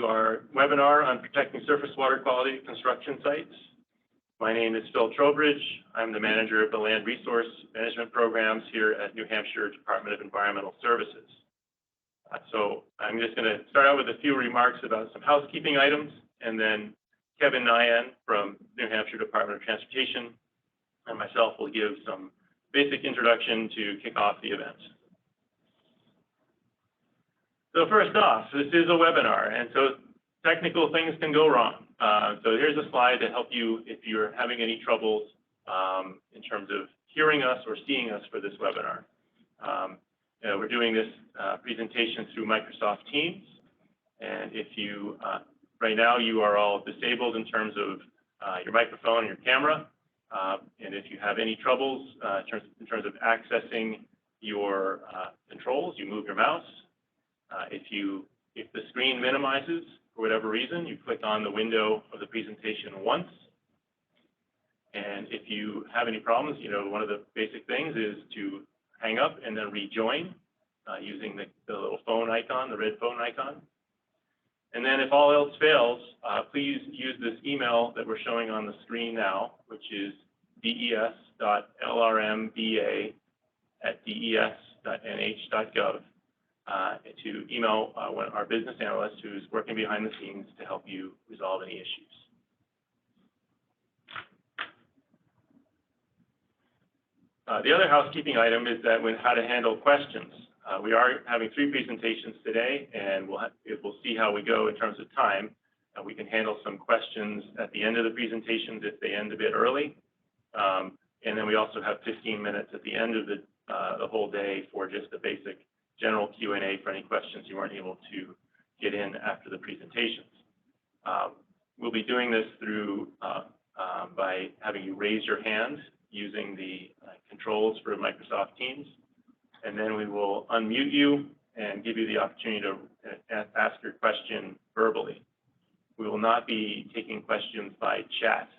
our webinar on protecting surface water quality at construction sites. My name is Phil Trowbridge. I'm the manager of the Land Resource Management Programs here at New Hampshire Department of Environmental Services. So I'm just going to start out with a few remarks about some housekeeping items, and then Kevin Nyan from New Hampshire Department of Transportation and myself will give some basic introduction to kick off the event. So first off, this is a webinar, and so technical things can go wrong. So here's a slide to help you if you're having any troubles in terms of hearing us or seeing us for this webinar. We're doing this presentation through Microsoft Teams, and if you, right now you are all disabled in terms of your microphone and your camera, and if you have any troubles in terms of accessing your controls, you move your mouse. If the screen minimizes for whatever reason, you click on the window of the presentation once. And if you have any problems, one of the basic things is to hang up and then rejoin using the little phone icon, the red phone icon. And then if all else fails, please use this email that we're showing on the screen now, which is des.lrmba@des.nh.gov. To email our business analyst who's working behind the scenes to help you resolve any issues. The other housekeeping item is that how to handle questions. We are having 3 presentations today, and we'll see how we go in terms of time. We can handle some questions at the end of the presentations if they end a bit early. And then we also have 15 minutes at the end of the whole day for just the basic general Q&A for any questions you weren't able to get in after the presentations. We'll be doing this through by having you raise your hand using the controls for Microsoft Teams, and then we will unmute you and give you the opportunity to ask your question verbally. We will not be taking questions by chat.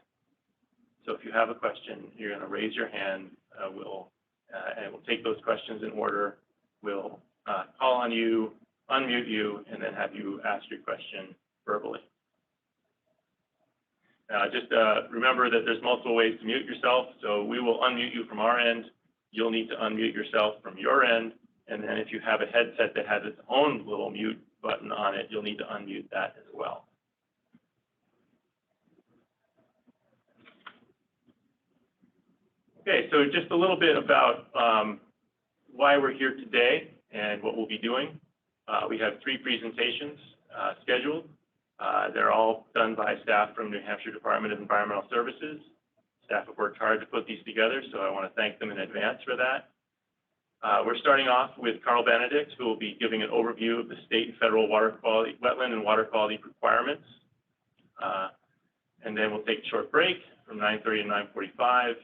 So if you have a question, you're going to raise your hand, and we'll take those questions in order. We'll call on you, unmute you, and then have you ask your question verbally. Just remember that there's multiple ways to mute yourself. So we will unmute you from our end. You'll need to unmute yourself from your end. And then if you have a headset that has its own little mute button on it, you'll need to unmute that as well. Okay, so just a little bit about why we're here today and what we'll be doing. We have 3 presentations scheduled. They're all done by staff from New Hampshire Department of Environmental Services. Staff have worked hard to put these together, so I want to thank them in advance for that. We're starting off with Karl Benedict, who will be giving an overview of the state and federal water quality, wetland and water quality requirements. And then we'll take a short break from 9:30 to 9:45.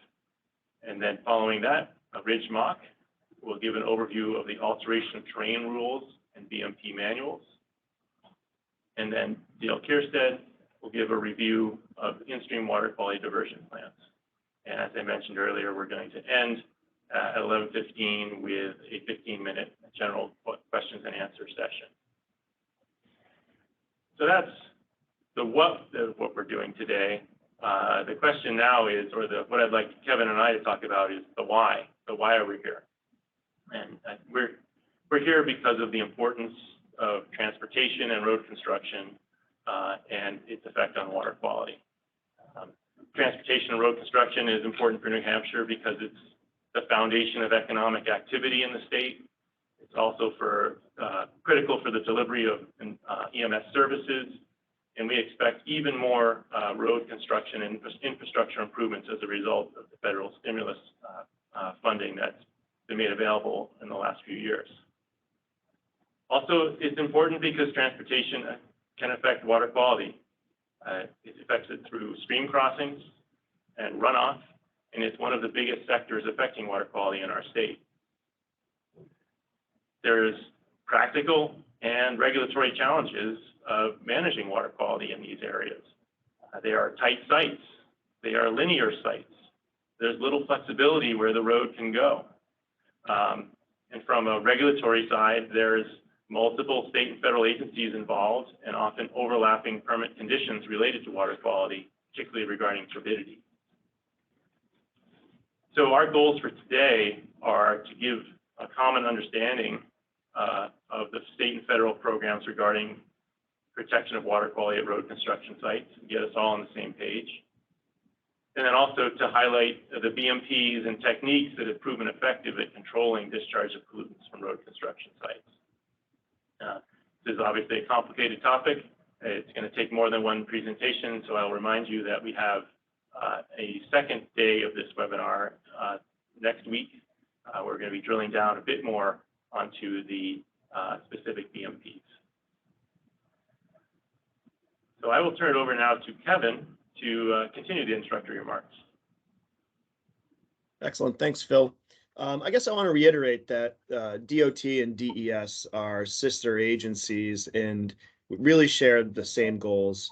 And then following that, Ridge Mauck will give an overview of the Alteration of Terrain Rules and BMP Manuals. And then Dale Keirstead will give a review of in-stream water quality diversion plans. And as I mentioned earlier, we're going to end at 11:15 with a 15-minute general questions and answer session. So that's what we're doing today. The question now is, or what I'd like Kevin and I to talk about is the why. So why are we here? And we're here because of the importance of transportation and road construction and its effect on water quality. Transportation and road construction is important for New Hampshire because it's the foundation of economic activity in the state. It's also critical for the delivery of EMS services, and we expect even more road construction and infrastructure improvements as a result of the federal stimulus funding that's been made available in the last few years. Also, it's important because transportation can affect water quality. It affects it through stream crossings and runoff, and it's one of the biggest sectors affecting water quality in our state. There's practical and regulatory challenges of managing water quality in these areas. They are tight sites. They are linear sites. There's little flexibility where the road can go. And from a regulatory side, there's multiple state and federal agencies involved, and often overlapping permit conditions related to water quality, particularly regarding turbidity. So our goals for today are to give a common understanding of the state and federal programs regarding protection of water quality at road construction sites, and get us all on the same page. And then also to highlight the BMPs and techniques that have proven effective at controlling discharge of pollutants from road construction sites. This is obviously a complicated topic. It's going to take more than one presentation, so I'll remind you that we have a second day of this webinar next week. We're going to be drilling down a bit more onto the specific BMPs. So I will turn it over now to Kevin to continue the instructor remarks. Excellent. Thanks, Phil. I guess I want to reiterate that DOT and DES are sister agencies and really share the same goals.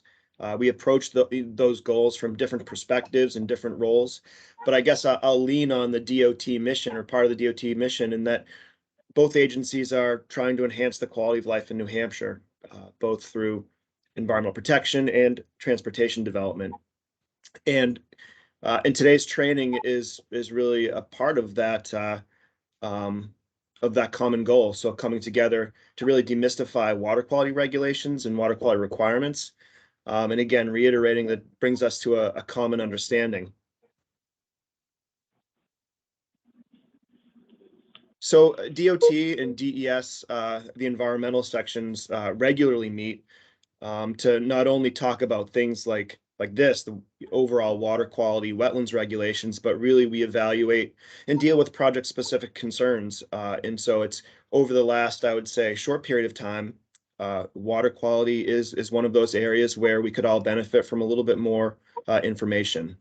We approach those goals from different perspectives and different roles, but I guess I'll lean on the DOT mission, or part of the DOT mission, in that both agencies are trying to enhance the quality of life in New Hampshire, both through environmental protection and transportation development. And today's training is really a part of that common goal. So coming together to really demystify water quality regulations and water quality requirements. And again, reiterating that brings us to a common understanding. So DOT and DES, the environmental sections, regularly meet to not only talk about things like this, the overall water quality, wetlands regulations, but really we evaluate and deal with project-specific concerns. And so it's over the last, I would say, short period of time, water quality is one of those areas where we could all benefit from a little bit more information.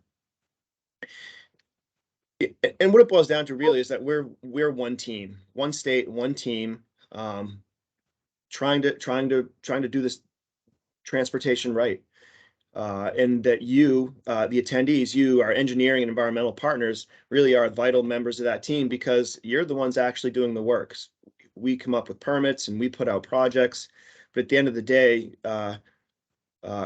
And what it boils down to really is that we're one team, one state, one team, trying to do this transportation right. And that you, the attendees, you, our engineering and environmental partners, really are vital members of that team, because you're the ones actually doing the work. We come up with permits and we put out projects, but at the end of the day,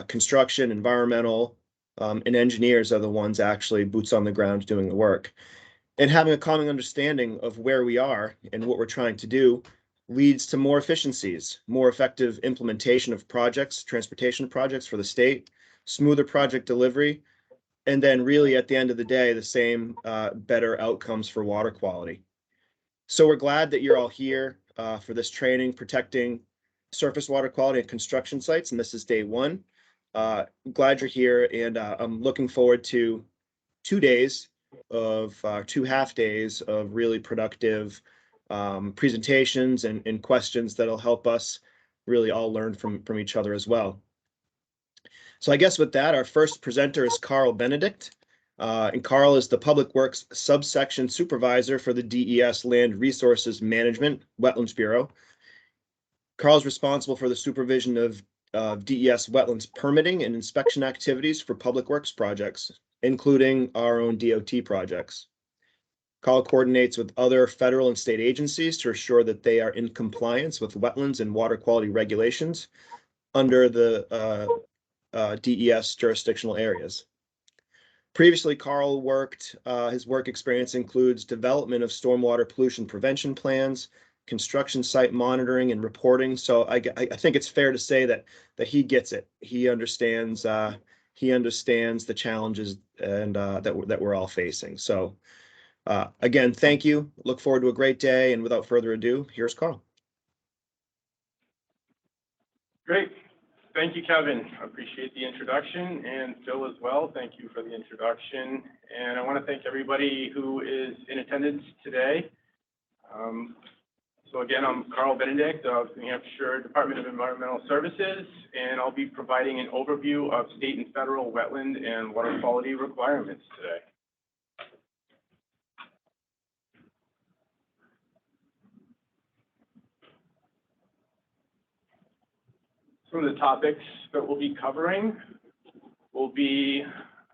construction, environmental, and engineers are the ones actually boots on the ground doing the work. And having a common understanding of where we are and what we're trying to do leads to more efficiencies, more effective implementation of projects, transportation projects for the state, smoother project delivery, and then really at the end of the day, the same better outcomes for water quality. So we're glad that you're all here for this training, protecting surface water quality at construction sites, and this is day one. Glad you're here, and I'm looking forward to 2 days of 2 half days of really productive presentations and questions that'll help us really all learn from each other as well. So I guess with that, our first presenter is Karl Benedict. And Karl is the Public Works Subsection Supervisor for the DES Land Resources Management Wetlands Bureau. Karl is responsible for the supervision of DES wetlands permitting and inspection activities for public works projects, including our own DOT projects. Karl coordinates with other federal and state agencies to ensure that they are in compliance with wetlands and water quality regulations under the DES jurisdictional areas. Previously, Karl worked, his work experience includes development of stormwater pollution prevention plans, construction site monitoring and reporting. So I think it's fair to say that he gets it. He understands the challenges and that we're all facing. So again, thank you. Look forward to a great day. And without further ado, here's Karl. Great. Thank you, Kevin. I appreciate the introduction, and Phil as well. Thank you for the introduction. And I want to thank everybody who is in attendance today. So again, I'm Karl Benedict of the New Hampshire Department of Environmental Services, and I'll be providing an overview of state and federal wetland and water quality requirements today. Some of the topics that we'll be covering will be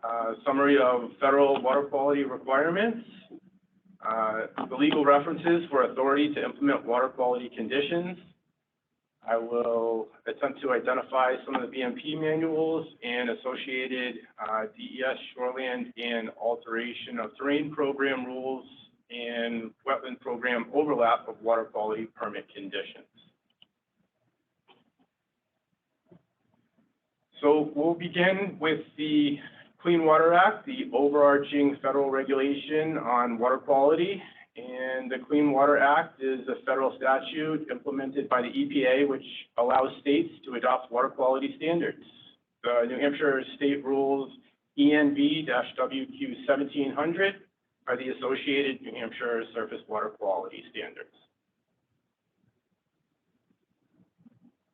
a summary of federal water quality requirements, the legal references for authority to implement water quality conditions, I will attempt to identify some of the BMP manuals and associated DES, shoreland, and alteration of terrain program rules and wetland program overlap of water quality permit conditions. So we'll begin with the Clean Water Act, the overarching federal regulation on water quality. And the Clean Water Act is a federal statute implemented by the EPA, which allows states to adopt water quality standards. The New Hampshire State Rules ENV-WQ 1700 are the associated New Hampshire surface water quality standards.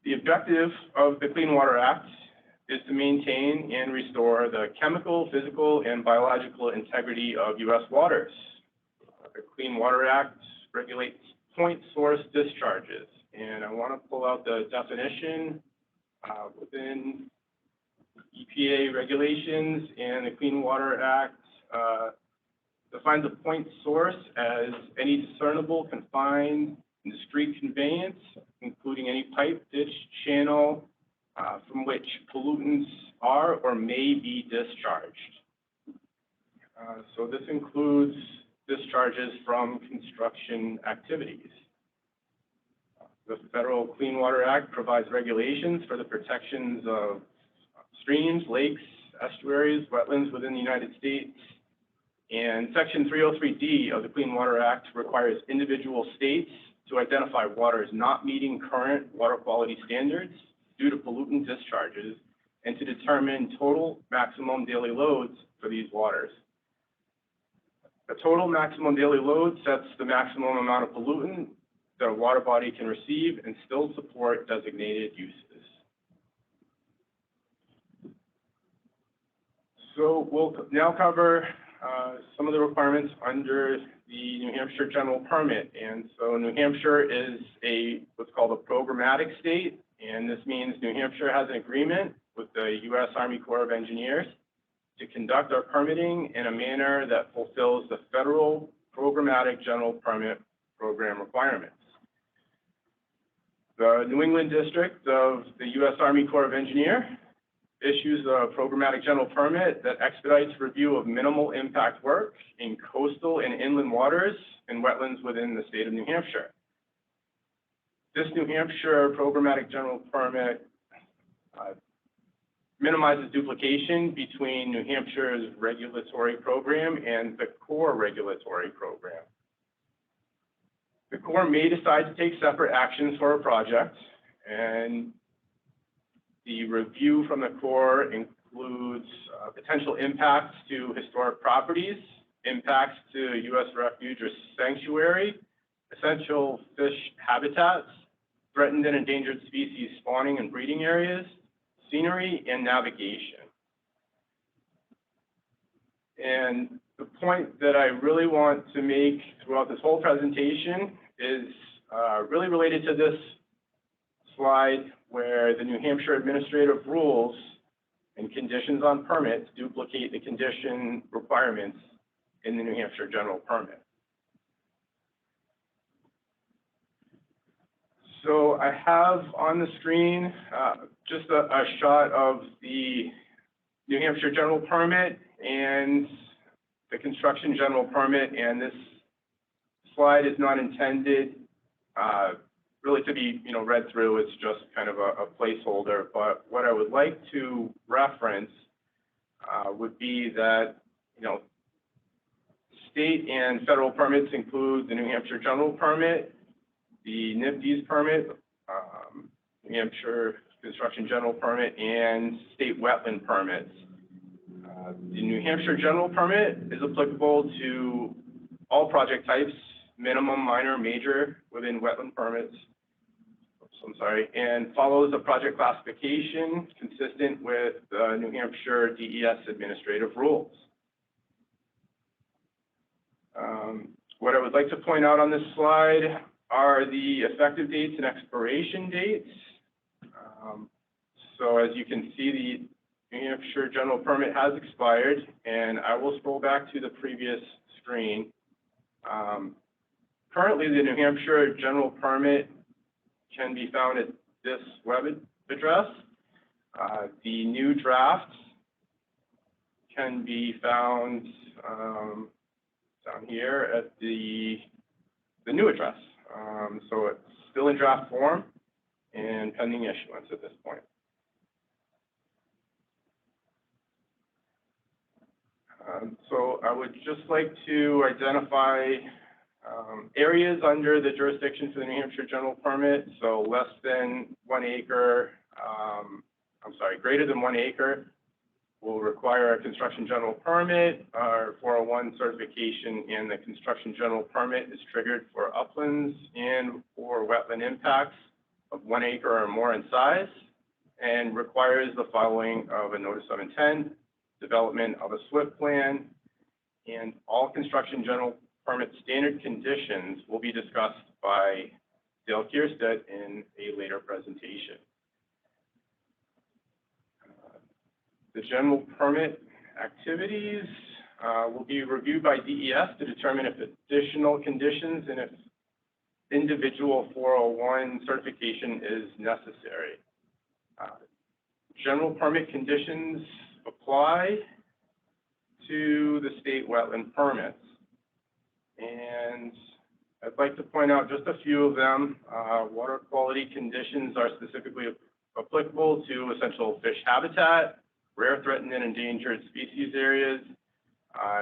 The objective of the Clean Water Act is to maintain and restore the chemical, physical, and biological integrity of U.S. waters. The Clean Water Act regulates point source discharges, and I want to pull out the definition within EPA regulations, and the Clean Water Act defines a point source as any discernible, confined, and discrete conveyance, including any pipe, ditch, channel, from which pollutants are or may be discharged. So this includes discharges from construction activities. The Federal Clean Water Act provides regulations for the protections of streams, lakes, estuaries, wetlands within the United States. And Section 303D of the Clean Water Act requires individual states to identify waters not meeting current water quality standards due to pollutant discharges and to determine total maximum daily loads for these waters. The total maximum daily load sets the maximum amount of pollutant that a water body can receive and still support designated uses. So we'll now cover some of the requirements under the New Hampshire General Permit. And so New Hampshire is what's called a programmatic state, and this means New Hampshire has an agreement with the U.S. Army Corps of Engineers to conduct our permitting in a manner that fulfills the federal programmatic general permit program requirements. The New England District of the U.S. Army Corps of Engineers issues a programmatic general permit that expedites review of minimal impact work in coastal and inland waters and wetlands within the state of New Hampshire. This New Hampshire programmatic general permit minimizes duplication between New Hampshire's regulatory program and the Corps regulatory program. The Corps may decide to take separate actions for a project, and the review from the Corps includes potential impacts to historic properties, impacts to U.S. refuge or sanctuary, essential fish habitats, threatened and endangered species spawning and breeding areas, scenery, and navigation. And the point that I really want to make throughout this whole presentation is really related to this slide where the New Hampshire Administrative Rules and conditions on permits duplicate the condition requirements in the New Hampshire General Permit. So I have on the screen just a shot of the New Hampshire General Permit and the Construction General Permit, and this slide is not intended really to be read through. It's just kind of a placeholder, but what I would like to reference would be that state and federal permits include the New Hampshire General Permit, the NHDES permit, New Hampshire Construction General Permit, and state wetland permits. The New Hampshire General Permit is applicable to all project types, minimum, minor, major, within wetland permits. And follows a project classification consistent with the New Hampshire DES administrative rules. What I would like to point out on this slide are the effective dates and expiration dates. So as you can see, the New Hampshire General Permit has expired, and I will scroll back to the previous screen. Currently, the New Hampshire General Permit can be found at this web address. The new drafts can be found down here at the new address. So it's still in draft form and pending issuance at this point. So I would just like to identify areas under the jurisdiction for the New Hampshire general permit. So less than 1 acre, greater than 1 acre will require a construction general permit. Our 401 certification and the construction general permit is triggered for uplands and for wetland impacts of 1 acre or more in size, and requires the following of a notice of intent, development of a SWIP plan, and all construction general permit standard conditions will be discussed by Dale Keirstead in a later presentation. The general permit activities will be reviewed by DES to determine if additional conditions and if individual 401 certification is necessary. General permit conditions apply to the state wetland permits. And I'd like to point out just a few of them. Water quality conditions are specifically applicable to essential fish habitat, rare, threatened, and endangered species areas.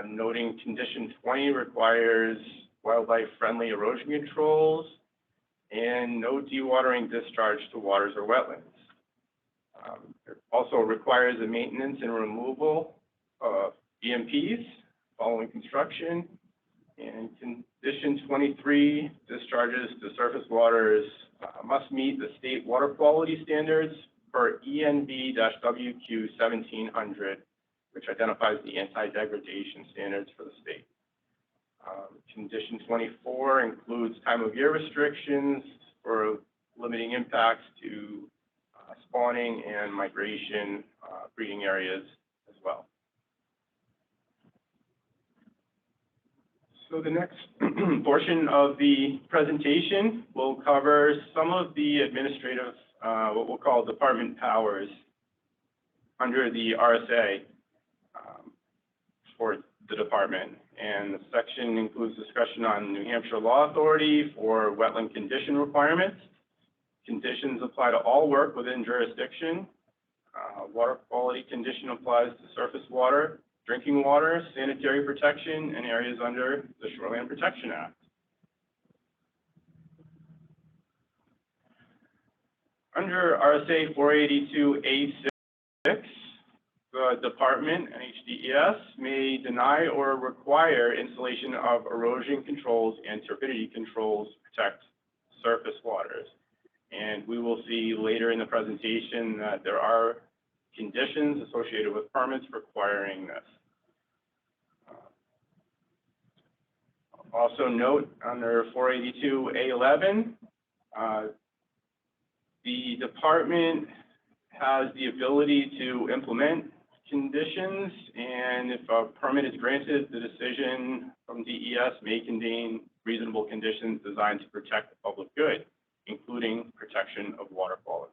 Noting condition 20 requires wildlife-friendly erosion controls and no dewatering discharge to waters or wetlands. It also requires the maintenance and removal of BMPs following construction. And condition 23, discharges to surface waters must meet the state water quality standards for ENV-WQ 1700, which identifies the anti-degradation standards for the state. Condition 24 includes time of year restrictions for limiting impacts to spawning and migration breeding areas as well. So the next portion of the presentation will cover some of the administrative, what we'll call department powers under the RSA for the department. And the section includes discussion on New Hampshire law authority for wetland condition requirements. Conditions apply to all work within jurisdiction. Water quality condition applies to surface water, drinking water, sanitary protection, and areas under the Shoreland Protection Act. Under RSA 482A6, the department, NHDES, may deny or require installation of erosion controls and turbidity controls to protect surface waters. And we will see later in the presentation that there are conditions associated with permits requiring this. Also note under 482A11, the department has the ability to implement conditions, and if a permit is granted, the decision from DES may contain reasonable conditions designed to protect the public good, including protection of water quality.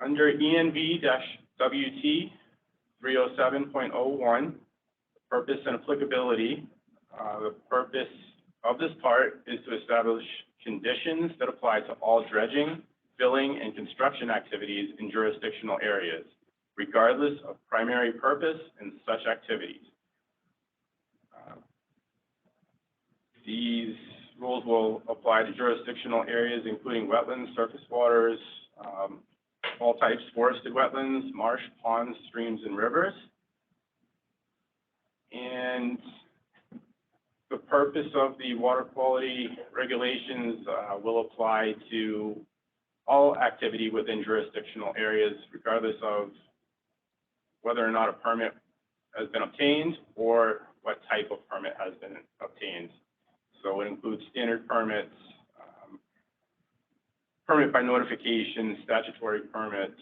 Under ENV-WT 307.01, purpose and applicability, the purpose of this part is to establish conditions that apply to all dredging, filling, and construction activities in jurisdictional areas, regardless of primary purpose in such activities. These rules will apply to jurisdictional areas including wetlands, surface waters, all types forested wetlands, marsh, ponds, streams, and rivers. And the purpose of the water quality regulations will apply to all activity within jurisdictional areas, regardless of whether or not a permit has been obtained or what type of permit has been obtained. So it includes standard permits, permit by notification, statutory permits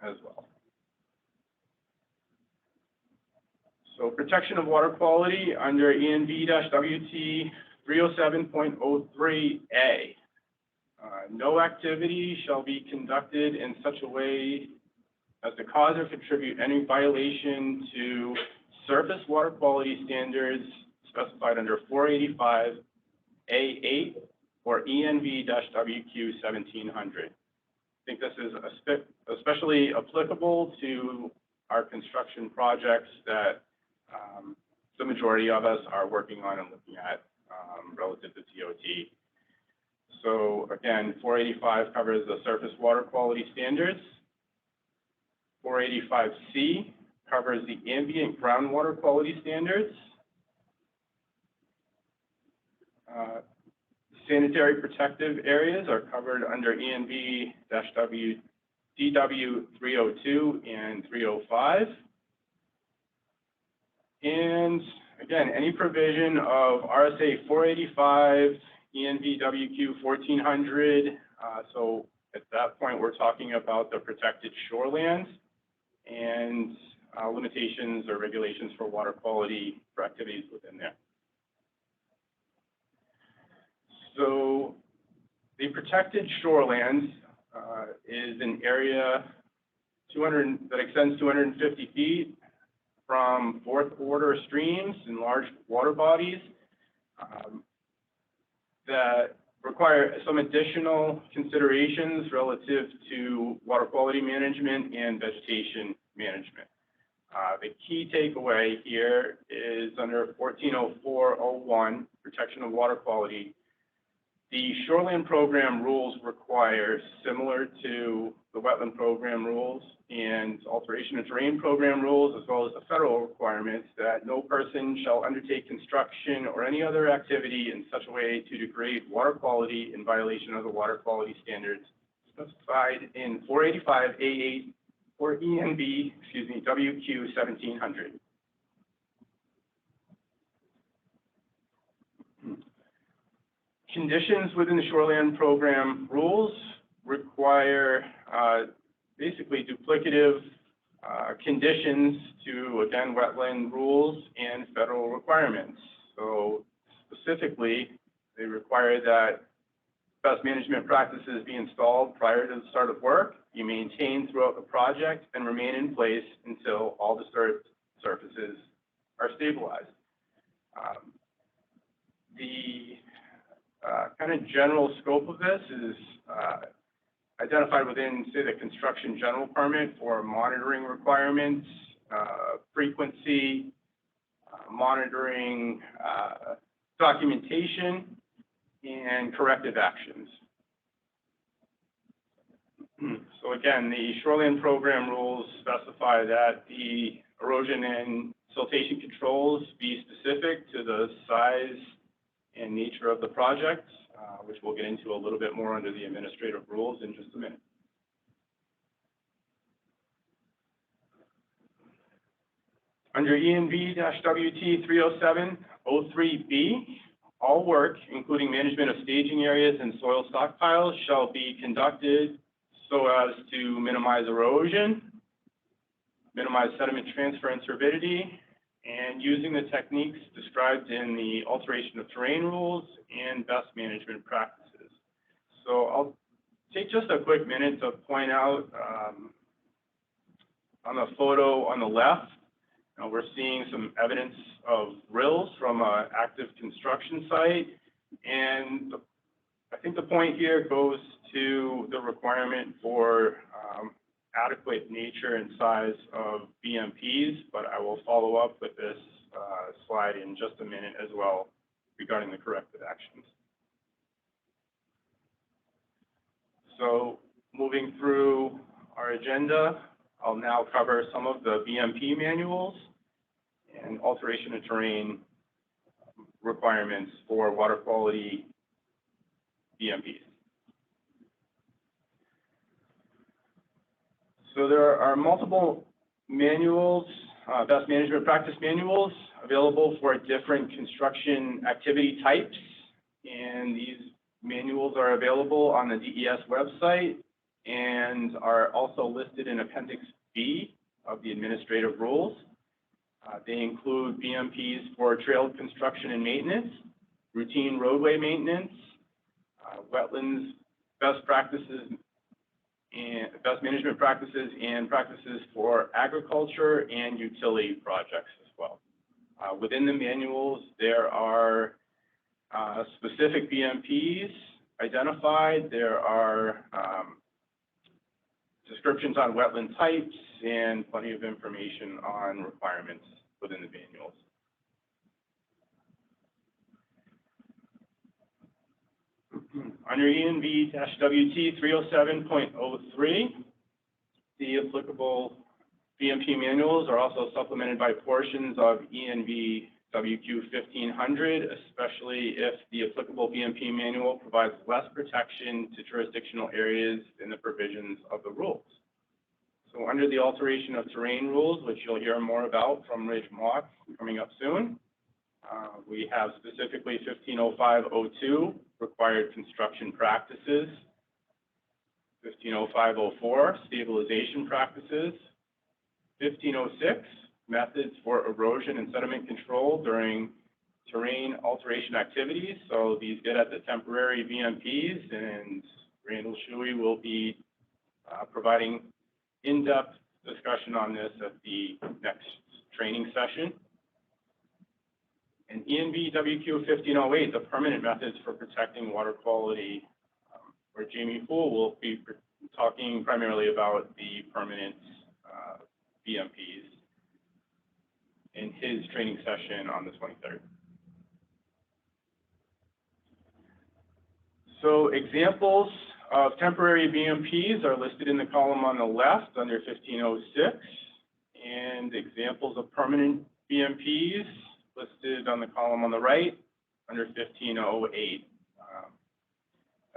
as well. So protection of water quality under ENV-WT 307.03A. No activity shall be conducted in such a way as to cause or contribute any violation to surface water quality standards specified under 485A8 or ENV-WQ 1700. I think this is especially applicable to our construction projects that the majority of us are working on and looking at relative to TOT. So again, 485 covers the surface water quality standards. 485C covers the ambient groundwater quality standards. Sanitary protective areas are covered under ENV-DW 302 and 305. And again, any provision of RSA 485, ENV-WQ 1400, so at that point we're talking about the protected shorelands and limitations or regulations for water quality for activities within there. So the protected shorelands is an area that extends 250 feet from fourth order streams and large water bodies that require some additional considerations relative to water quality management and vegetation management. The key takeaway here is under 1404.01, protection of water quality. The shoreline program rules require, similar to the wetland program rules and alteration of terrain program rules, as well as the federal requirements, that no person shall undertake construction or any other activity in such a way to degrade water quality in violation of the water quality standards specified in 485A8 or WQ 1700. Conditions within the shoreline program rules require basically duplicative conditions to, again, wetland rules and federal requirements. So specifically, they require that best management practices be installed prior to the start of work, be maintained throughout the project, and remain in place until all disturbed surfaces are stabilized. The kind of general scope of this is identified within, say, the construction general permit for monitoring requirements, frequency, monitoring documentation, and corrective actions. So again, the shoreline program rules specify that the erosion and siltation controls be specific to the size and nature of the project, which we'll get into a little bit more under the administrative rules in just a minute. Under ENV-WT 307.03B, all work, including management of staging areas and soil stockpiles, shall be conducted so as to minimize erosion, minimize sediment transfer and turbidity, and using the techniques described in the alteration of terrain rules and best management practices. So I'll take just a quick minute to point out on the photo on the left, we're seeing some evidence of rills from an active construction site. And I think the point here goes to the requirement for adequate nature and size of BMPs, but I will follow up with this slide in just a minute as well regarding the corrective actions. So moving through our agenda, I'll now cover some of the BMP manuals and alteration of terrain requirements for water quality BMPs. So there are multiple manuals, best management practice manuals available for different construction activity types. And these manuals are available on the DES website and are also listed in Appendix B of the administrative rules. They include BMPs for trail construction and maintenance, routine roadway maintenance, wetlands best practices and best management practices and practices for agriculture and utility projects as well. Within the manuals, there are specific BMPs identified. There are descriptions on wetland types and plenty of information on requirements within the manuals. Under ENV-WT 307.03, the applicable BMP manuals are also supplemented by portions of ENV WQ 1500, especially if the applicable BMP manual provides less protection to jurisdictional areas in the provisions of the rules. So under the alteration of terrain rules, which you'll hear more about from Ridge Mauck coming up soon, we have specifically 1505.02, required construction practices, 1505.04, stabilization practices, 1506, methods for erosion and sediment control during terrain alteration activities. So these get at the temporary BMPs, and Randall Shuey will be providing in-depth discussion on this at the next training session. And ENV WQ 1508, the permanent methods for protecting water quality, where Jamie Poole will be talking primarily about the permanent BMPs in his training session on the 23rd. So examples of temporary BMPs are listed in the column on the left under 1506, and examples of permanent BMPs listed on the column on the right under 1508.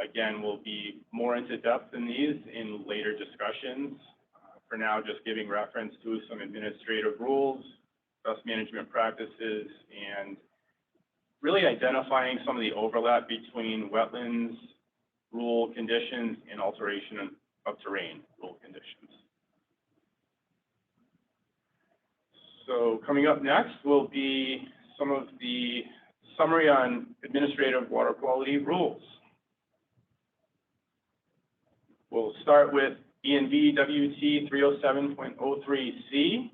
Again, we'll be more into depth in these in later discussions. For now, just giving reference to some administrative rules, best management practices, and really identifying some of the overlap between wetlands rule conditions and alteration of terrain rule conditions. So coming up next will be some of the summary on administrative water quality rules. We'll start with ENV WT 307.03C.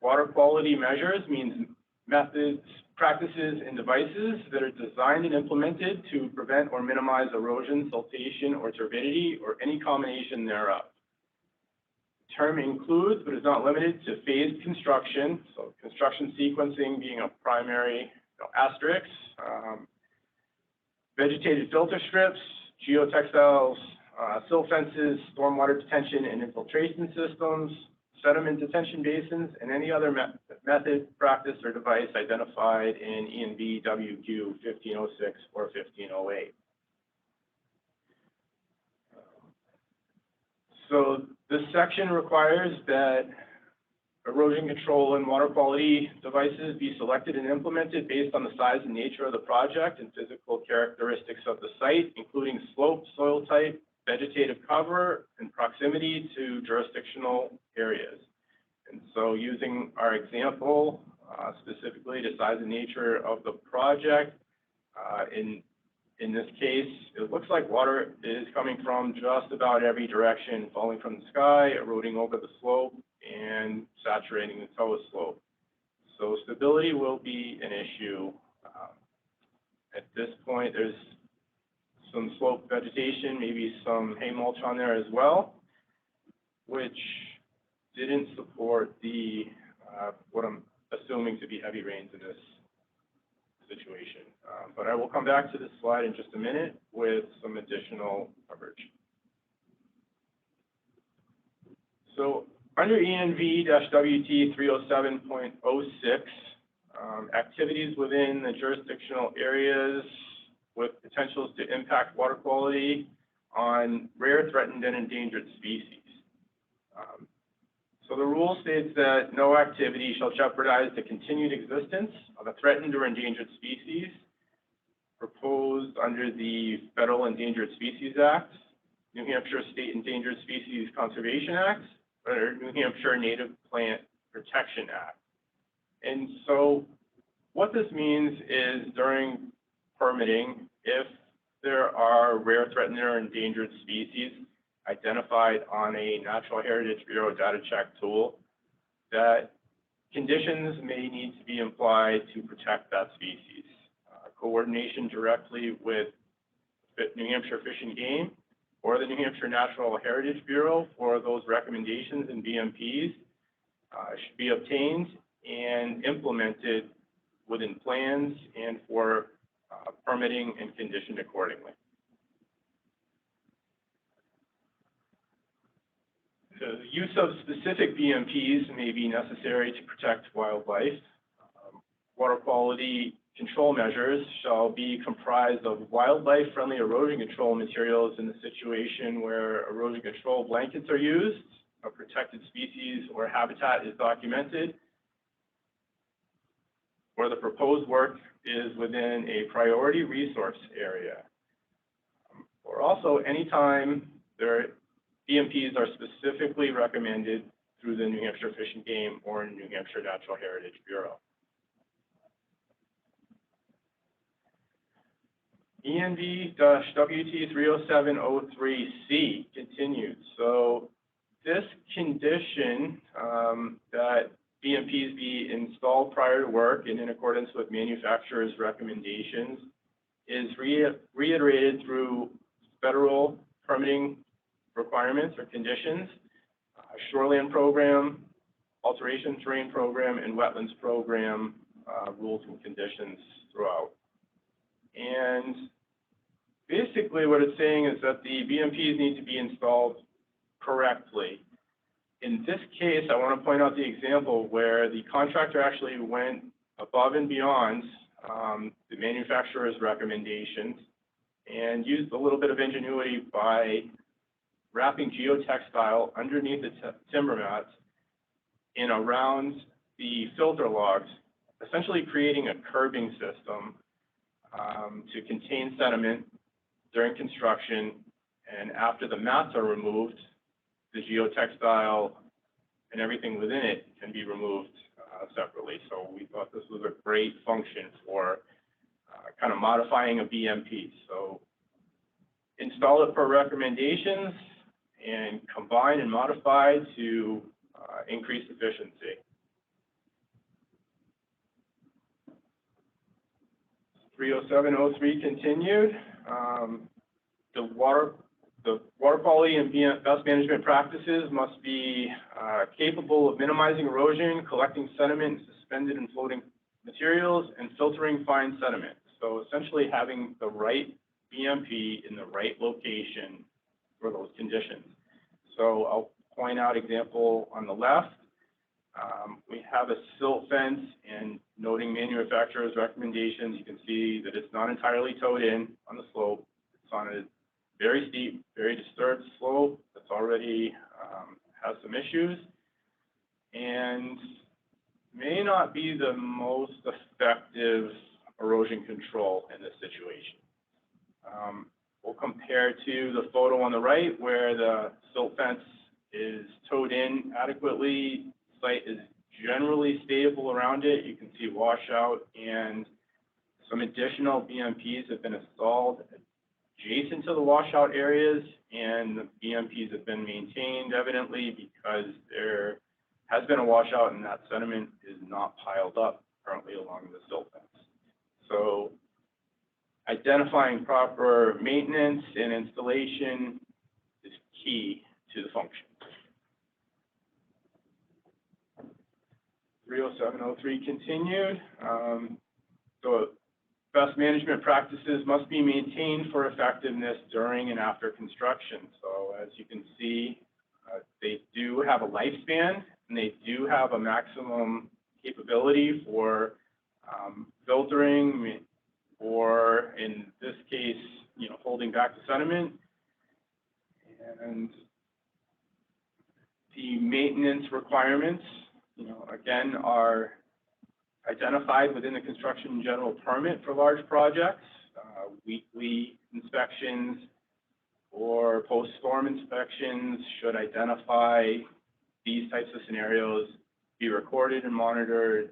Water quality measures means methods, practices, and devices that are designed and implemented to prevent or minimize erosion, siltation, or turbidity, or any combination thereof. The term includes, but is not limited to, phased construction, so construction sequencing being a primary asterisk, vegetated filter strips, geotextiles, sill fences, stormwater detention and infiltration systems, sediment detention basins, and any other method, practice, or device identified in ENV WQ 1506 or 1508. So this section requires that erosion control and water quality devices be selected and implemented based on the size and nature of the project and physical characteristics of the site, including slope, soil type, vegetative cover, and proximity to jurisdictional areas. And so using our example, specifically the size and nature of the project, in this case, it looks like water is coming from just about every direction, falling from the sky, eroding over the slope, and saturating the toe slope. So stability will be an issue. At this point, there's some slope vegetation, maybe some hay mulch on there as well, which didn't support the what I'm assuming to be heavy rains in this situation. But I will come back to this slide in just a minute with some additional coverage. So under ENV-WT 307.06, activities within the jurisdictional areas with potentials to impact water quality on rare, threatened, and endangered species. So the rule states that no activity shall jeopardize the continued existence of a threatened or endangered species proposed under the Federal Endangered Species Act, New Hampshire State Endangered Species Conservation Act, or New Hampshire Native Plant Protection Act. And so what this means is during permitting, if there are rare, threatened, or endangered species identified on a Natural Heritage Bureau data check tool, that conditions may need to be applied to protect that species. Coordination directly with New Hampshire Fish and Game or the New Hampshire Natural Heritage Bureau for those recommendations and BMPs should be obtained and implemented within plans and for permitting and conditioned accordingly. The use of specific BMPs may be necessary to protect wildlife. Water quality control measures shall be comprised of wildlife-friendly erosion control materials in the situation where erosion control blankets are used, a protected species or habitat is documented, or the proposed work is within a priority resource area. Or also anytime BMPs are specifically recommended through the New Hampshire Fish and Game or New Hampshire Natural Heritage Bureau. ENV-WT 30703C continued. So this condition that BMPs be installed prior to work and in accordance with manufacturer's recommendations is reiterated through federal permitting requirements or conditions, shoreline program, alteration terrain program, and wetlands program rules and conditions throughout. And basically what it's saying is that the BMPs need to be installed correctly. In this case, I want to point out the example where the contractor actually went above and beyond the manufacturer's recommendations and used a little bit of ingenuity by wrapping geotextile underneath the timber mats and around the filter logs, essentially creating a curbing system to contain sediment during construction, and after the mats are removed, the geotextile and everything within it can be removed separately. So we thought this was a great function for kind of modifying a BMP. So install it per recommendations and combine and modify to increase efficiency. 30703 continued. The water quality and best management practices must be capable of minimizing erosion, collecting sediment, suspended and floating materials, and filtering fine sediment. So essentially having the right BMP in the right location for those conditions. So I'll point out example on the left. We have a silt fence, and noting manufacturer's recommendations, you can see that it's not entirely towed in on the slope. It's on a very steep, very disturbed slope that's already has some issues and may not be the most effective erosion control in this situation. We'll compare to the photo on the right where the silt fence is towed in adequately. Site is generally stable around it. You can see washout, and some additional BMPs have been installed adjacent to the washout areas, and the BMPs have been maintained evidently because there has been a washout and that sediment is not piled up currently along the silt fence. So identifying proper maintenance and installation is key to the function. 30703 continued. So best management practices must be maintained for effectiveness during and after construction. So as you can see, they do have a lifespan, and they do have a maximum capability for filtering, or in this case, holding back the sediment. And the maintenance requirements, again, are identified within the construction general permit for large projects. Weekly inspections or post-storm inspections should identify these types of scenarios, be recorded and monitored,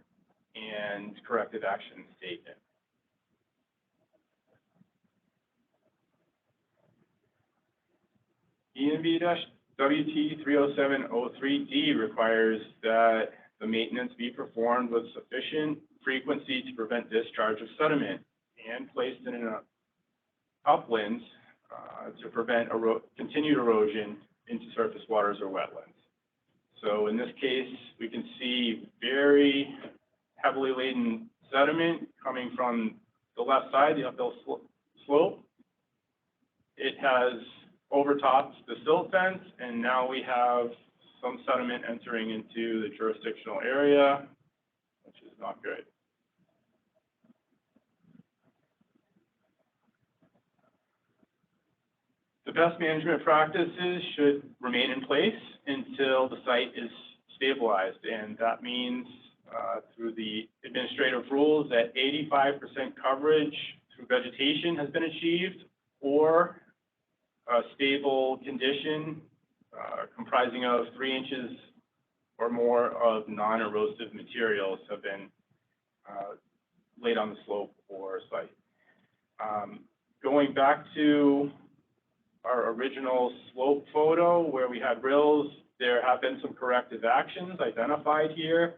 and corrective actions taken. ENV-WT 30703D requires that the maintenance be performed with sufficient frequency to prevent discharge of sediment and placed in an uplands to prevent continued erosion into surface waters or wetlands. So in this case, we can see very heavily laden sediment coming from the left side, the uphill slope. It has overtopped the silt fence, and now we have some sediment entering into the jurisdictional area, which is not good. The best management practices should remain in place until the site is stabilized, and that means through the administrative rules that 85% coverage through vegetation has been achieved, or a stable condition comprising of 3 inches or more of non-erosive materials have been laid on the slope or site. Going back to our original slope photo where we had rills, there have been some corrective actions identified here.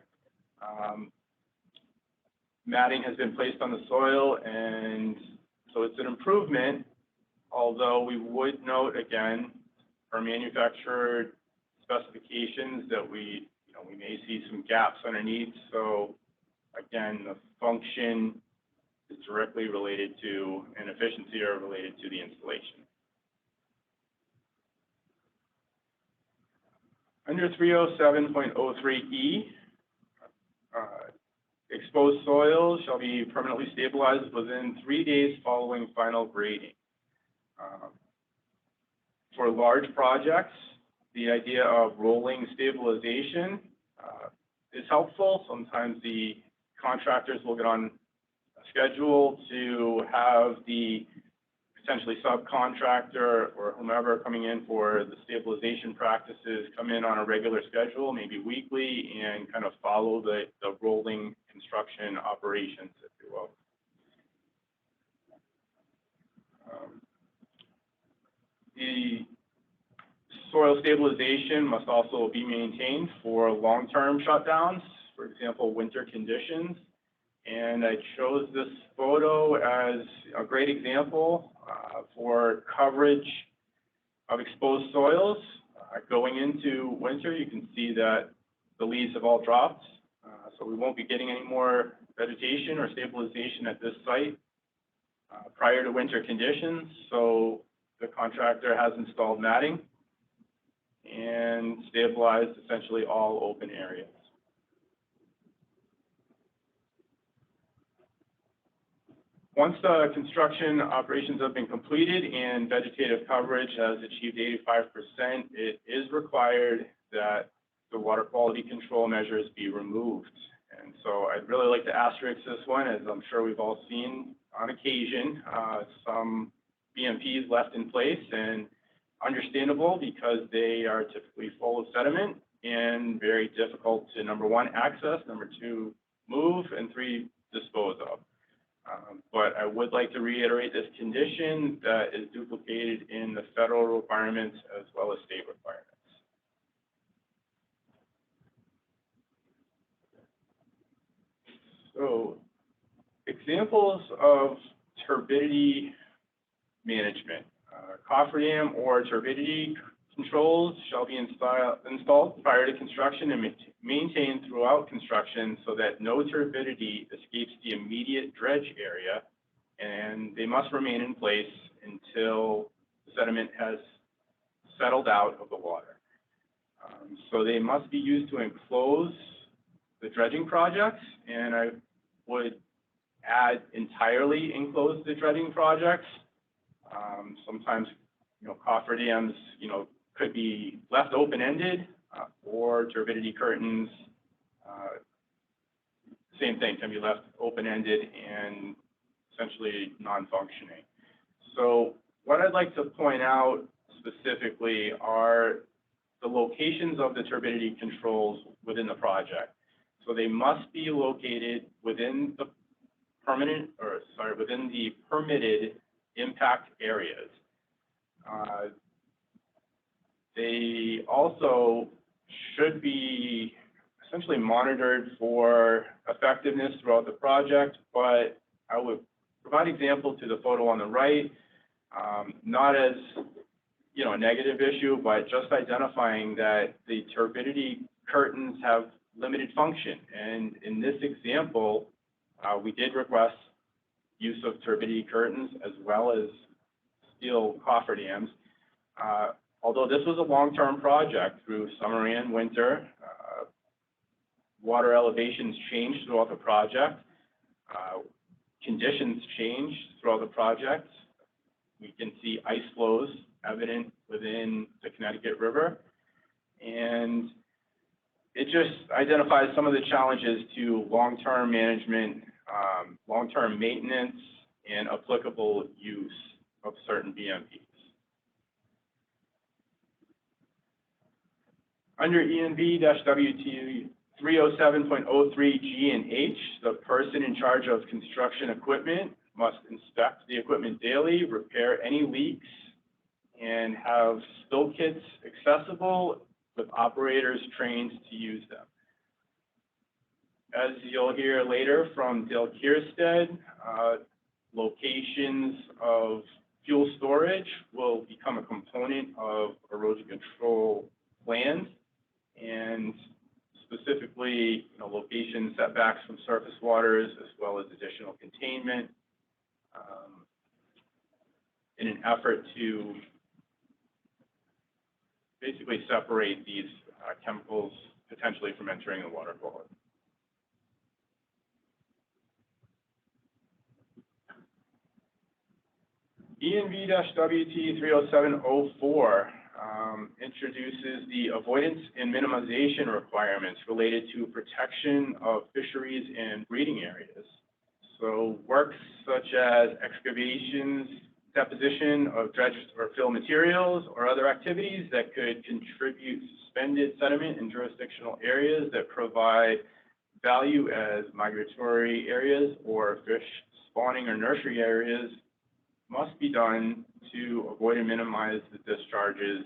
Matting has been placed on the soil, and so it's an improvement, although we would note again our manufacturer specifications that we may see some gaps underneath. So again, the function is directly related to, and efficiency are related to the installation. Under 307.03E, exposed soils shall be permanently stabilized within 3 days following final grading. For large projects, the idea of rolling stabilization is helpful. Sometimes the contractors will get on a schedule to have the potentially subcontractor or whomever coming in for the stabilization practices come in on a regular schedule, maybe weekly, and kind of follow the rolling construction operations, if you will. The soil stabilization must also be maintained for long-term shutdowns, for example, winter conditions. And I chose this photo as a great example for coverage of exposed soils. Going into winter, you can see that the leaves have all dropped. So we won't be getting any more vegetation or stabilization at this site prior to winter conditions. So the contractor has installed matting and stabilized essentially all open areas. Once the construction operations have been completed and vegetative coverage has achieved 85%, it is required that the water quality control measures be removed. And so I'd really like to asterisk this one, as I'm sure we've all seen on occasion, some BMPs left in place, and understandable because they are typically full of sediment and very difficult to, number one, access, number two, move, and three, dispose of. But I would like to reiterate this condition that is duplicated in the federal requirements as well as state requirements. So, examples of turbidity management. Cofferdam or turbidity controls shall be installed prior to construction and maintained throughout construction so that no turbidity escapes the immediate dredge area, and they must remain in place until the sediment has settled out of the water. So they must be used to enclose the dredging projects, and I would add entirely enclose the dredging projects. Sometimes, cofferdams, could be left open-ended, or turbidity curtains, same thing, can be left open-ended and essentially non-functioning. So what I'd like to point out specifically are the locations of the turbidity controls within the project. So they must be located within the permitted impact areas. They also should be essentially monitored for effectiveness throughout the project, but I would provide example to the photo on the right, not as a negative issue, but just identifying that the turbidity curtains have limited function. And in this example, we did request use of turbidity curtains as well as steel cofferdams. Although this was a long-term project through summer and winter, water elevations changed throughout the project. Conditions changed throughout the project. We can see ice flows evident within the Connecticut River. And it just identifies some of the challenges to long-term management, long-term maintenance, and applicable use of certain BMPs. Under ENV-WT 307.03 G and H, the person in charge of construction equipment must inspect the equipment daily, repair any leaks, and have spill kits accessible with operators trained to use them. As you'll hear later from Dale Keirstead, locations of fuel storage will become a component of erosion control plans, and specifically, location setbacks from surface waters, as well as additional containment, in an effort to basically separate these chemicals potentially from entering the water quality. ENV-WT 307.04 introduces the avoidance and minimization requirements related to protection of fisheries and breeding areas. So works such as excavations, deposition of dredged or fill materials, or other activities that could contribute suspended sediment in jurisdictional areas that provide value as migratory areas or fish spawning or nursery areas must be done to avoid and minimize the discharges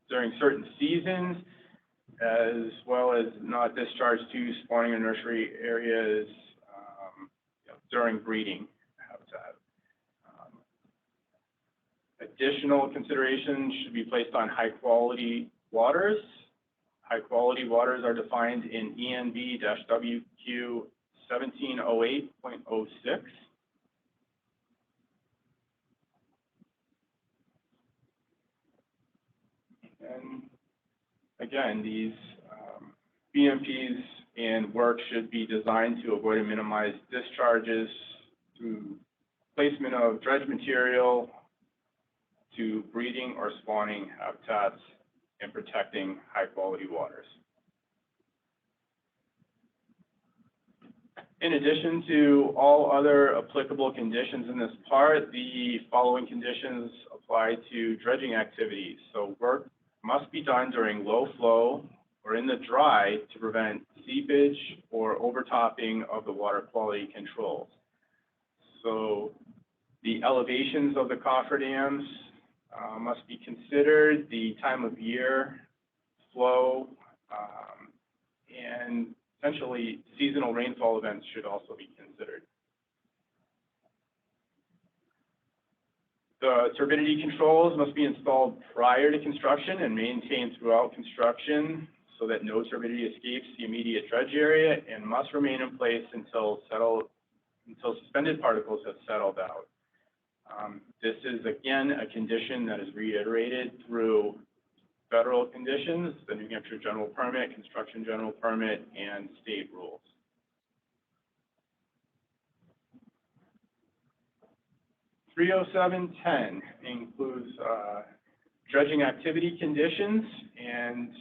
during certain seasons, as well as not discharge to spawning or nursery areas during breeding habitat. Additional considerations should be placed on high-quality waters. High-quality waters are defined in ENV-WQ 1708.06. And again, these BMPs and work should be designed to avoid and minimize discharges through placement of dredge material to breeding or spawning habitats and protecting high-quality waters. In addition to all other applicable conditions in this part, the following conditions apply to dredging activities. So work must be done during low flow or in the dry to prevent seepage or overtopping of the water quality controls. So the elevations of the cofferdams must be considered, the time of year, flow, and essentially seasonal rainfall events should also be considered. The turbidity controls must be installed prior to construction and maintained throughout construction so that no turbidity escapes the immediate dredge area, and must remain in place until suspended particles have settled out. This is, again, a condition that is reiterated through federal conditions, the New Hampshire General Permit, Construction General Permit, and state rules. (307.10) includes dredging activity conditions, and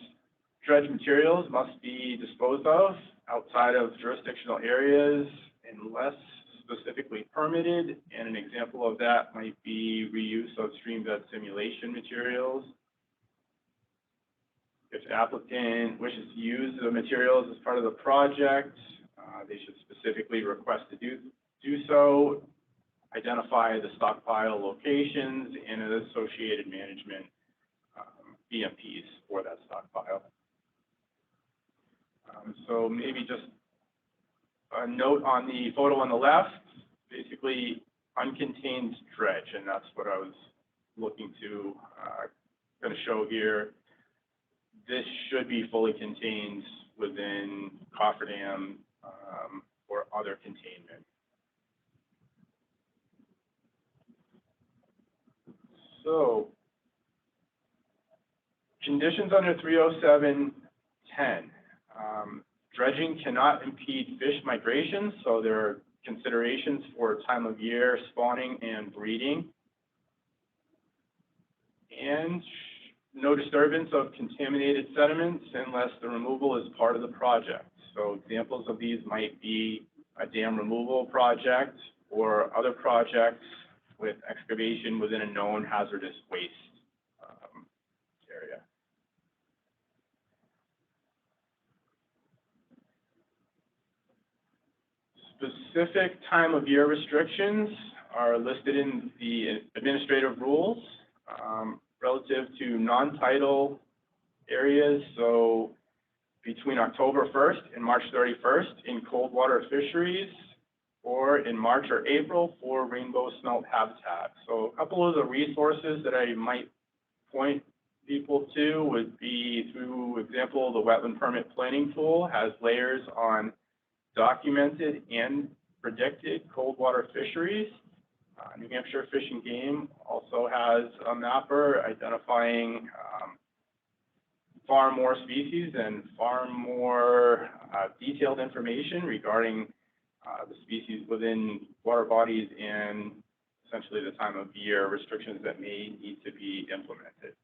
dredge materials must be disposed of outside of jurisdictional areas unless specifically permitted, and an example of that might be reuse of stream bed simulation materials. If the applicant wishes to use the materials as part of the project, they should specifically request to do so, identify the stockpile locations and associated management BMPs for that stockpile. So maybe just a note on the photo on the left, basically uncontained dredge, and that's what I was looking to going to show here. This should be fully contained within cofferdam or other containment. So, conditions under 307.10. Dredging cannot impede fish migration, so there are considerations for time of year, spawning, and breeding. And no disturbance of contaminated sediments unless the removal is part of the project. So examples of these might be a dam removal project or other projects with excavation within a known hazardous waste area. Specific time of year restrictions are listed in the administrative rules relative to non-tidal areas. So between October 1st and March 31st in cold water fisheries, or in March or April for rainbow smelt habitat. So a couple of the resources that I might point people to would be, through example, the Wetland Permit Planning Tool has layers on documented and predicted cold water fisheries. New Hampshire Fish and Game also has a mapper identifying far more species and far more detailed information regarding the species within water bodies and essentially the time of year restrictions that may need to be implemented.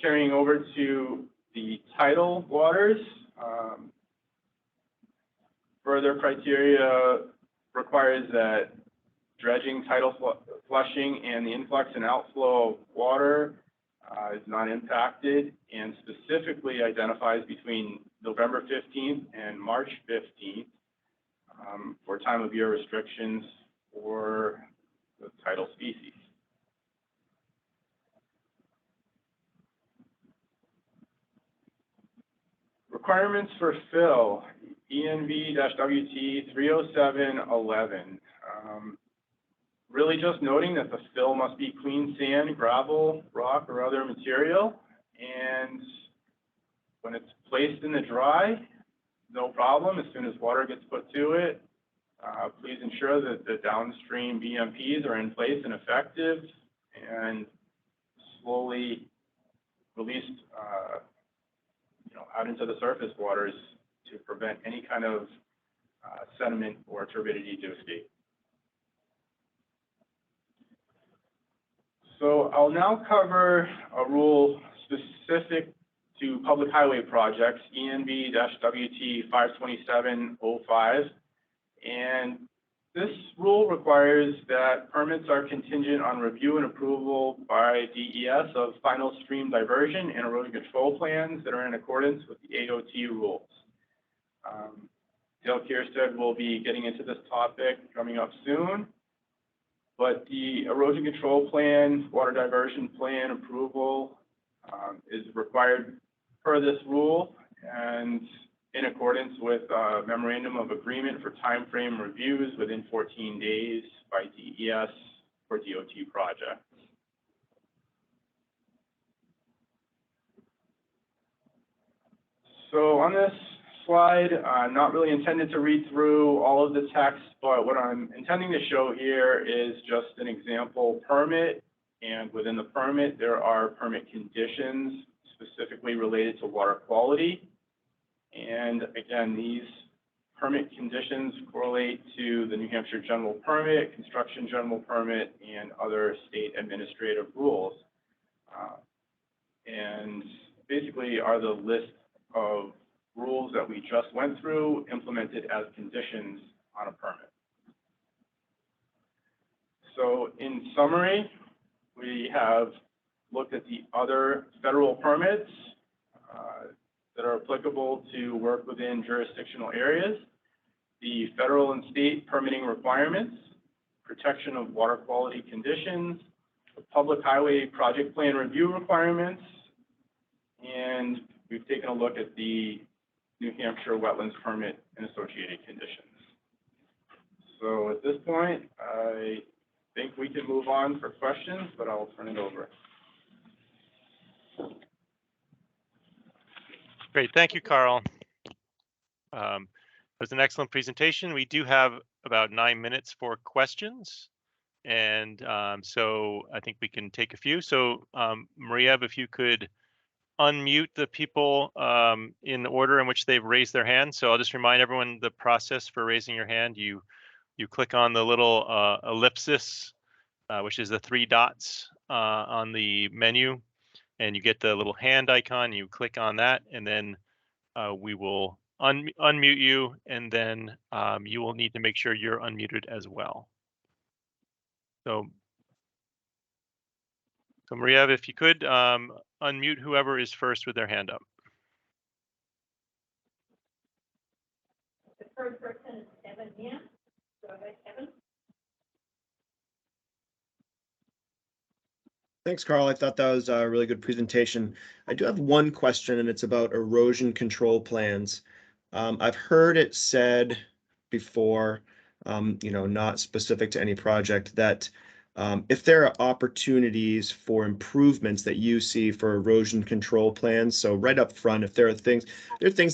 Carrying over to the tidal waters, further criteria requires that dredging, tidal flushing, and the influx and outflow of water is not impacted, and specifically identifies between November 15th and March 15th for time of year restrictions for the tidal species. Requirements for fill, ENV-WT 307.11. Really just noting that the fill must be clean sand, gravel, rock, or other material. And when it's placed in the dry, no problem. As soon as water gets put to it, please ensure that the downstream BMPs are in place and effective and slowly released out into the surface waters to prevent any kind of sediment or turbidity to escape. So I'll now cover a rule specific to public highway projects, ENV-WT 527.05. And this rule requires that permits are contingent on review and approval by DES of final stream diversion and erosion control plans that are in accordance with the AoT rules. Dale Keirstead will be getting into this topic coming up soon. But the erosion control plan, water diversion plan approval is required per this rule and in accordance with a memorandum of agreement for timeframe reviews within 14 days by DES for DOT projects. So on this slide, I'm not really intended to read through all of the text, but what I'm intending to show here is just an example permit, and within the permit there are permit conditions specifically related to water quality. And again, these permit conditions correlate to the New Hampshire General Permit, Construction General Permit, and other state administrative rules. And basically are the list of rules that we just went through implemented as conditions on a permit. So in summary, we have looked at the other federal permits that are applicable to work within jurisdictional areas, the federal and state permitting requirements, protection of water quality conditions, the public highway project plan review requirements, and we've taken a look at the New Hampshire wetlands permit and associated conditions. So at this point, I think we can move on for questions, but I'll turn it over. Great, thank you, Karl. It was an excellent presentation. We do have about 9 minutes for questions. And so I think we can take a few. So Maria, if you could unmute the people in the order in which they've raised their hand. So I'll just remind everyone the process for raising your hand. You click on the little ellipsis, which is the 3 dots on the menu, and you get the little hand icon. You click on that, and then we will unmute you, and then you will need to make sure you're unmuted as well. So Maria, if you could unmute whoever is first with their hand up. The first person is Kevin. Yeah. Go ahead, Kevin. Thanks, Karl. I thought that was a really good presentation. I do have one question, and it's about erosion control plans. I've heard it said before, not specific to any project, that if there are opportunities for improvements that you see for erosion control plans, so right up front, if there are things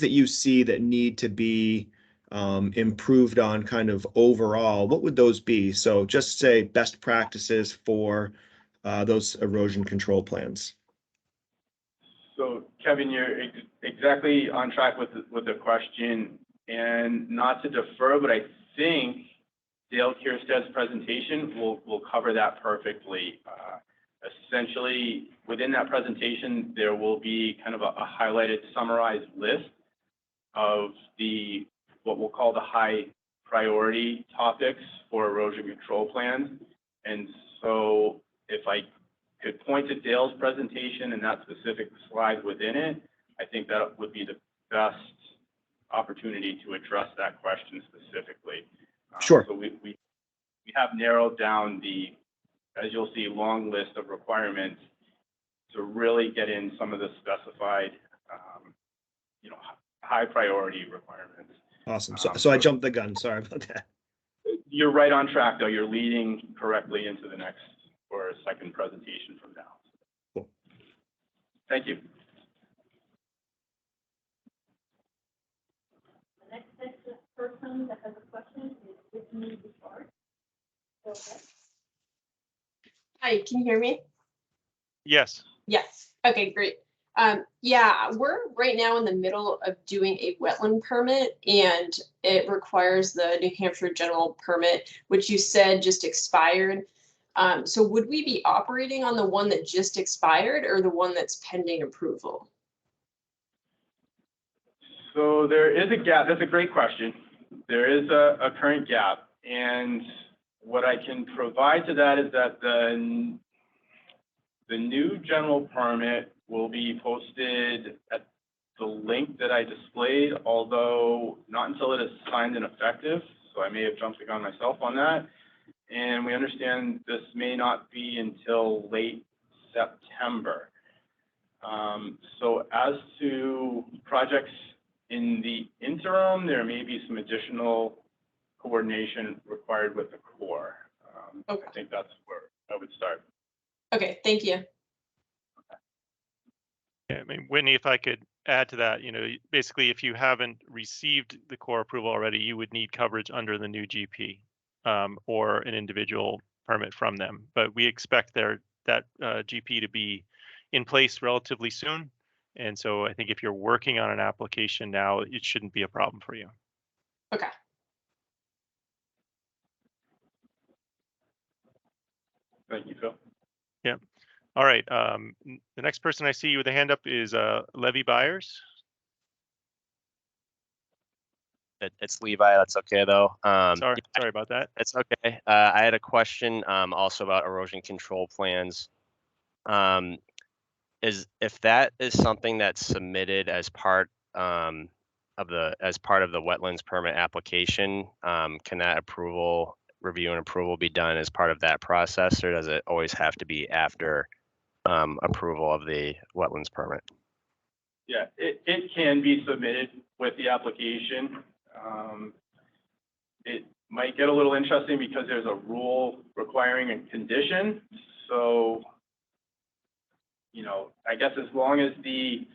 that you see that need to be improved on kind of overall, what would those be? So just say best practices for those erosion control plans. So Kevin, you're exactly on track with the question, and not to defer, but I think Dale Keirstead's presentation will cover that perfectly. Essentially, within that presentation, there will be kind of a highlighted, summarized list of what we'll call the high priority topics for erosion control plans. And so if I could point to Dale's presentation and that specific slide within it, I think that would be the best opportunity to address that question specifically. Sure. So we have narrowed down the, as you'll see, long list of requirements to really get in some of the specified, high priority requirements. Awesome. So I jumped the gun. Sorry about that. You're right on track, though. You're leading correctly into the next or second presentation from now. Cool. Thank you. The next person that has a question is Whitney Bouchard. Go ahead. Hi, can you hear me? Yes. Yes. Okay, great. Yeah, we're right now in the middle of doing a wetland permit, and it requires the New Hampshire general permit, which you said just expired. So would we be operating on the one that just expired or the one that's pending approval? So there is a gap. That's a great question. There is a current gap, and what I can provide to that is that the new general permit will be posted at the link that I displayed, although not until it is signed and effective. So I may have jumped the gun myself on that. And we understand this may not be until late September. So as to projects in the interim, there may be some additional coordination required with the Corps. Okay. I think that's where I would start. Okay, thank you. Yeah, I mean, Whitney, if I could add to that, basically, if you haven't received the Corps approval already, you would need coverage under the new GP or an individual permit from them. But we expect that GP to be in place relatively soon. And so I think if you're working on an application now, it shouldn't be a problem for you. Okay. Thank you, Phil. Yeah. All right. The next person I see with a hand up is Levy Byers. It's Levi. That's okay though. Sorry about that. It's okay. I had a question also about erosion control plans. If that is something that's submitted as part of the wetlands permit application, can that review and approval be done as part of that process, or does it always have to be after approval of the wetlands permit? Yeah, it can be submitted with the application. It might get a little interesting because there's a rule requiring a condition. So, you know, I guess as long as the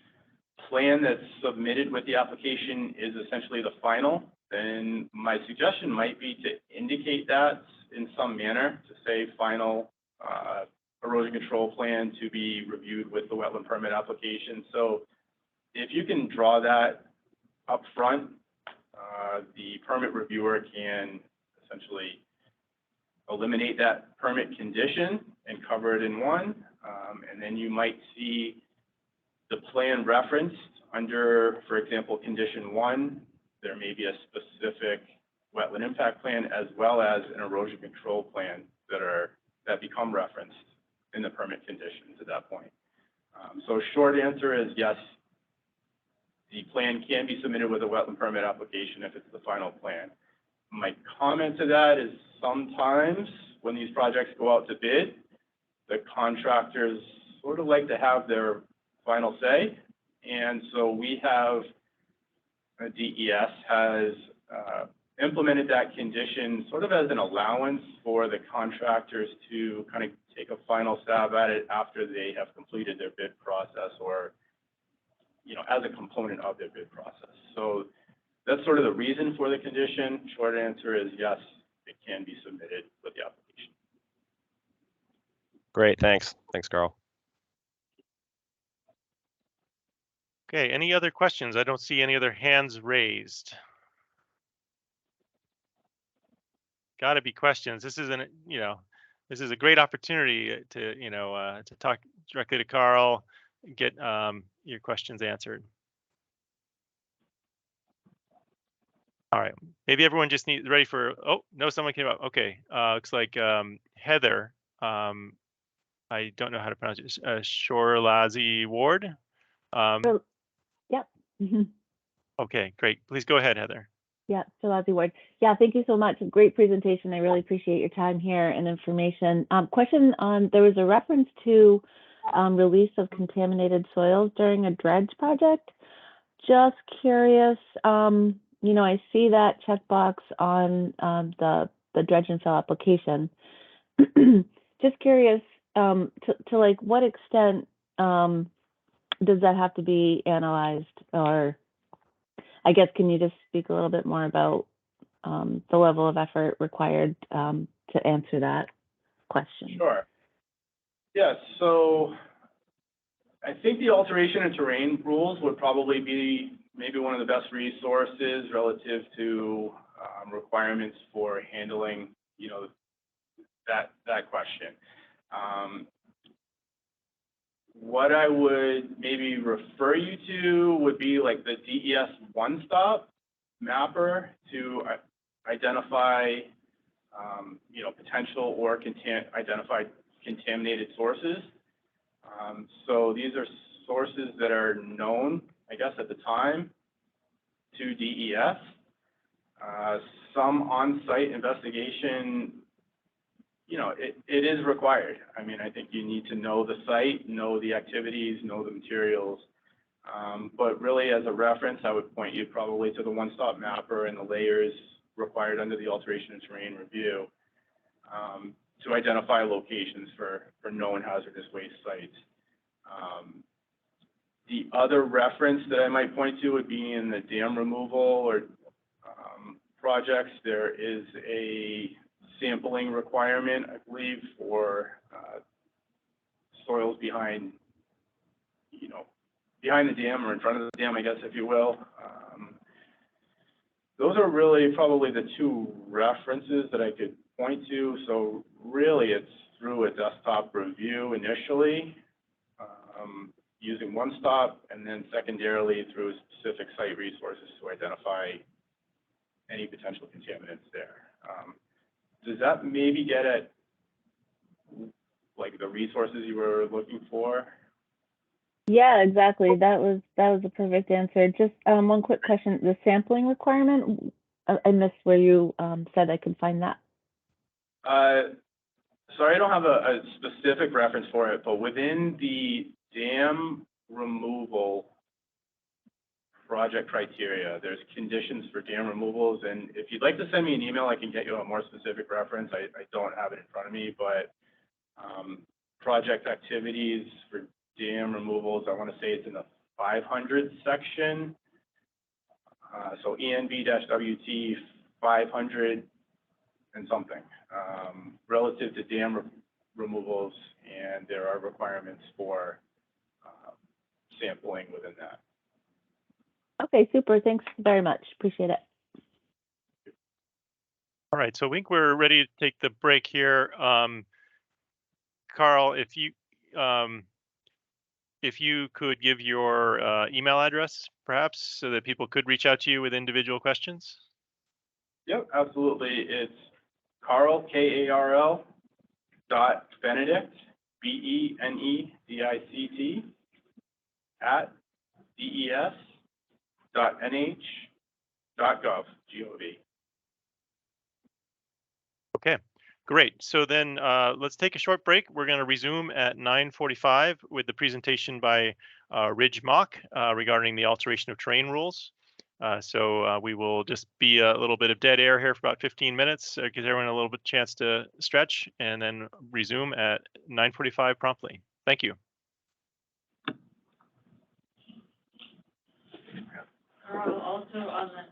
plan that's submitted with the application is essentially the final, then my suggestion might be to indicate that in some manner, to say final erosion control plan to be reviewed with the wetland permit application. So if you can draw that up front, the permit reviewer can essentially eliminate that permit condition and cover it in one. And then you might see the plan referenced under, for example, condition 1. There may be a specific wetland impact plan as well as an erosion control plan that become referenced in the permit conditions at that point. So short answer is yes, the plan can be submitted with a wetland permit application if it's the final plan. My comment to that is sometimes when these projects go out to bid, the contractors sort of like to have their final say. And so we have, DES has implemented that condition sort of as an allowance for the contractors to kind of take a final stab at it after they have completed their bid process, or, you know, as a component of their bid process. So that's sort of the reason for the condition. Short answer is yes, it can be submitted with the application. Great, thanks. Thanks, Karl. Okay, any other questions? I don't see any other hands raised. Got to be questions. This is this is a great opportunity to, to talk directly to Karl, get your questions answered. All right, maybe everyone just needs ready for, oh, no, someone came up. Okay, looks like Heather, I don't know how to pronounce it, Shorlazi Ward. Yep. Okay, great. Please go ahead, Heather. Yeah, Shorlazi Ward. Yeah, thank you so much. Great presentation. I really appreciate your time here and information. Question on, there was a reference to release of contaminated soils during a dredge project. Just curious, I see that checkbox on the dredge and fill application. Just curious, to like what extent does that have to be analyzed? Or I guess, can you just speak a little bit more about the level of effort required to answer that question? Sure. Yeah, so I think the alteration and terrain rules would probably be maybe one of the best resources relative to requirements for handling, that question. What I would maybe refer you to would be like the DES one-stop mapper to identify, potential or identified contaminated sources. So these are sources that are known, I guess, at the time to DES. Some on-site investigation, it is required. I mean, I think you need to know the site, know the activities, know the materials. But really, as a reference, I would point you probably to the one-stop mapper and the layers required under the alteration and terrain review to identify locations for known hazardous waste sites. The other reference that I might point to would be in the dam removal or projects. There is a sampling requirement, I believe, for soils behind the dam or in front of the dam, I guess, if you will. Those are really probably the two references that I could point to. So really, it's through a desktop review initially, using one-stop, and then secondarily through specific site resources to identify any potential contaminants there. Does that maybe get at like the resources you were looking for? Yeah, exactly. That was a perfect answer. Just one quick question. The sampling requirement, I missed where you said I could find that. Sorry, I don't have a specific reference for it, but within the dam removal project criteria, there's conditions for dam removals, and if you'd like to send me an email, I can get you a more specific reference. I don't have it in front of me, but project activities for dam removals, I want to say it's in the 500 section. So ENV-WT 500 and something, relative to dam removals, and there are requirements for sampling within that. Okay, super. Thanks very much. Appreciate it. All right, so I think we're ready to take the break here. Karl, if you could give your email address, perhaps, so that people could reach out to you with individual questions. Yep, absolutely. It's Karl, K-A-R-L, .Benedict, B-E-N-E-D-I-C-T, at DES.NH.gov, G-O-V. Okay, great. So then let's take a short break. We're going to resume at 9:45 with the presentation by Ridge Mauck regarding the alteration of terrain rules. So we will just be a little bit of dead air here for about 15 minutes, gives everyone a little bit chance to stretch, and then resume at 9:45 promptly. Thank you. Also on the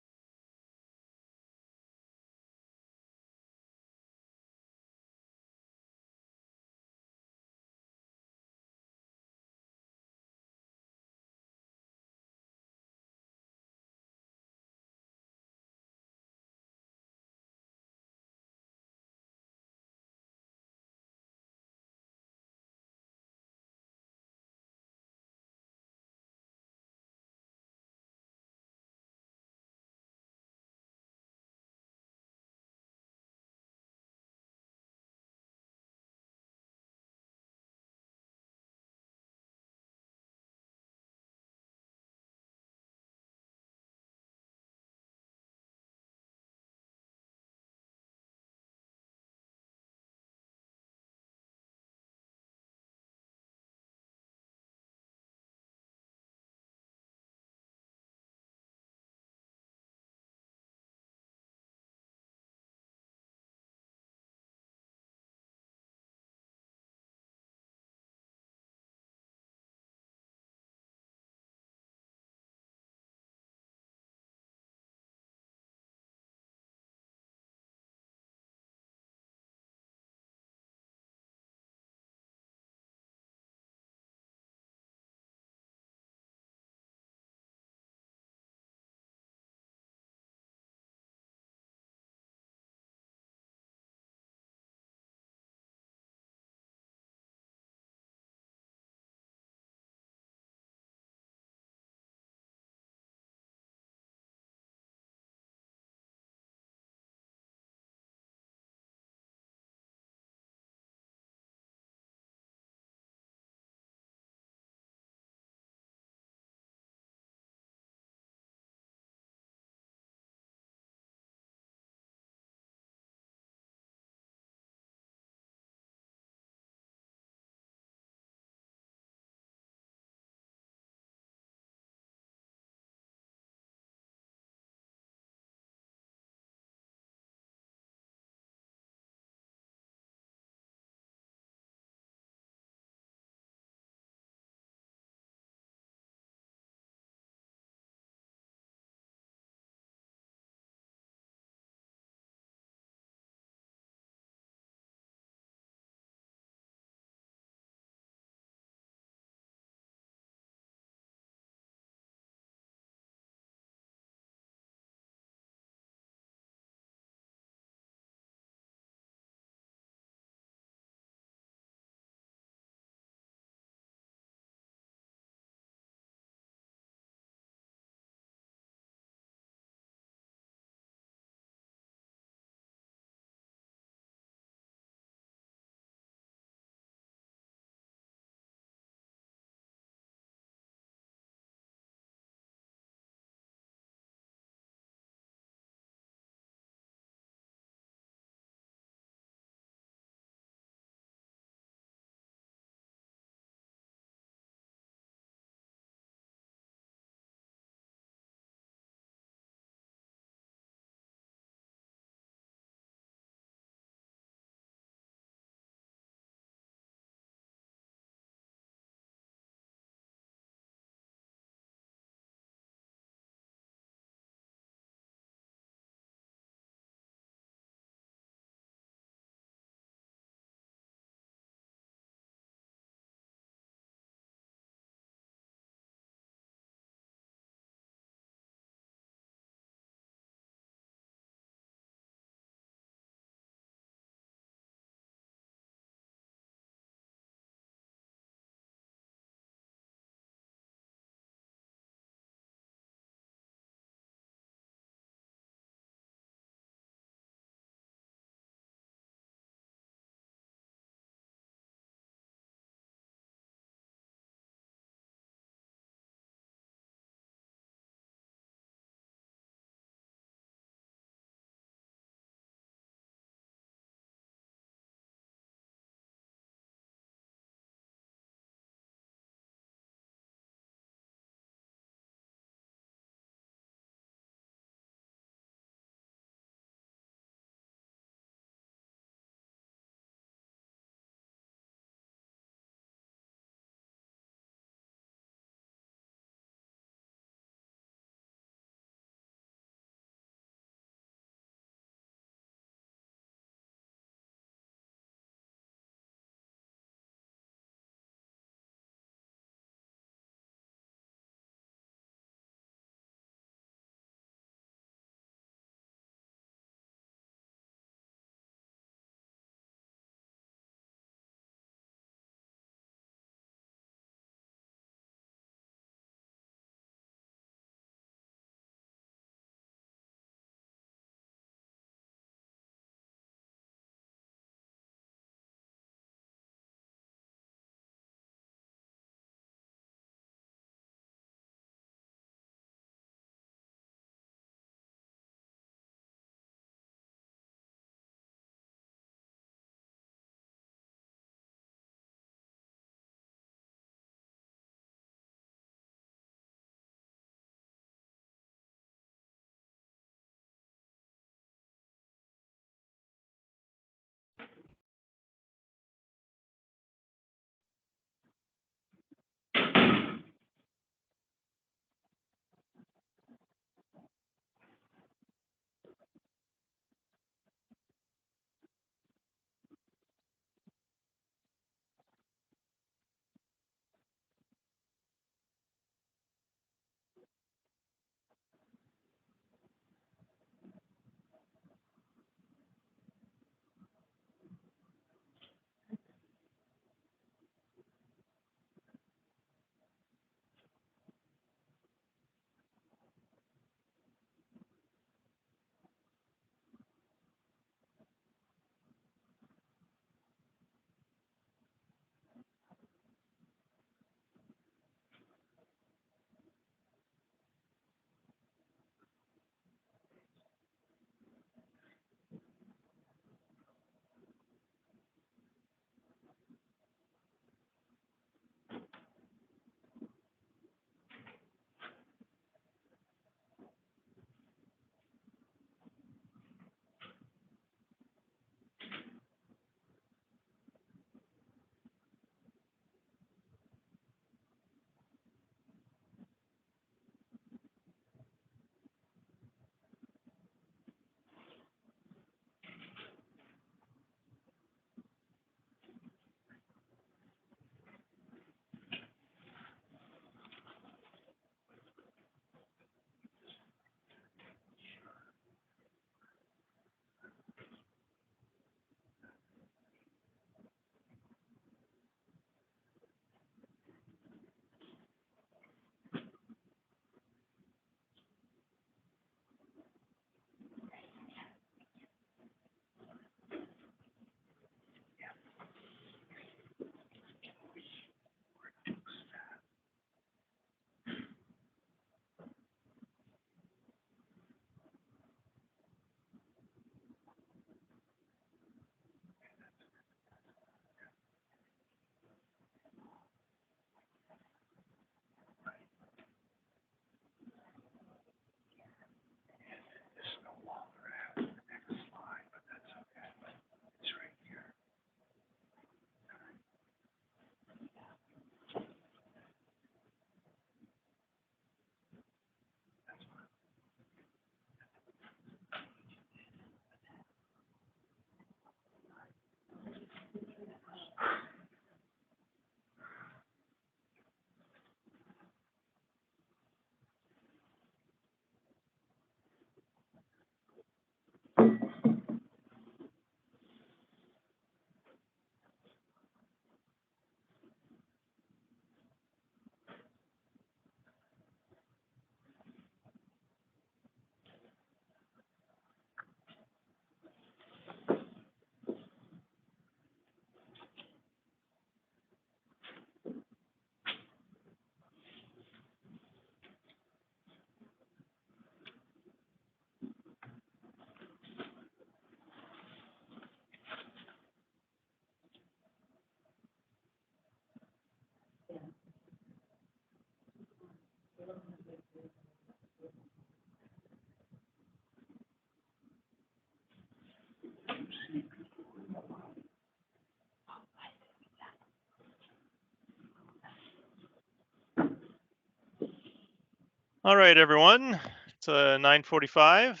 All right, everyone. It's 9:45.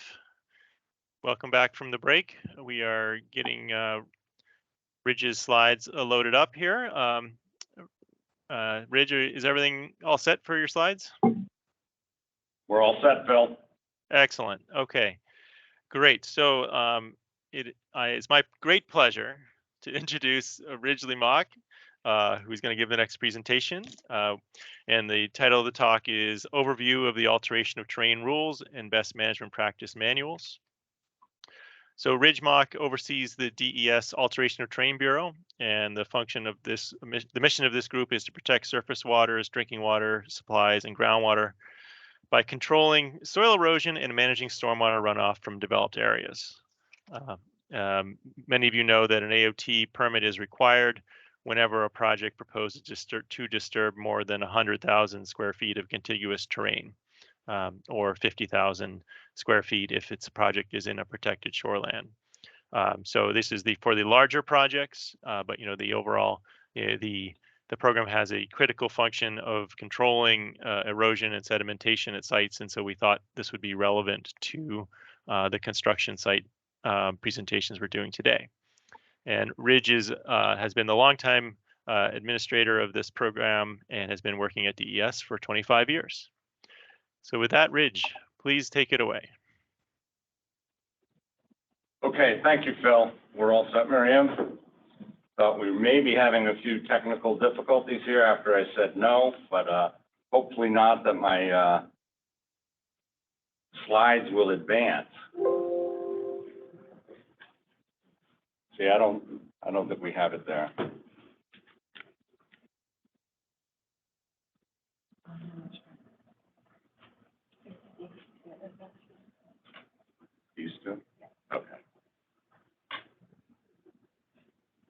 Welcome back from the break. We are getting Ridge's slides loaded up here. Ridge, is everything all set for your slides? We're all set, Phil. Excellent. Okay, great. So it's my great pleasure to introduce Ridgely Mauck, who's going to give the next presentation. And the title of the talk is Overview of the Alteration of Terrain Rules and Best Management Practice Manuals. So Ridge Mauck oversees the DES Alteration of Terrain Bureau, and the function of this, the mission of this group is to protect surface waters, drinking water supplies, and groundwater by controlling soil erosion and managing stormwater runoff from developed areas. Many of you know that an AoT permit is required whenever a project proposes to disturb more than 100,000 square feet of contiguous terrain, or 50,000 square feet if its project is in a protected shoreland. So this is for the larger projects, but the overall, the program has a critical function of controlling erosion and sedimentation at sites, and so we thought this would be relevant to the construction site presentations we're doing today. And Ridge has been the longtime administrator of this program and has been working at DES for 25 years. So with that, Ridge, please take it away. Okay, thank you, Phil. We're all set, Miriam. Thought we may be having a few technical difficulties here after I said no, but hopefully not, that my slides will advance. See, I don't think we have it there. These two? Okay.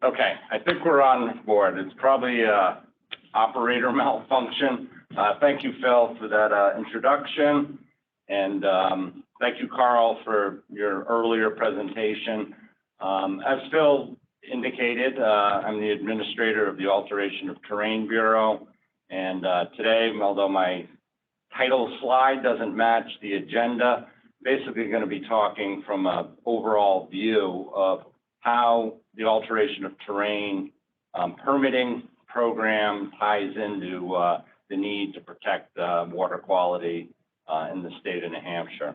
Okay, I think we're on board. It's probably operator malfunction. Thank you, Phil, for that introduction. And thank you, Karl, for your earlier presentation. As Phil indicated, I'm the administrator of the Alteration of Terrain Bureau. And today, although my title slide doesn't match the agenda, basically going to be talking from an overall view of how the alteration of terrain permitting program ties into the need to protect water quality in the state of New Hampshire.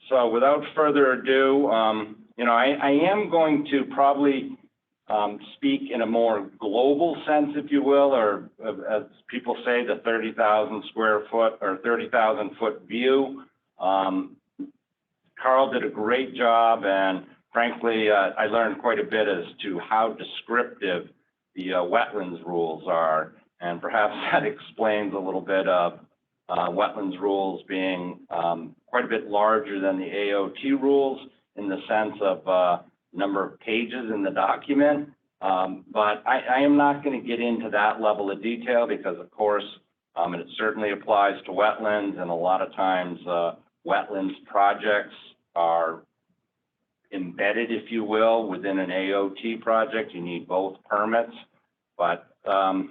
So without further ado, I am going to probably speak in a more global sense, if you will, or as people say, the 30,000 square foot or 30,000 foot view. Karl did a great job, and frankly, I learned quite a bit as to how descriptive the wetlands rules are, and perhaps that explains a little bit of wetlands rules being quite a bit larger than the AoT rules in the sense of number of pages in the document. But I am not going to get into that level of detail because, of course, it certainly applies to wetlands, and a lot of times wetlands projects are embedded, if you will, within an AoT project. You need both permits. But let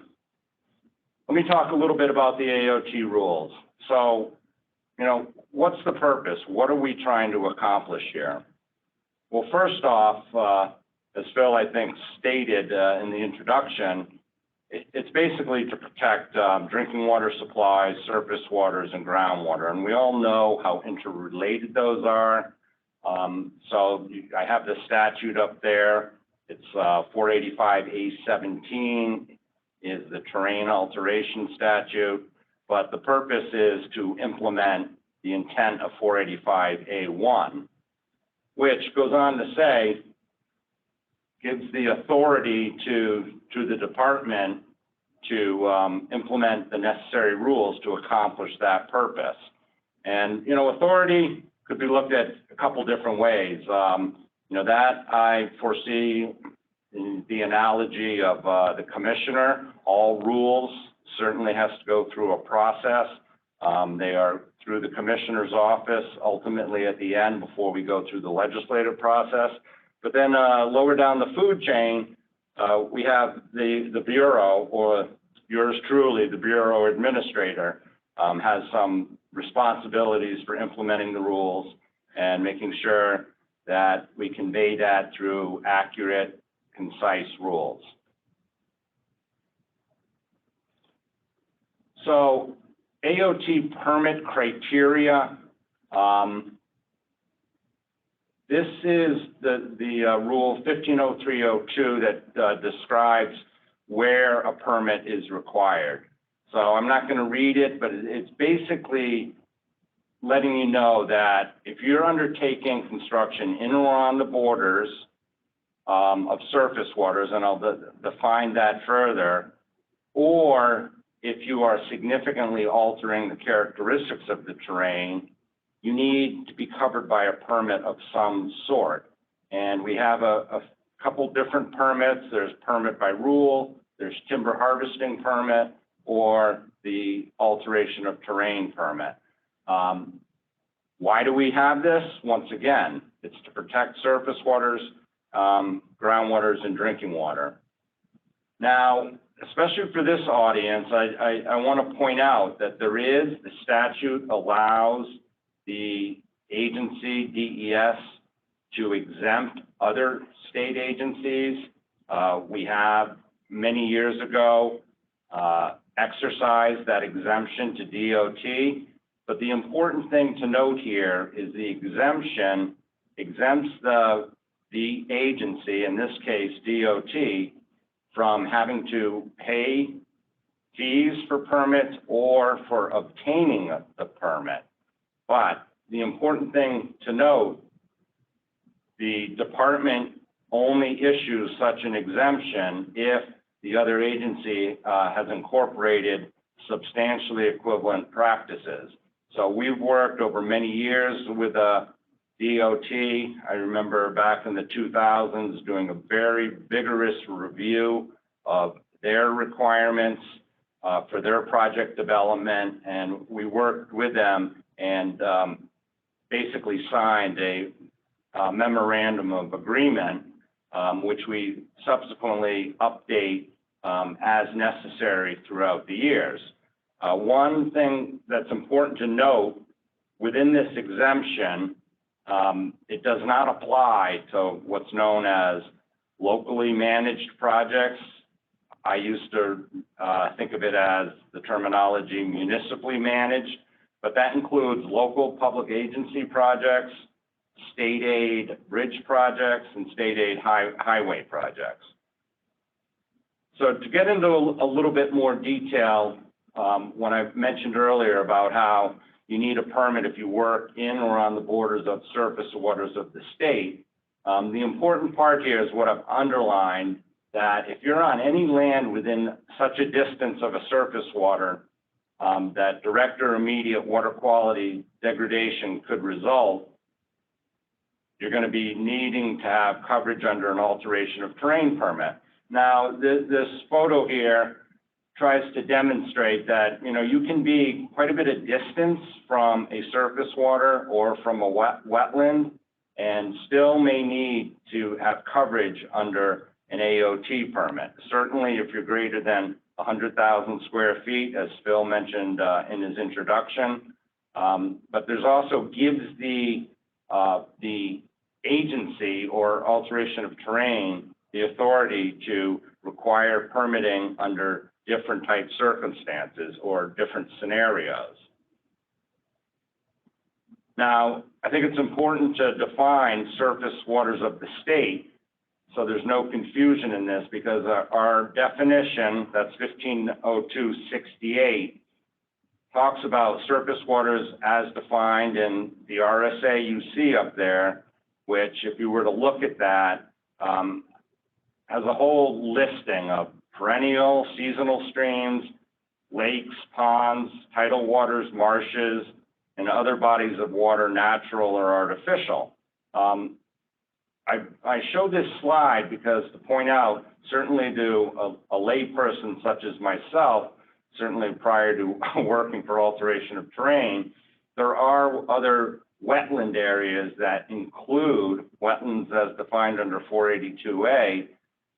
me talk a little bit about the AoT rules. So, what's the purpose? What are we trying to accomplish here? Well, first off, as Phil, I think, stated in the introduction, it's basically to protect drinking water supplies, surface waters, and groundwater. And we all know how interrelated those are. So I have the statute up there. It's 485A17 is the terrain alteration statute. But the purpose is to implement the intent of 485A1, which goes on to say, gives the authority to the department to implement the necessary rules to accomplish that purpose. And, authority could be looked at a couple different ways. That I foresee in the analogy of the commissioner. All rules certainly has to go through a process. They are through the commissioner's office, ultimately at the end before we go through the legislative process. But then lower down the food chain, we have the Bureau, or yours truly, the Bureau Administrator. has some responsibilities for implementing the rules and making sure that we convey that through accurate, concise rules. So AoT permit criteria, this is the rule 150302 that describes where a permit is required. So I'm not going to read it, but it's basically letting you know that if you're undertaking construction in or on the borders of surface waters, and I'll define that further, or if you are significantly altering the characteristics of the terrain, you need to be covered by a permit of some sort. And we have a couple different permits. There's permit by rule, there's timber harvesting permit, or the alteration of terrain permit. Why do we have this? Once again, it's to protect surface waters, groundwaters, and drinking water. Now, especially for this audience, I want to point out that the statute allows the agency, DES, to exempt other state agencies. We have, many years ago, exercised that exemption to DOT. But the important thing to note here is the exemption exempts the agency, in this case DOT, from having to pay fees for permits or for obtaining the permit. But the important thing to note, the department only issues such an exemption if the other agency has incorporated substantially equivalent practices. So we've worked over many years with DOT. I remember back in the 2000s doing a very vigorous review of their requirements for their project development, and we worked with them and basically signed a memorandum of agreement, which we subsequently update as necessary throughout the years. One thing that's important to note, within this exemption, it does not apply to what's known as locally managed projects. I used to think of it as the terminology municipally managed, but that includes local public agency projects, state aid bridge projects, and state aid highway projects. So to get into a little bit more detail, when I mentioned earlier about how you need a permit if you work in or on the borders of surface waters of the state, the important part here is what I've underlined, that if you're on any land within such a distance of a surface water that direct or immediate water quality degradation could result, you're going to be needing to have coverage under an alteration of terrain permit. Now, this photo here tries to demonstrate that, you can be quite a bit of distance from a surface water or from a wetland and still may need to have coverage under an AoT permit. Certainly, if you're greater than 100,000 square feet, as Phil mentioned in his introduction, but there's also gives the agency or alteration of terrain the authority to require permitting under different type circumstances or different scenarios. Now, I think it's important to define surface waters of the state so there's no confusion in this, because our definition, that's 1502-68, talks about surface waters as defined in the RSA you see up there, which, if you were to look at that, has a whole listing of perennial, seasonal streams, lakes, ponds, tidal waters, marshes, and other bodies of water, natural or artificial. I show this slide because to point out, certainly to a layperson such as myself, certainly prior to working for alteration of terrain, there are other wetland areas that include wetlands as defined under 482A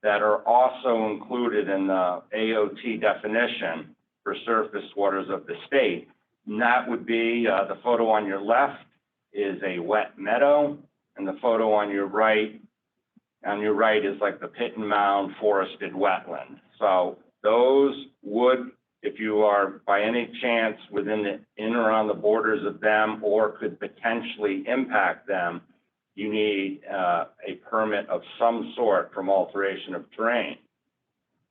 that are also included in the AoT definition for surface waters of the state. And that would be, the photo on your left is a wet meadow, and the photo on your right is like the pit and mound forested wetland. So those would, if you are by any chance in or on the borders of them or could potentially impact them, you need a permit of some sort from alteration of terrain.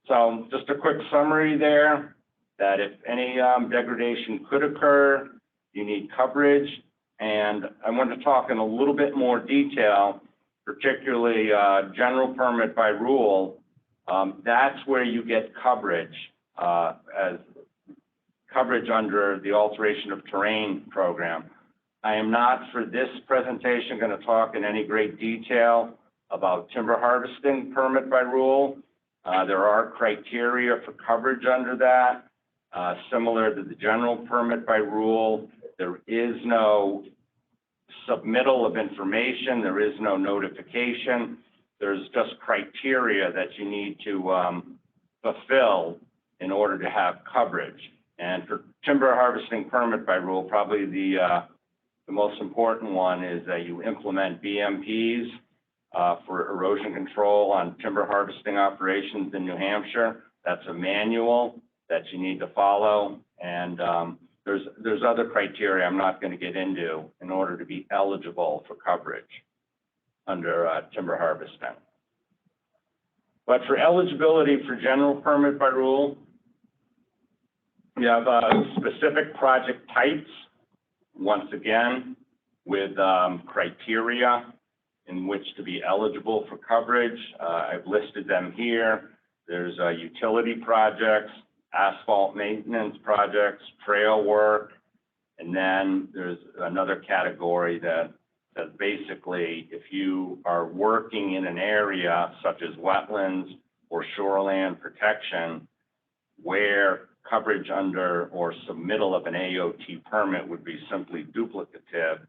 So just a quick summary there, that if any degradation could occur, you need coverage. And I want to talk in a little bit more detail, particularly general permit by rule. That's where you get coverage as coverage under the alteration of terrain program. I am not, for this presentation, going to talk in any great detail about timber harvesting permit by rule. There are criteria for coverage under that. Similar to the general permit by rule, there is no submittal of information. There is no notification. There's just criteria that you need to fulfill in order to have coverage. And for timber harvesting permit by rule, probably the most important one is that you implement BMPs for erosion control on timber harvesting operations in New Hampshire. That's a manual that you need to follow. And there's other criteria I'm not going to get into in order to be eligible for coverage under timber harvesting. But for eligibility for general permit by rule, you have specific project types, once again, with criteria in which to be eligible for coverage. I've listed them here. There's utility projects, asphalt maintenance projects, trail work, and then there's another category that basically, if you are working in an area such as wetlands or shoreland protection, where coverage under or submittal of an AoT permit would be simply duplicative,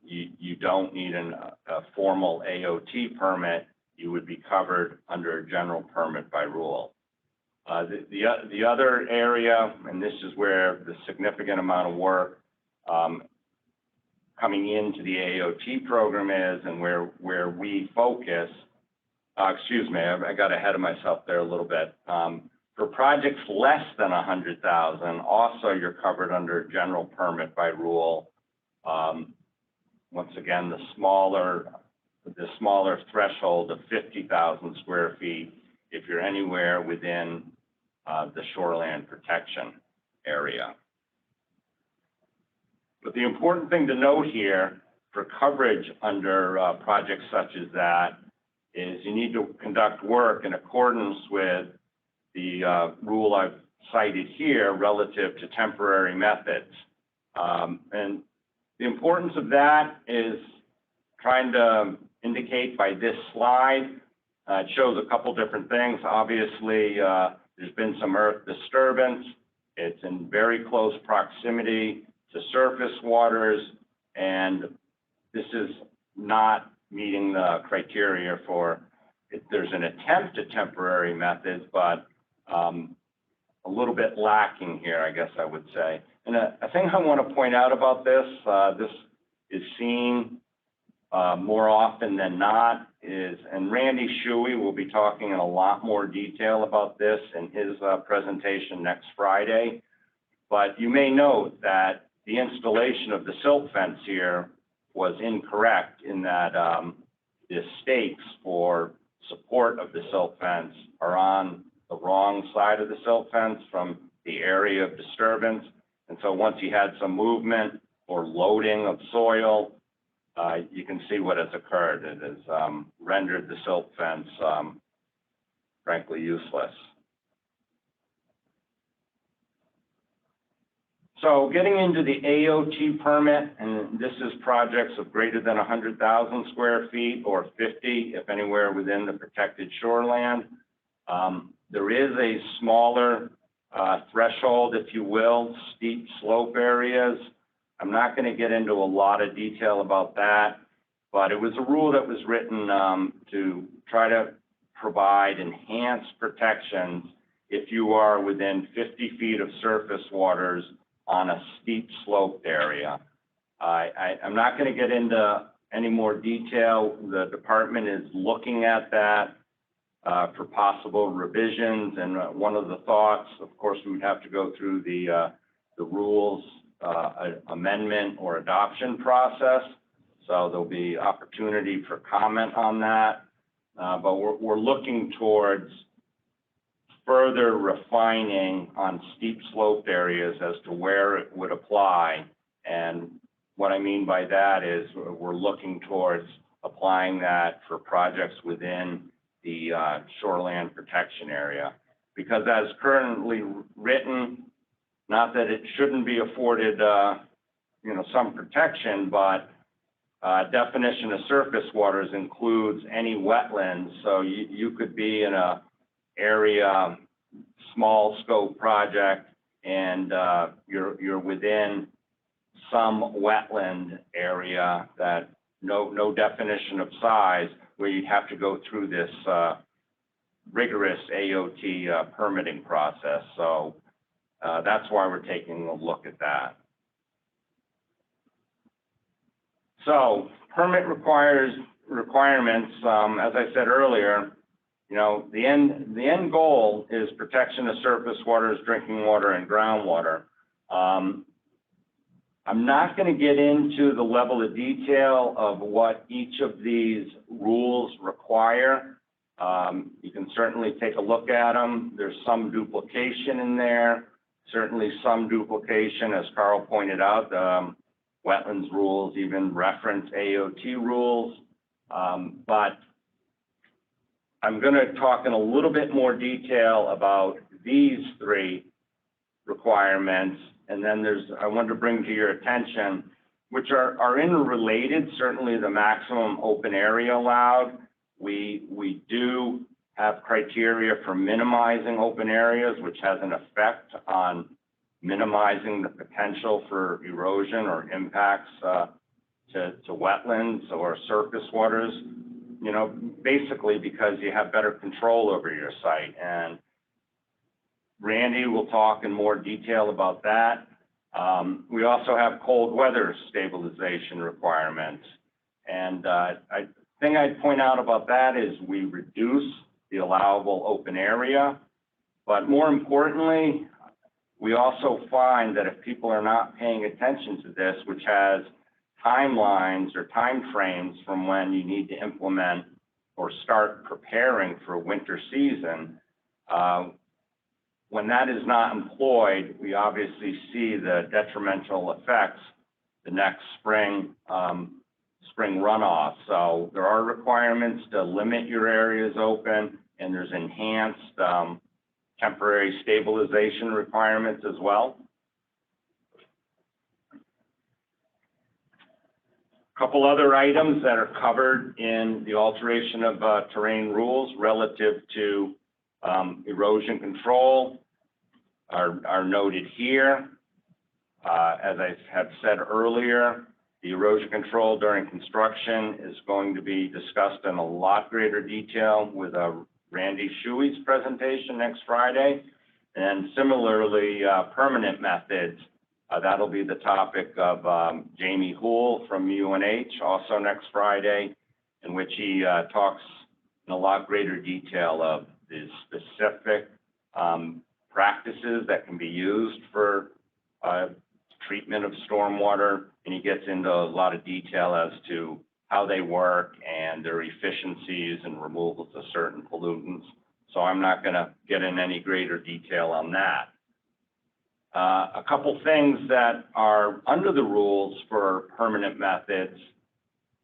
you don't need a formal AoT permit. You would be covered under a general permit by rule. The other area, and this is where the significant amount of work coming into the AoT program is, and where we focus, excuse me, I got ahead of myself there a little bit. For projects less than 100,000, also you're covered under general permit by rule. Once again, the smaller threshold of 50,000 square feet if you're anywhere within the shoreland protection area. But the important thing to note here for coverage under projects such as that is you need to conduct work in accordance with the rule I've cited here relative to temporary methods. And the importance of that is trying to indicate by this slide. It shows a couple different things. Obviously, there's been some earth disturbance. It's in very close proximity to surface waters, and this is not meeting the criteria for, if there's an attempt at temporary methods, but a little bit lacking here, I guess I would say. And a thing I want to point out about this, this is seen more often than not, is, and Randy Shuey will be talking in a lot more detail about this in his presentation next Friday. But you may note that the installation of the silt fence here was incorrect in that the stakes for support of the silt fence are on the wrong side of the silt fence from the area of disturbance. And so once you had some movement or loading of soil, you can see what has occurred. It has rendered the silt fence, frankly, useless. So getting into the AoT permit, and this is projects of greater than 100,000 square feet or 50 if anywhere within the protected shoreland. There is a smaller threshold, if you will, steep slope areas. I'm not going to get into a lot of detail about that, but it was a rule that was written to try to provide enhanced protections if you are within 50 feet of surface waters on a steep sloped area. I'm not going to get into any more detail. The department is looking at that for possible revisions, and one of the thoughts, of course, we would have to go through the rules amendment or adoption process. So there'll be opportunity for comment on that. But we're looking towards further refining on steep sloped areas as to where it would apply. And what I mean by that is we're looking towards applying that for projects within the shoreland protection area. Because as currently written, not that it shouldn't be afforded, some protection, but definition of surface waters includes any wetlands. So you could be in a area, small scope project, and you're within some wetland area that no definition of size, where you'd have to go through this rigorous AoT permitting process. So that's why we're taking a look at that. So permit requirements, as I said earlier, the end goal is protection of surface waters, drinking water, and groundwater. I'm not going to get into the level of detail of what each of these rules require. You can certainly take a look at them. There's some duplication in there, certainly some duplication, as Karl pointed out. Wetlands rules even reference AoT rules, but I'm going to talk in a little bit more detail about these three requirements, and then I want to bring to your attention, which are interrelated. Certainly the maximum open area allowed. We do have criteria for minimizing open areas, which has an effect on minimizing the potential for erosion or impacts to wetlands or surface waters, basically because you have better control over your site. And Randy will talk in more detail about that. We also have cold weather stabilization requirements. And thing I'd point out about that is we reduce the allowable open area, but more importantly, we also find that if people are not paying attention to this, which has timelines or time frames from when you need to implement or start preparing for winter season, when that is not employed, we obviously see the detrimental effects the next spring runoff. So there are requirements to limit your areas open, and there's enhanced temporary stabilization requirements as well. A couple other items that are covered in the alteration of terrain rules relative to erosion control are noted here. As I have said earlier, the erosion control during construction is going to be discussed in a lot greater detail with Randy Shuey's presentation next Friday. And similarly, permanent methods, that'll be the topic of Jamie Houle from UNH, also next Friday, in which he talks in a lot greater detail of the specific practices that can be used for treatment of stormwater, and he gets into a lot of detail as to how they work and their efficiencies and removals of certain pollutants. So I'm not going to get in any greater detail on that. A couple things that are under the rules for permanent methods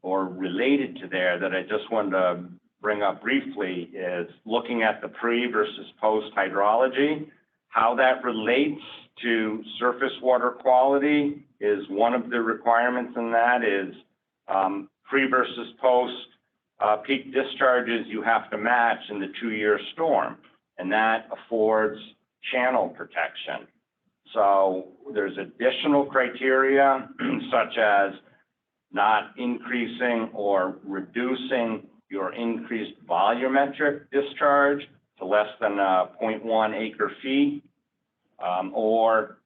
or related to there that I just wanted to bring up briefly is looking at the pre versus post hydrology. How that relates to surface water quality is one of the requirements, and that is pre versus post peak discharges you have to match in the 2-year storm, and that affords channel protection. So there's additional criteria such as not increasing or reducing your increased volumetric discharge to less than 0.1 acre feet, or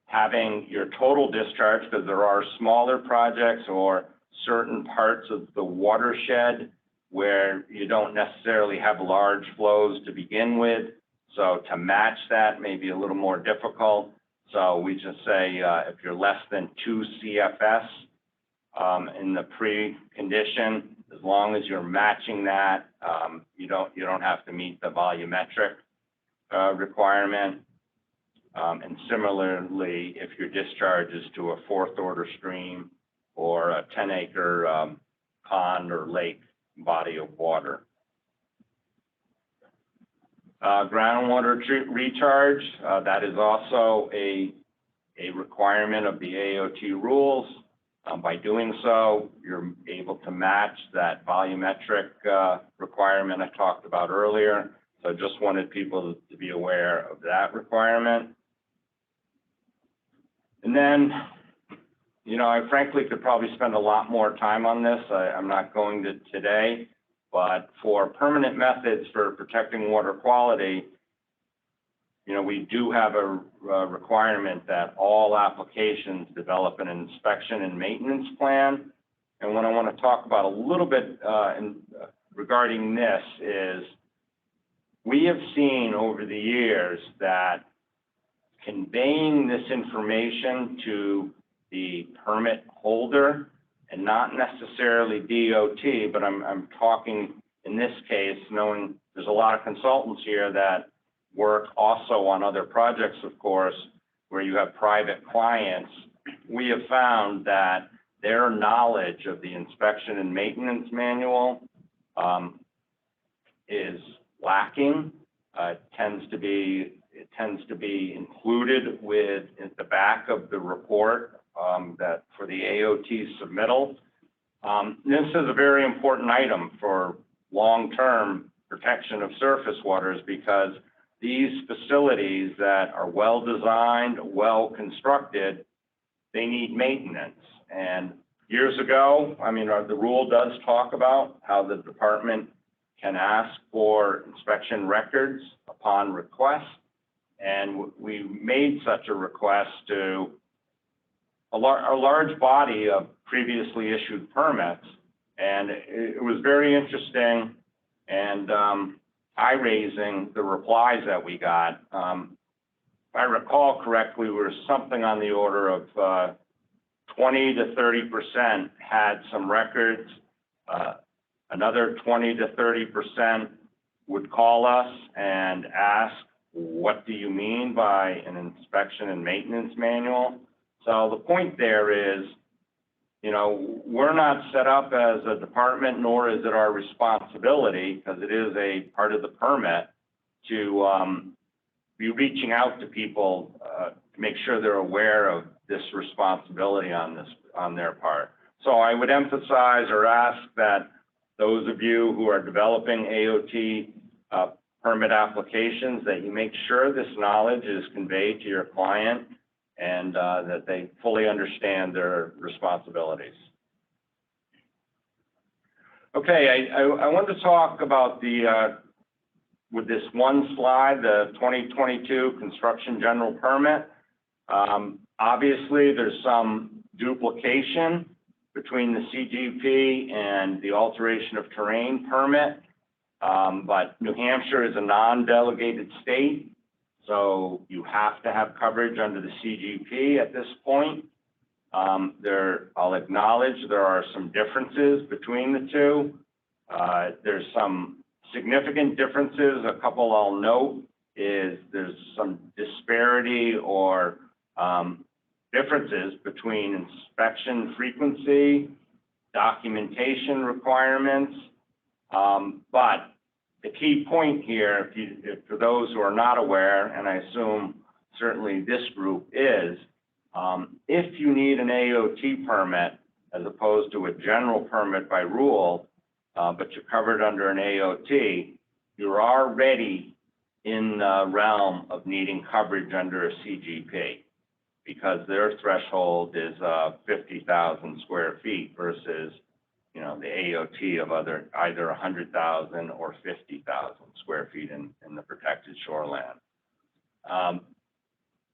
having your total discharge, because there are smaller projects or certain parts of the watershed where you don't necessarily have large flows to begin with. So to match that may be a little more difficult. So we just say if you're less than 2 CFS in the precondition, as long as you're matching that, you don't have to meet the volumetric requirement. And similarly, if your discharge is to a 4th order stream or a 10-acre pond or lake body of water. Groundwater recharge, that is also a requirement of the AoT rules. By doing so, you're able to match that volumetric requirement I talked about earlier. So just wanted people to be aware of that requirement. And then, you know, I frankly could probably spend a lot more time on this. I'm not going to today, but for permanent methods for protecting water quality, you know, we do have a requirement that all applications develop an inspection and maintenance plan. And what I want to talk about a little bit regarding this is we have seen over the years that conveying this information to the permit holder, and not necessarily DOT, but I'm talking in this case, knowing there's a lot of consultants here that work also on other projects, of course, where you have private clients. We have found that their knowledge of the inspection and maintenance manual is lacking. It tends to be included with at the back of the report that for the AoT submittal. This is a very important item for long-term protection of surface waters, because these facilities that are well designed, well constructed, they need maintenance. And years ago, I mean, the rule does talk about how the department can ask for inspection records upon request. And we made such a request to a large body of previously issued permits. And it was very interesting and eye-raising, the replies that we got. If I recall correctly, we were something on the order of 20 to 30% had some records. Another 20 to 30% would call us and ask, what do you mean by an inspection and maintenance manual? So the point there is, you know, we're not set up as a department, nor is it our responsibility, because it is a part of the permit, to be reaching out to people to make sure they're aware of this responsibility on their part. So I would emphasize or ask that those of you who are developing AoT permit applications, that you make sure this knowledge is conveyed to your client and that they fully understand their responsibilities. Okay, I want to talk about with this one slide, the 2022 Construction General Permit. Obviously, there's some duplication between the CGP and the Alteration of Terrain Permit, but New Hampshire is a non-delegated state, so you have to have coverage under the CGP at this point. I'll acknowledge there are some differences between the two. There's some significant differences. A couple I'll note is there's some disparity or differences between inspection frequency, documentation requirements, but the key point here, for those who are not aware, and I assume certainly this group is, if you need an AoT permit as opposed to a general permit by rule, but you're covered under an AoT, you're already in the realm of needing coverage under a CGP, because their threshold is 50,000 square feet versus, you know, the AoT of either 100,000 or 50,000 square feet in the protected shoreland.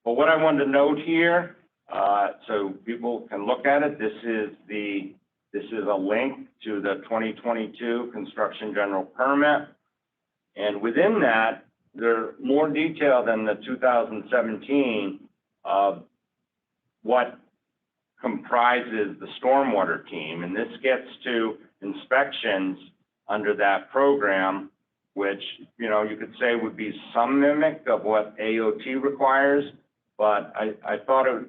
But what I wanted to note here, so people can look at it, this is a link to the 2022 Construction General Permit. And within that, there's more detail than the 2017 of what comprises the stormwater team. And this gets to inspections under that program, which, you know, you could say would be some mimic of what AOT requires, but I thought it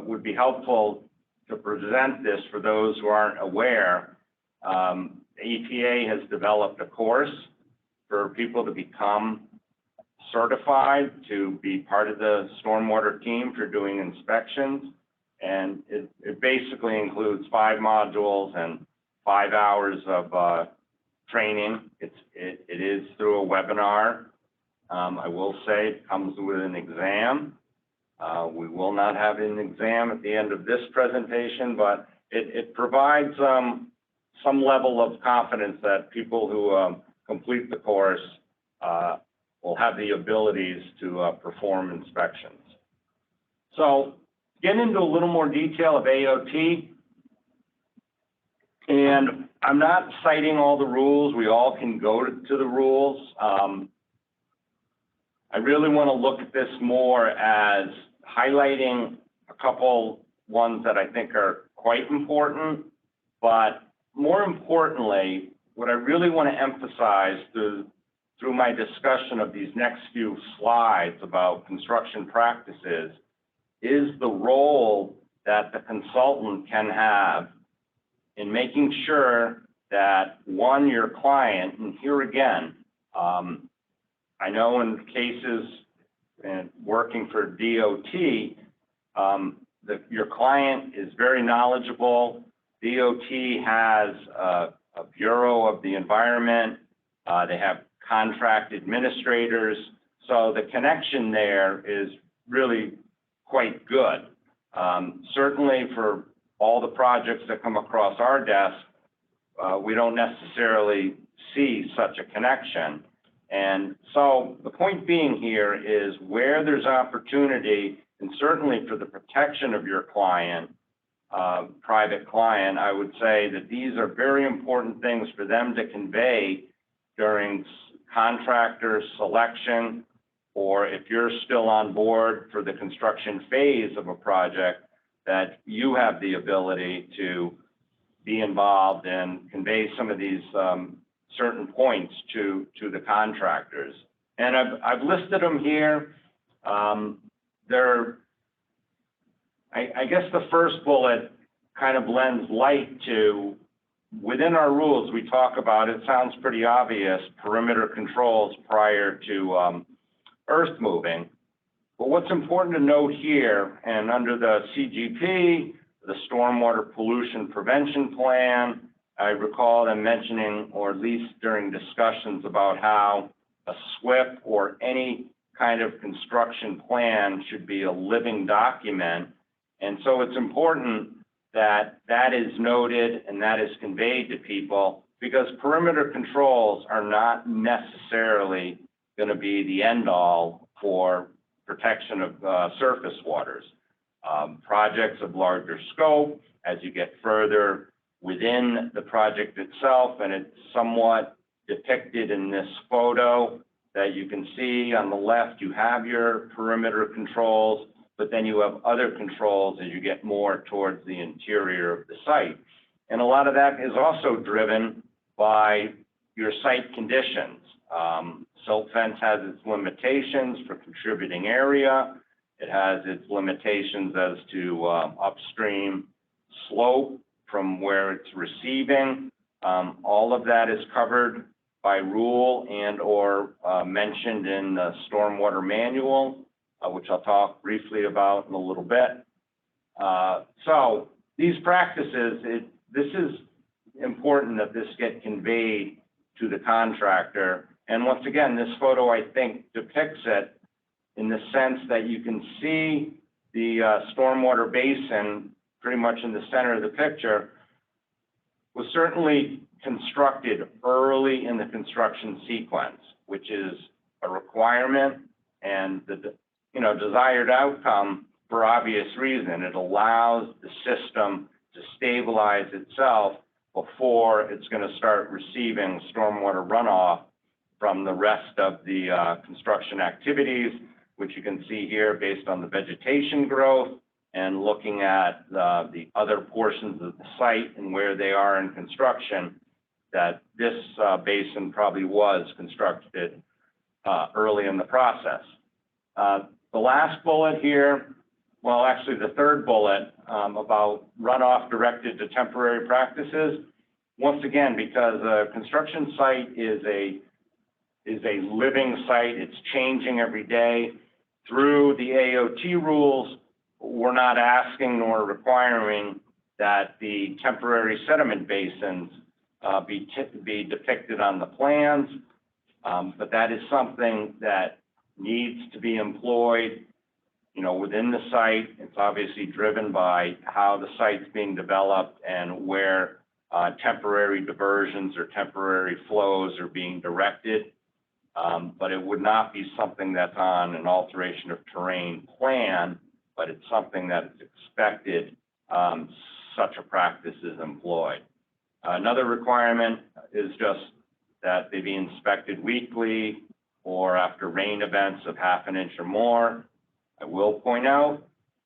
would be helpful to present this for those who aren't aware. EPA has developed a course for people to become certified to be part of the stormwater team for doing inspections. And it basically includes 5 modules and 5 hours of training. It is through a webinar. I will say it comes with an exam. We will not have an exam at the end of this presentation, but it provides some level of confidence that people who complete the course will have the abilities to perform inspections. So get into a little more detail of AOT. And I'm not citing all the rules. We all can go to the rules. I really want to look at this more as highlighting a couple ones that I think are quite important, but more importantly, what I really want to emphasize through my discussion of these next few slides about construction practices is the role that the consultant can have in making sure that, one, your client, and here again, I know in cases and working for DOT, your client is very knowledgeable. DOT has a Bureau of the Environment. They have contract administrators. So the connection there is really quite good. Certainly for all the projects that come across our desk, we don't necessarily see such a connection. And so the point being here is where there's opportunity, and certainly for the protection of your client, private client, I would say that these are very important things for them to convey during contractor selection, or if you're still on board for the construction phase of a project, that you have the ability to be involved and convey some of these certain points to the contractors. And I've listed them here. I guess the first bullet kind of lends light to, within our rules, we talk about, it sounds pretty obvious, perimeter controls prior to earth moving. But what's important to note here, and under the CGP, the Stormwater Pollution Prevention Plan, I recall them mentioning, or at least during discussions about how a SWIP or any kind of construction plan should be a living document. And so it's important that that is noted and that is conveyed to people, because perimeter controls are not necessarily going to be the end all for protection of surface waters. Projects of larger scope, as you get further within the project itself, and it's somewhat depicted in this photo that you can see on the left, you have your perimeter controls, but then you have other controls as you get more towards the interior of the site. And a lot of that is also driven by your site conditions. Silt fence has its limitations for contributing area. It has its limitations as to upstream slope from where it's receiving. All of that is covered by rule and or mentioned in the Stormwater Manual, which I'll talk briefly about in a little bit. So these practices, this is important that this get conveyed to the contractor. And once again, this photo, I think, depicts it in the sense that you can see the stormwater basin pretty much in the center of the picture, was certainly constructed early in the construction sequence, which is a requirement, and the desired outcome for obvious reason. It allows the system to stabilize itself before it's going to start receiving stormwater runoff from the rest of the construction activities, which you can see here based on the vegetation growth and looking at the other portions of the site and where they are in construction, that this basin probably was constructed early in the process. The last bullet here, well, actually the third bullet about runoff directed to temporary practices. Once again, because a construction site is a living site, it's changing every day. Through the AoT rules, we're not asking nor requiring that the temporary sediment basins be depicted on the plans, but that is something that needs to be employed, within the site. It's obviously driven by how the site's being developed and where temporary diversions or temporary flows are being directed. But it would not be something that's on an alteration of terrain plan, but it's something that is expected such a practice is employed. Another requirement is just that they be inspected weekly or after rain events of ½ an inch or more. I will point out,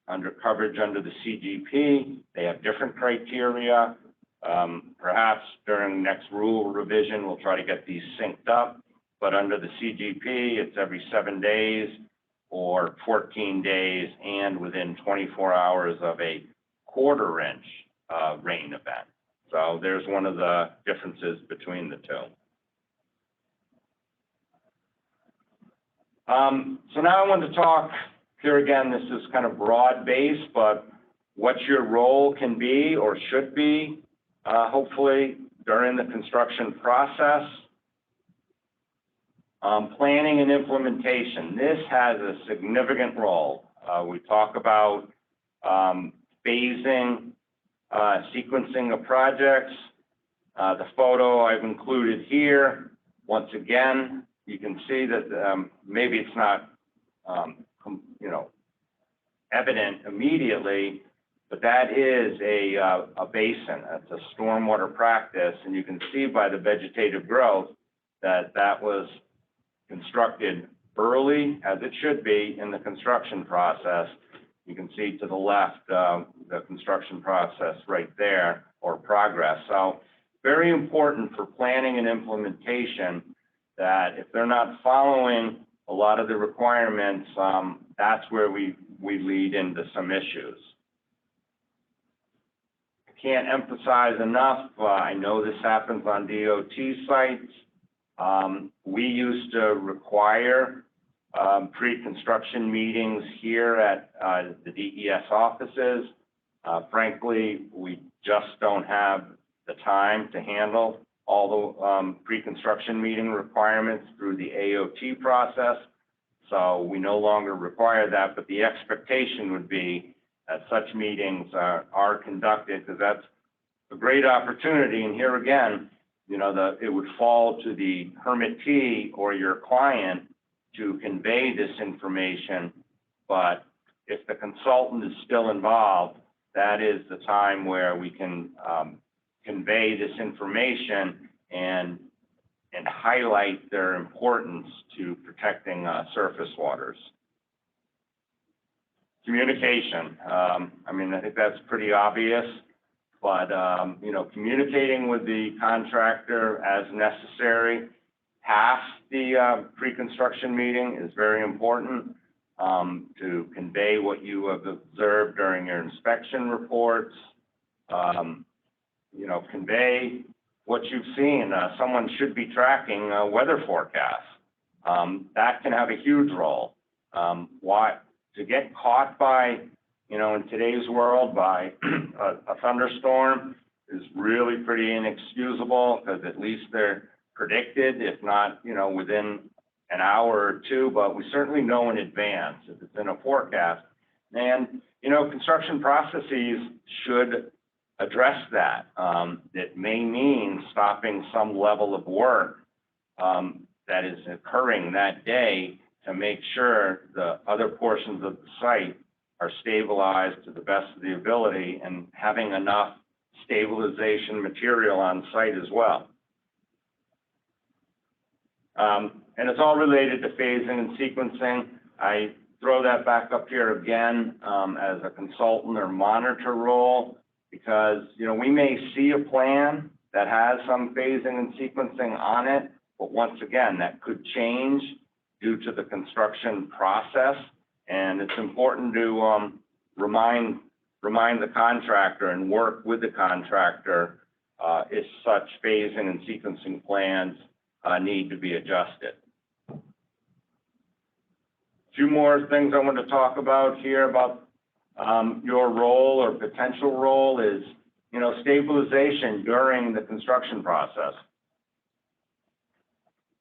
under coverage under the CGP, they have different criteria. Perhaps during next rule revision, we'll try to get these synced up. But under the CGP, it's every 7 days or 14 days and within 24 hours of a ½ inch rain event. So there's one of the differences between the two. So now I want to talk, here again, this is kind of broad-based, but what your role can be or should be, hopefully, during the construction process. Planning and implementation. This has a significant role. We talk about phasing, sequencing of projects. The photo I've included here, once again, you can see that maybe it's not, evident immediately, but that is a basin. That's a stormwater practice, and you can see by the vegetative growth that that was constructed early, as it should be, in the construction process. You can see to the left the construction process right there, or progress. So very important for planning and implementation that if they're not following a lot of the requirements, that's where we lead into some issues. I can't emphasize enough, I know this happens on DOT sites. We used to require pre-construction meetings here at the DES offices. Frankly, we just don't have the time to handle all the pre-construction meeting requirements through the AoT process. So we no longer require that, but the expectation would be that such meetings are conducted, because that's a great opportunity. And here again, it would fall to the permittee or your client to convey this information. But if the consultant is still involved, that is the time where we can convey this information and highlight their importance to protecting surface waters. Communication. I think that's pretty obvious, but communicating with the contractor as necessary past the pre-construction meeting is very important to convey what you have observed during your inspection reports. Convey what you've seen. Someone should be tracking weather forecasts. That can have a huge role. To get caught by, in today's world, by a thunderstorm is really pretty inexcusable, because at least they're predicted, if not, within an hour or two, but we certainly know in advance if it's in a forecast. And, construction processes should address that. It may mean stopping some level of work that is occurring that day to make sure the other portions of the site are stabilized to the best of the ability and having enough stabilization material on site as well. And it's all related to phasing and sequencing. I throw that back up here again as a consultant or monitor role, because, you know, we may see a plan that has some phasing and sequencing on it, but once again, that could change due to the construction process. And it's important to remind the contractor and work with the contractor if such phasing and sequencing plans need to be adjusted. A few more things I want to talk about here about your role or potential role is, you know, stabilization during the construction process.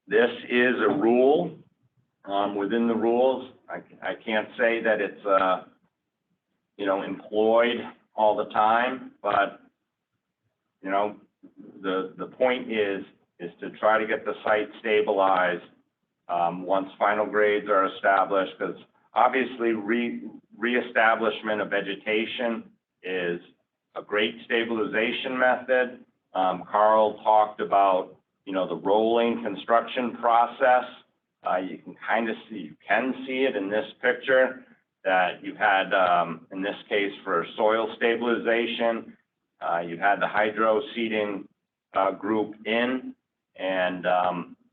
This is a rule. Within the rules, I can't say that it's, you know, employed all the time, but, you know, the point is to try to get the site stabilized once final grades are established, because obviously reestablishment of vegetation is a great stabilization method. Karl talked about, you know, the rolling construction process. You can kind of see, you can see it in this picture that you had, in this case for soil stabilization, you had the hydro seeding group in, and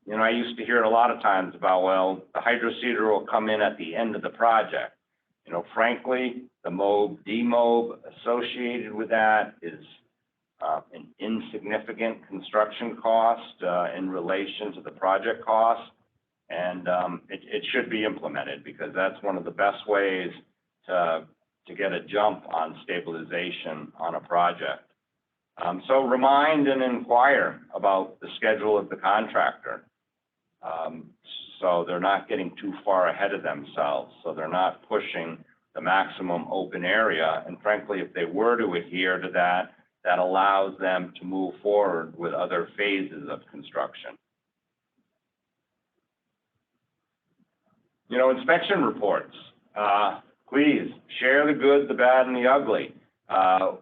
you know, I used to hear it a lot of times about, well, the hydro seeder will come in at the end of the project. You know, frankly, the mob, demob associated with that is an insignificant construction cost in relation to the project cost. And it should be implemented, because that's one of the best ways to get a jump on stabilization on a project. So remind and inquire about the schedule of the contractor. So they're not getting too far ahead of themselves. So they're not pushing the maximum open area. And frankly, if they were to adhere to that, that allows them to move forward with other phases of construction. You know, inspection reports, please share the good, the bad, and the ugly.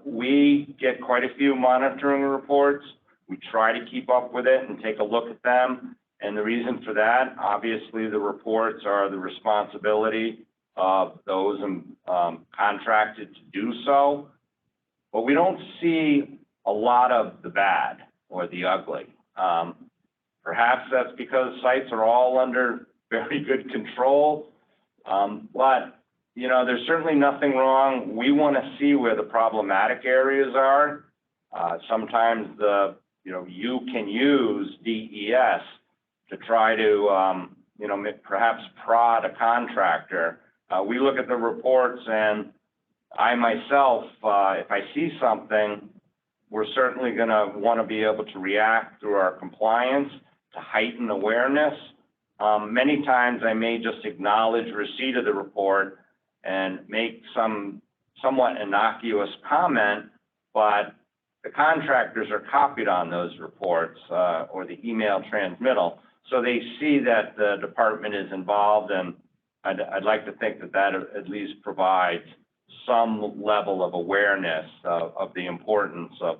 We get quite a few monitoring reports. We try to keep up with it and take a look at them. And the reason for that, obviously, the reports are the responsibility of those contracted to do so. But we don't see a lot of the bad or the ugly. Perhaps that's because sites are all under very good control, but you know, there's certainly nothing wrong. We want to see where the problematic areas are. Sometimes you can use DES to try to you know, perhaps prod a contractor. We look at the reports, and I myself, if I see something, we're certainly going to want to be able to react through our compliance to heighten awareness. Many times I may just acknowledge receipt of the report and make some somewhat innocuous comment, but the contractors are copied on those reports or the email transmittal, so they see that the department is involved, and I'd like to think that that at least provides some level of awareness of the importance of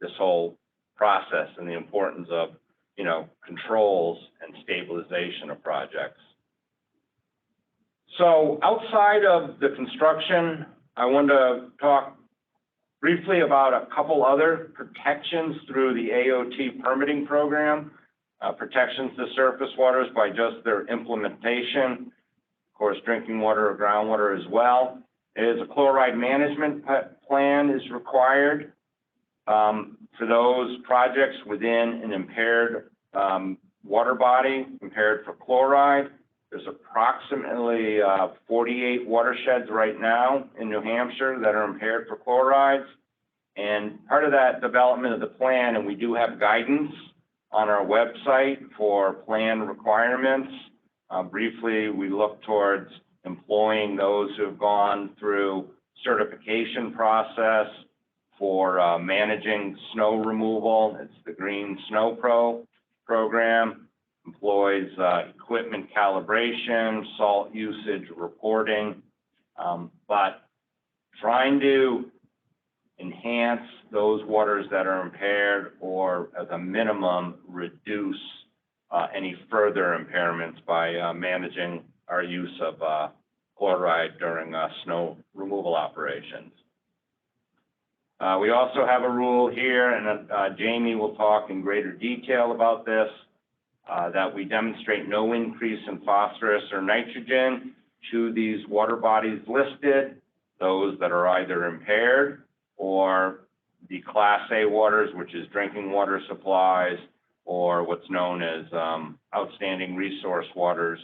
this whole process and the importance of, you know, controls and stabilization of projects. So outside of the construction, I want to talk briefly about a couple other protections through the AoT permitting program, protections to surface waters by just their implementation, of course, drinking water or groundwater as well. Is a chloride management plan is required for those projects within an impaired water body, impaired for chloride. There's approximately 48 watersheds right now in New Hampshire that are impaired for chlorides. And part of that development of the plan, and we do have guidance on our website for plan requirements. Briefly, we look towards employing those who have gone through certification process for managing snow removal. It's the Green Snow Pro program. employs equipment calibration, salt usage reporting, but trying to enhance those waters that are impaired, or as a minimum, reduce any further impairments by managing our use of chloride during snow removal operations. We also have a rule here, and Jamie will talk in greater detail about this, that we demonstrate no increase in phosphorus or nitrogen to these water bodies listed, those that are either impaired or the Class A waters, which is drinking water supplies, or what's known as outstanding resource waters,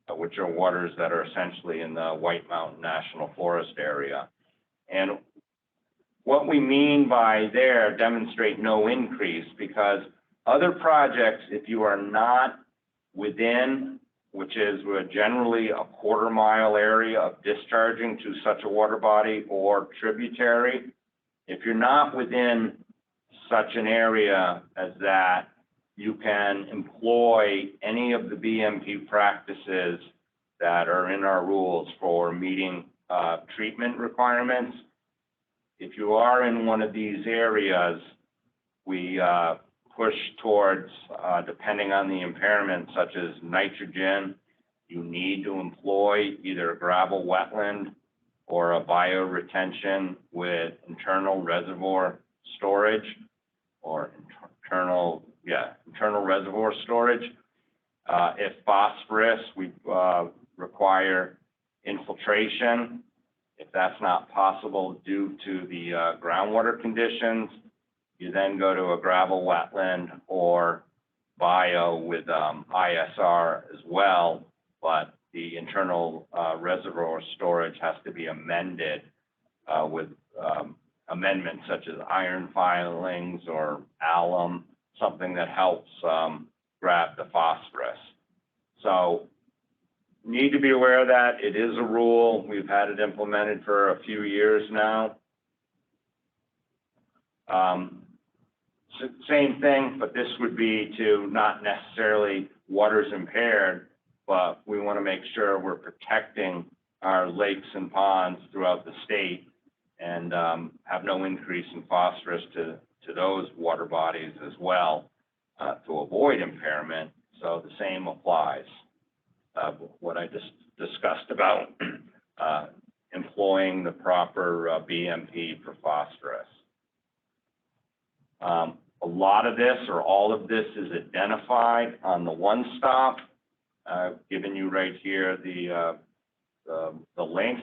which are waters that are essentially in the White Mountain National Forest area. And what we mean by there, demonstrate no increase, because other projects, if you are not within, which is generally a quarter-mile area of discharging to such a water body or tributary, if you're not within such an area as that, you can employ any of the BMP practices that are in our rules for meeting treatment requirements. If you are in one of these areas, we push towards, depending on the impairment, such as nitrogen, you need to employ either a gravel wetland or a bioretention with internal reservoir storage, or internal reservoir storage. If phosphorus, we require infiltration. If that's not possible due to the groundwater conditions, you then go to a gravel wetland or bio with ISR as well, but the internal reservoir storage has to be amended with amendments such as iron filings or alum, something that helps grab the phosphorus. So need to be aware of that. It is a rule. We've had it implemented for a few years now. Same thing, but this would be to not necessarily waters impaired, but we want to make sure we're protecting our lakes and ponds throughout the state and have no increase in phosphorus to those water bodies as well, to avoid impairment. So the same applies. What I just discussed about employing the proper BMP for phosphorus. A lot of this, or all of this, is identified on the one stop. I've given you right here the link.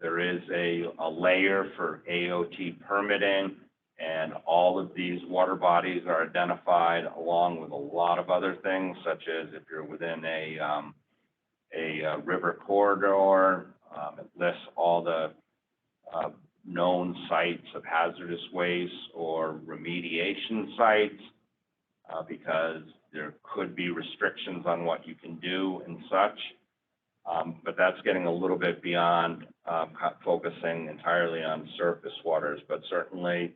There is a layer for AoT permitting, and all of these water bodies are identified along with a lot of other things, such as if you're within a river corridor. It lists all the known sites of hazardous waste or remediation sites, because there could be restrictions on what you can do and such. But that's getting a little bit beyond focusing entirely on surface waters, but certainly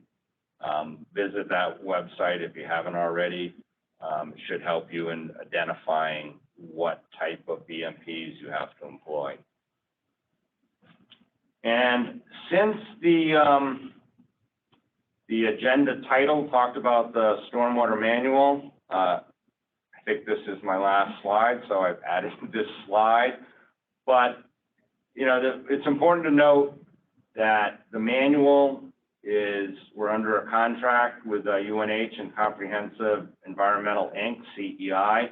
visit that website if you haven't already. It should help you in identifying what type of BMPs you have to employ. And since the agenda title talked about the Stormwater Manual, I think this is my last slide, so I've added this slide. But, you know, it's important to note that the manual we're under a contract with UNH and Comprehensive Environmental Inc., CEI.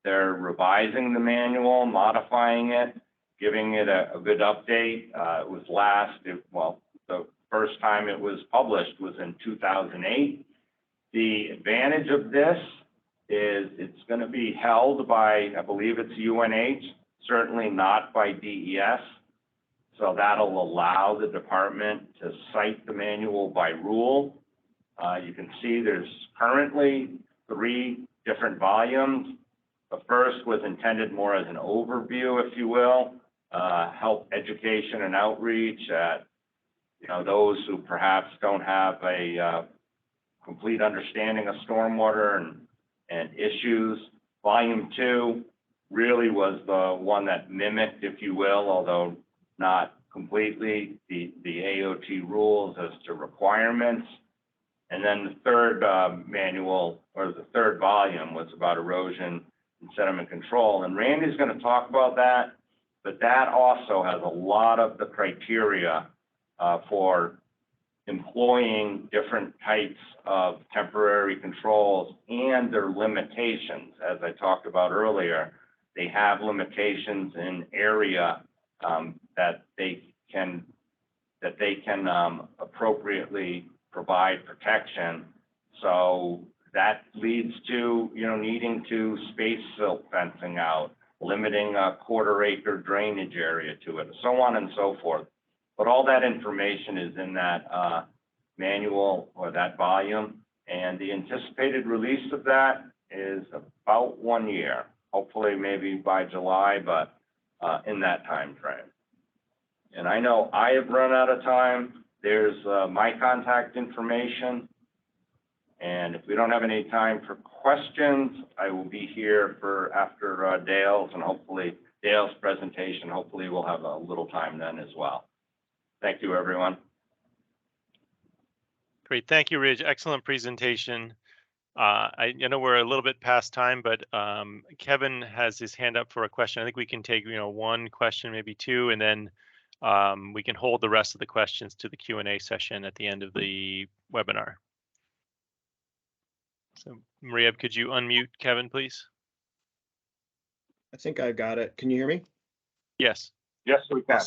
They're revising the manual, modifying it, giving it a good update. It was the first time it was published was in 2008. The advantage of this is it's going to be held by, I believe it's UNH, certainly not by DES. So that'll allow the department to cite the manual by rule. You can see there's currently 3 different volumes. The first was intended more as an overview, if you will, help education and outreach at, you know, those who perhaps don't have a complete understanding of stormwater and issues. Volume 2 really was the one that mimicked, if you will, although not completely, the AoT rules as to requirements. And then the third manual, or the third volume, was about erosion and sediment control. And Randy's going to talk about that, but that also has a lot of the criteria for employing different types of temporary controls and their limitations. As I talked about earlier, they have limitations in area that they can appropriately provide protection. So that leads to, needing to space silt fencing out, limiting a quarter-acre drainage area to it, so on and so forth. But all that information is in that manual or that volume, and the anticipated release of that is about 1 year, hopefully maybe by July, but in that time frame. And I know I have run out of time. There's my contact information. And if we don't have any time for questions, I will be here for after Dale's, and hopefully Dale's presentation. Hopefully we'll have a little time then as well. Thank you, everyone. Great, thank you, Ridge. Excellent presentation. I know we're a little bit past time, but Kevin has his hand up for a question. I think we can take one question, maybe two, and then we can hold the rest of the questions to the Q&A session at the end of the webinar. So Maria, could you unmute Kevin, please? I think I got it. Can you hear me? Yes. Yes, we can.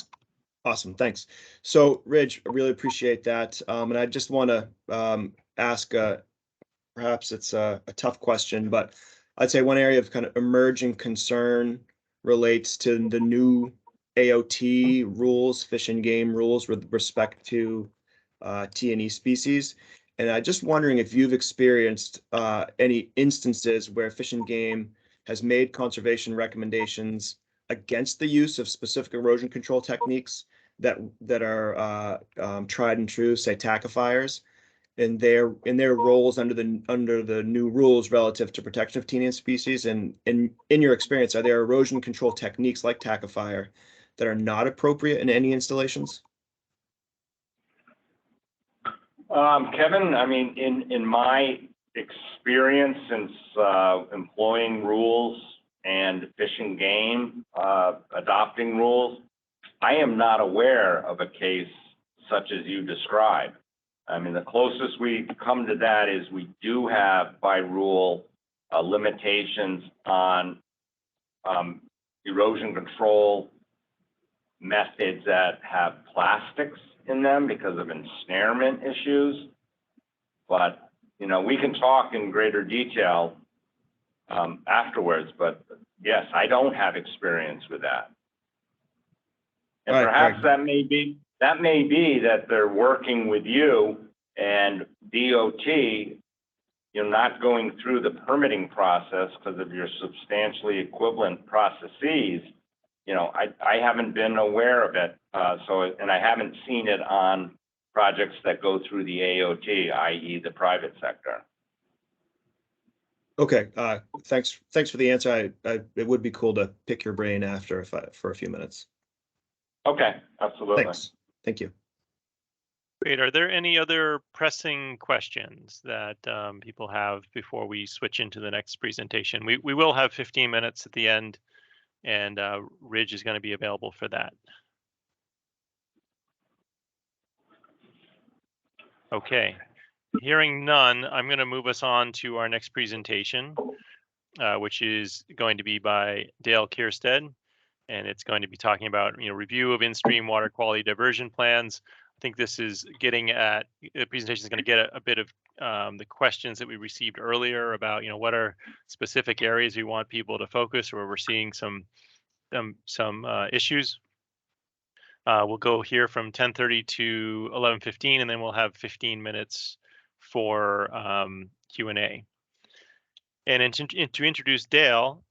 Awesome, thanks. So, Ridge, I really appreciate that. And I just want to ask, perhaps it's a tough question, but I'd say one area of kind of emerging concern relates to the new AoT rules, fish and game rules with respect to T&E species. And I'm just wondering if you've experienced any instances where Fish and Game has made conservation recommendations against the use of specific erosion control techniques that are tried and true, say tackifiers, in their roles under the new rules relative to protection of T&E species. And in your experience, are there erosion control techniques like tackifier that are not appropriate in any installations? Kevin, I mean, in my experience since employing rules and Fish and Game adopting rules, I am not aware of a case such as you describe. I mean, the closest we come to that is we do have by rule limitations on erosion control methods that have plastics in them because of ensnarement issues. But, we can talk in greater detail afterwards, but yes, I don't have experience with that. And right, perhaps that may be that they're working with you and DOT, not going through the permitting process because of your substantially equivalent processes. I haven't been aware of it, and I haven't seen it on projects that go through the AoT, i.e. the private sector. Okay, thanks for the answer. It would be cool to pick your brain after for a few minutes. Okay, absolutely. Thanks. Thank you. Great. Are there any other pressing questions that people have before we switch into the next presentation? We will have 15 minutes at the end, and Ridge is going to be available for that. Okay. Hearing none, I'm going to move us on to our next presentation, which is going to be by Dale Keirstead, and it's going to be talking about review of in-stream water quality diversion plans. I think this is getting at the presentation is going to get a bit of the questions that we received earlier about what are specific areas we want people to focus where we're seeing some issues. We'll go here from 10:30 to 11:15, and then we'll have 15 minutes for Q&A. And to introduce Dale,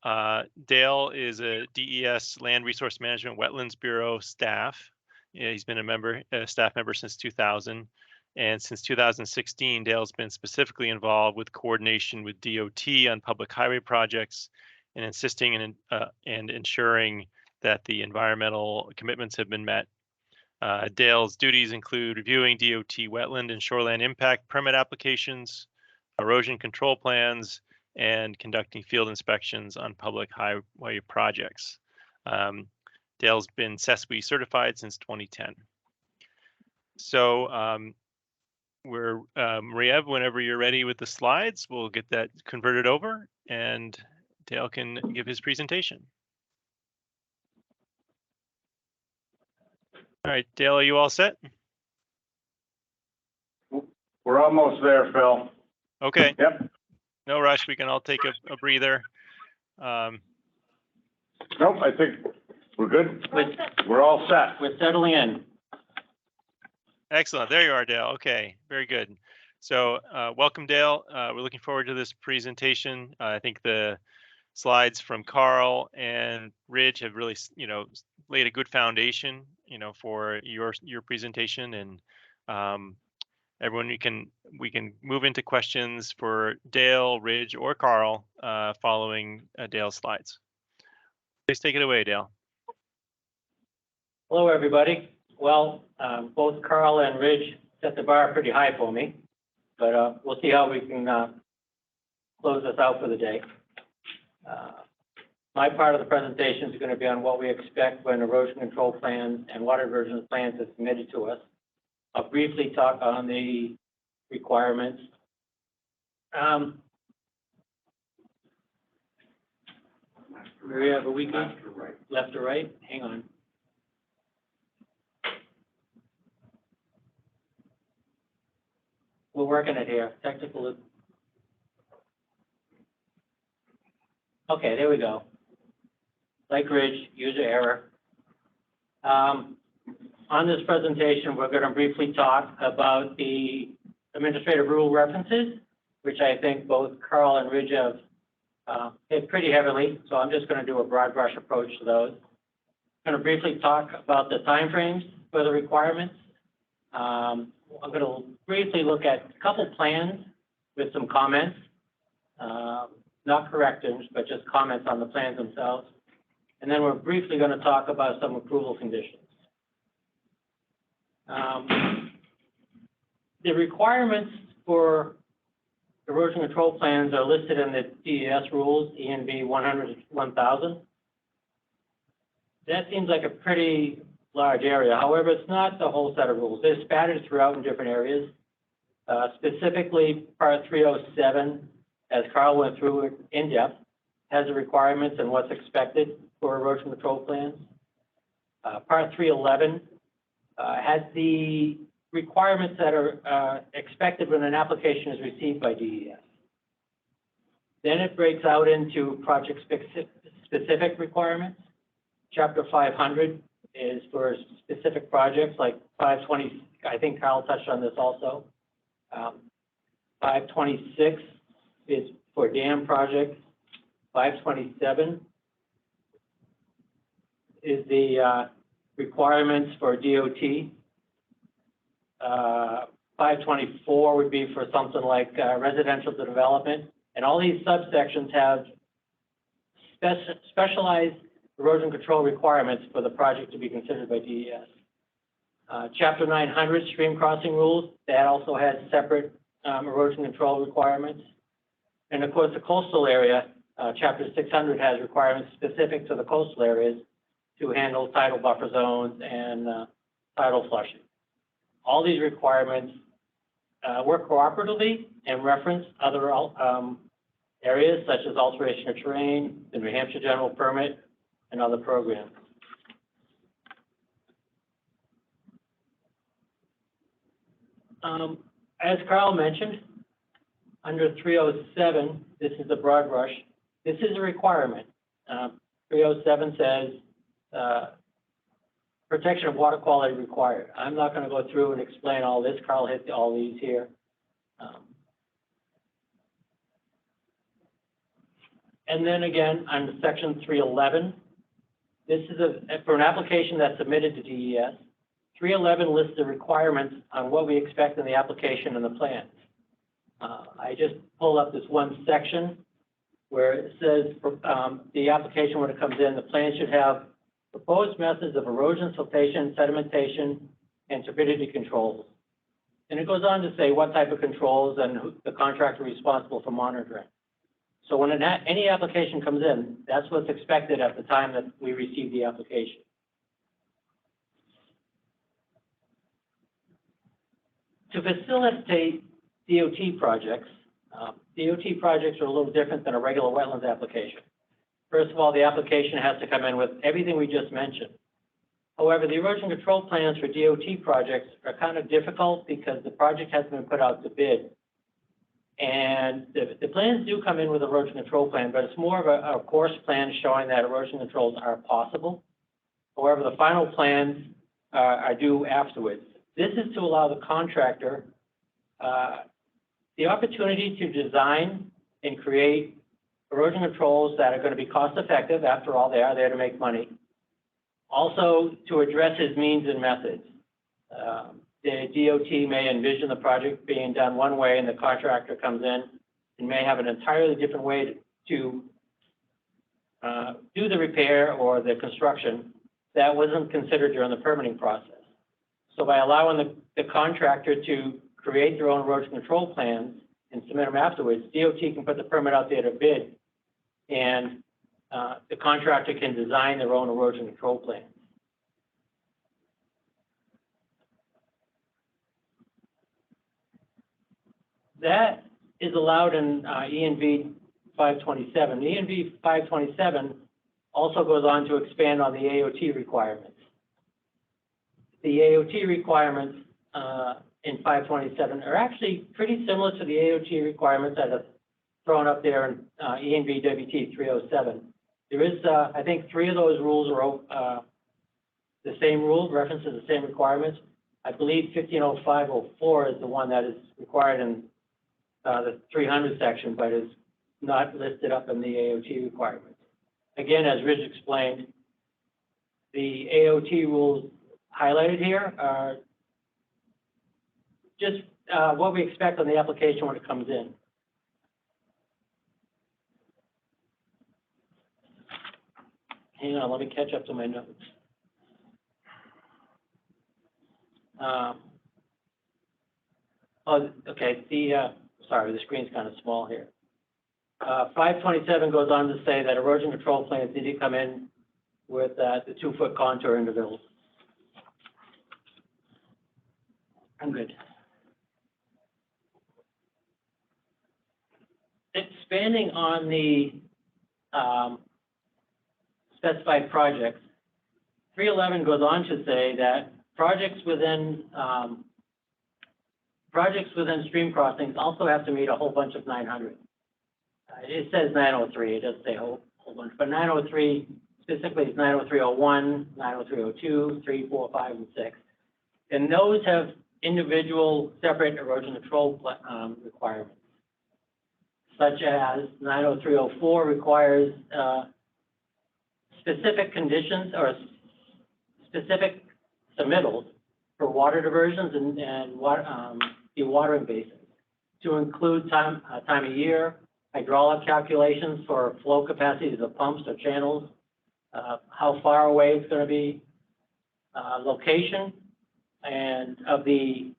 Dale is a DES Land Resource Management Wetlands Bureau staff. He's been a staff member since 2000, And since 2016, Dale's been specifically involved with coordination with DOT on public highway projects and insisting and ensuring that the environmental commitments have been met. Dale's duties include reviewing DOT wetland and shoreline impact permit applications, erosion control plans, and conducting field inspections on public highway projects. Dale's been SESWI certified since 2010. So Maria, whenever you're ready with the slides, we'll get that converted over and Dale can give his presentation. All right, Dale, are you all set? We're almost there, Phil. Okay. Yep. No rush. We can all take a breather. Nope, I think we're good. We're all set. We're settling in. Excellent. There you are, Dale. Okay, very good. So welcome, Dale. We're looking forward to this presentation. I think the slides from Karl and Ridge have really, laid a good foundation, for your presentation. And everyone, we can move into questions for Dale, Ridge, or Karl following Dale's slides. Please take it away, Dale. Hello, everybody. Well, both Karl and Ridge set the bar pretty high for me, but we'll see how we can close this out for the day. My part of the presentation is going to be on what we expect when erosion control plans and water diversion plans are submitted to us. I'll briefly talk on the requirements. We have a week left or right? Hang on. We're working it here. Technical. Okay, there we go. Like Ridge, user error. On this presentation, we're going to briefly talk about the administrative rule references, which I think both Karl and Ridge have hit pretty heavily. So I'm just going to do a broad brush approach to those. I'm going to briefly talk about the timeframes for the requirements. I'm going to briefly look at a couple plans with some comments, not corrections, but just comments on the plans themselves. And then we're briefly going to talk about some approval conditions. The requirements for erosion control plans are listed in the DES rules, ENV 100-1000. That seems like a pretty large area. However, it's not the whole set of rules. They're spattered throughout in different areas. Specifically, Part 307, as Karl went through it in depth, has the requirements and what's expected for erosion control plans. Part 311 has the requirements that are expected when an application is received by DES. Then it breaks out into project-specific requirements. Chapter 500 is for specific projects like 520, I think Karl touched on this also. 526 is for dam projects. 527 is the requirements for DOT. 524 would be for something like residential development. And all these subsections have specialized erosion control requirements for the project to be considered by DES. Chapter 900, stream crossing rules, that also has separate erosion control requirements. And of course, the coastal area, Chapter 600 has requirements specific to the coastal areas to handle tidal buffer zones and tidal flushing. All these requirements work cooperatively and reference other areas such as alteration of terrain, the New Hampshire General Permit, and other programs. As Karl mentioned, under 307, this is the broad brush. This is a requirement. 307 says protection of water quality required. I'm not going to go through and explain all this. Karl hit all these here. And then again, on section 311, this is for an application that's submitted to DES. 311 lists the requirements on what we expect in the application and the plans. I just pulled up this one section where it says the application, when it comes in, the plan should have proposed methods of erosion, siltation, sedimentation, and turbidity controls. And it goes on to say what type of controls and who, the contractor responsible for monitoring. So when any application comes in, that's what's expected at the time that we receive the application. To facilitate DOT projects, DOT projects are a little different than a regular wetlands application. First of all, the application has to come in with everything we just mentioned. However, the erosion control plans for DOT projects are kind of difficult because the project hasn't been put out to bid. And the plans do come in with erosion control plan, but it's more of a course plan showing that erosion controls are possible. However, the final plans are due afterwards. This is to allow the contractor the opportunity to design and create erosion controls that are going to be cost effective. After all, they are there to make money. Also, to address his means and methods. The DOT may envision the project being done one way and the contractor comes in and may have an entirely different way to do the repair or the construction that wasn't considered during the permitting process. So by allowing the contractor to create their own erosion control plans and submit them afterwards, DOT can put the permit out there to bid, and the contractor can design their own erosion control plans. That is allowed in ENV 527. The ENV 527 also goes on to expand on the AoT requirements. The AoT requirements in 527 are actually pretty similar to the AoT requirements that are thrown up there in ENV WT 307. There is, I think, 3 of those rules are the same rule, references the same requirements. I believe 150504 is the one that is required in the 300 section, but is not listed up in the AoT requirements. Again, as Rich explained, the AoT rules highlighted here are just what we expect on the application when it comes in. Hang on, let me catch up to my notes. Okay, sorry, the screen's kind of small here. 527 goes on to say that erosion control plans need to come in with the 2-foot contour intervals. I'm good. Expanding on the specified projects, 311 goes on to say that projects within stream crossings also have to meet a whole bunch of 900. It says 903, it doesn't say a whole bunch, but 903 specifically is 90301, 90302, 3, 4, 5, and 6. And those have individual separate erosion control requirements, such as 90304 requires specific conditions or specific submittals for water diversions and dewatering basins, to include time of year, hydraulic calculations for flow capacity of the pumps or channels, how far away it's going to be, location, and of the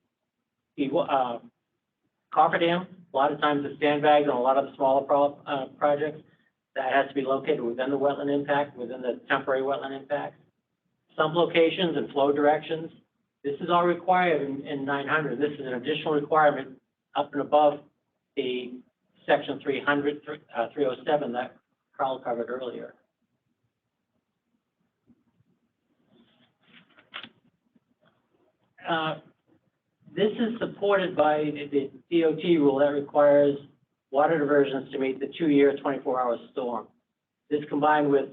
cofferdam. A lot of times the sandbags on a lot of the smaller projects, that has to be located within the wetland impact, within the temporary wetland impact. Sump locations and flow directions. This is all required in 900. This is an additional requirement up and above the section 307 that Karl covered earlier. This is supported by the DOT rule that requires water diversions to meet the 2-year, 24-hour storm. This combined with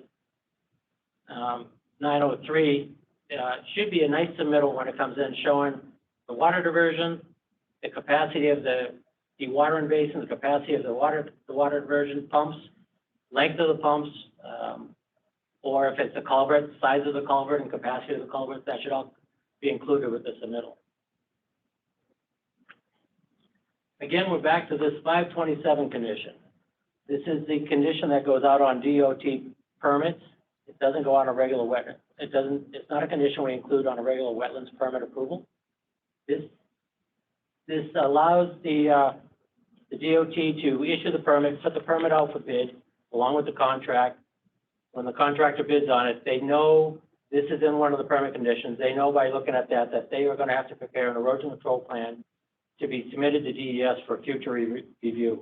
903 should be a nice submittal when it comes in, showing the water diversion, the capacity of the dewatering basin, the capacity of the water diversion pumps, length of the pumps, or if it's a culvert, size of the culvert and capacity of the culvert. That should all be included with the submittal. Again, we're back to this 527 condition. This is the condition that goes out on DOT permits. It doesn't go on a regular wetland. It's not a condition we include on a regular wetlands permit approval. This allows the DOT to issue the permit, put the permit out for bid, along with the contract. When the contractor bids on it, they know this is in one of the permit conditions. They know by looking at that they are going to have to prepare an erosion control plan to be submitted to DES for future review.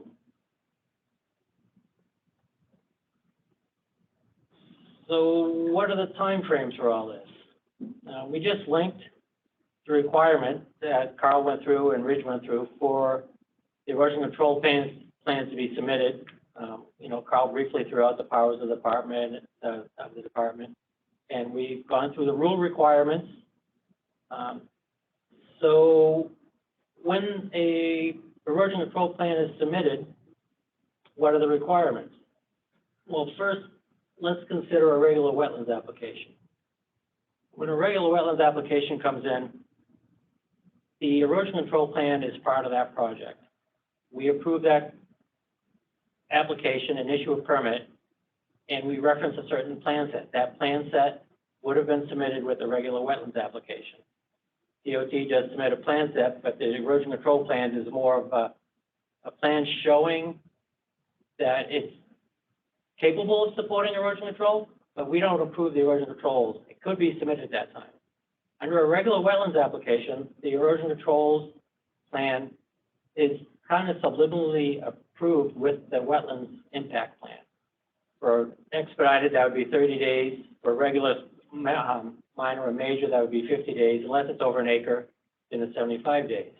So what are the timeframes for all this? We just linked the requirement that Karl went through and Ridge went through for the erosion control plans to be submitted. Karl briefly threw out the powers of the department, and we've gone through the rule requirements. So when a erosion control plan is submitted, what are the requirements? Well, first, let's consider a regular wetlands application. When a regular wetlands application comes in, the erosion control plan is part of that project. We approve that application and issue a permit, and we reference a certain plan set. That plan set would have been submitted with the regular wetlands application. DOT does submit a plan set, but the erosion control plan is more of a plan showing that it's capable of supporting erosion control, but we don't approve the erosion controls. It could be submitted at that time. Under a regular wetlands application, the erosion controls plan is kind of subliminally approved with the wetlands impact plan. For expedited, that would be 30 days. For regular minor or major, that would be 50 days. Unless it's over an acre, then it's 75 days.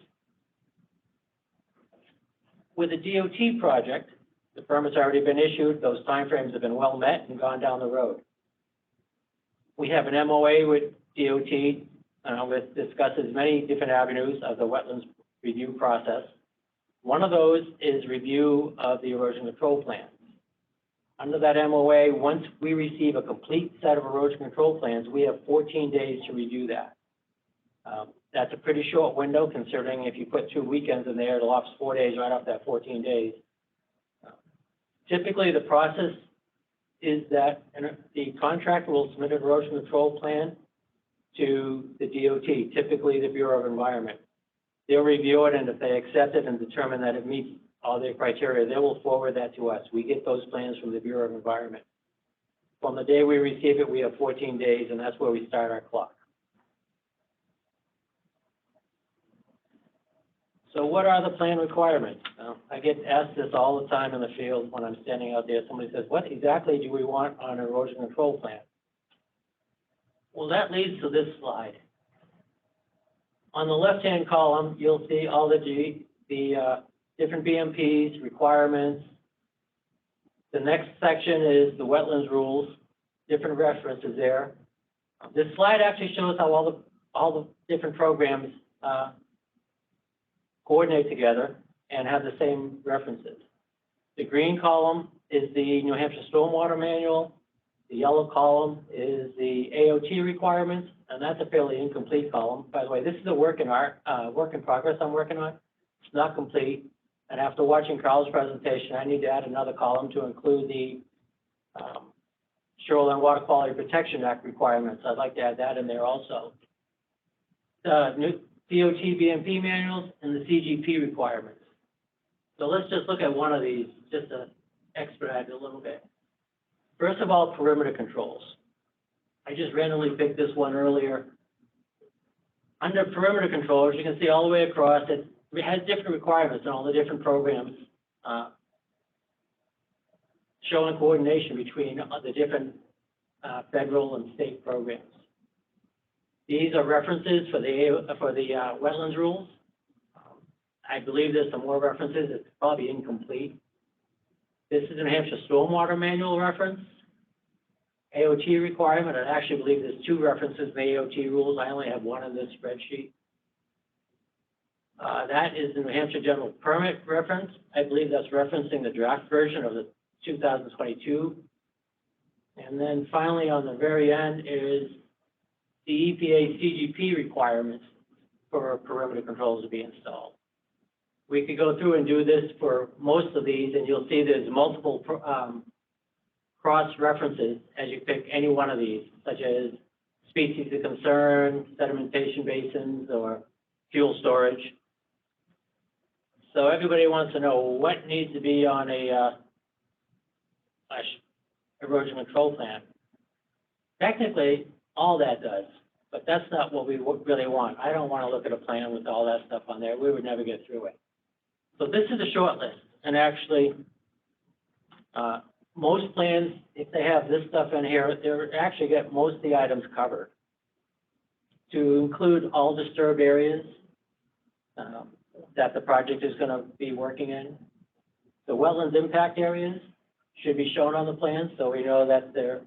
With a DOT project, the permit's already been issued. Those timeframes have been well met and gone down the road. We have an MOA with DOT, which discusses many different avenues of the wetlands review process. One of those is review of the erosion control plans. Under that MOA, once we receive a complete set of erosion control plans, we have 14 days to review that. That's a pretty short window, considering if you put 2 weekends in there, it elapses 4 days right off that 14 days. Typically, the process is that the contractor will submit an erosion control plan to the DOT, typically the Bureau of Environment. They'll review it, and if they accept it and determine that it meets all their criteria, they will forward that to us. We get those plans from the Bureau of Environment. From the day we receive it, we have 14 days, and that's where we start our clock. So what are the plan requirements? I get asked this all the time in the field when I'm standing out there. Somebody says, what exactly do we want on an erosion control plan? Well, that leads to this slide. On the left-hand column, you'll see all the different BMPs, requirements. The next section is the wetlands rules, different references there. This slide actually shows how all the different programs coordinate together and have the same references. The green column is the New Hampshire Stormwater Manual. The yellow column is the AoT requirements, and that's a fairly incomplete column. By the way, this is a work in progress I'm working on. It's not complete. And after watching Karl's presentation, I need to add another column to include the Shoreline Water Quality Protection Act requirements. I'd like to add that in there also. The new AoT BMP manuals and the CGP requirements. So let's just look at one of these just to expedite it a little bit. First of all, perimeter controls. I just randomly picked this one earlier. Under perimeter controls, you can see all the way across it has different requirements in all the different programs showing coordination between the different federal and state programs. These are references for the wetlands rules. I believe there's some more references. It's probably incomplete. This is a New Hampshire Stormwater Manual reference. AoT requirement. I actually believe there's 2 references in the AoT rules. I only have one in this spreadsheet. That is the New Hampshire General Permit reference. I believe that's referencing the draft version of the 2022. And then finally, on the very end is the EPA CGP requirements for perimeter controls to be installed. We could go through and do this for most of these, and you'll see there's multiple cross-references as you pick any one of these, such as species of concern, sedimentation basins, or fuel storage. So everybody wants to know what needs to be on a erosion control plan. Technically, all that does, but that's not what we really want. I don't want to look at a plan with all that stuff on there. We would never get through it. So this is a short list, and actually, most plans, if they have this stuff in here, they actually get most of the items covered. To include all disturbed areas that the project is going to be working in. The wetlands impact areas should be shown on the plan, so we know that their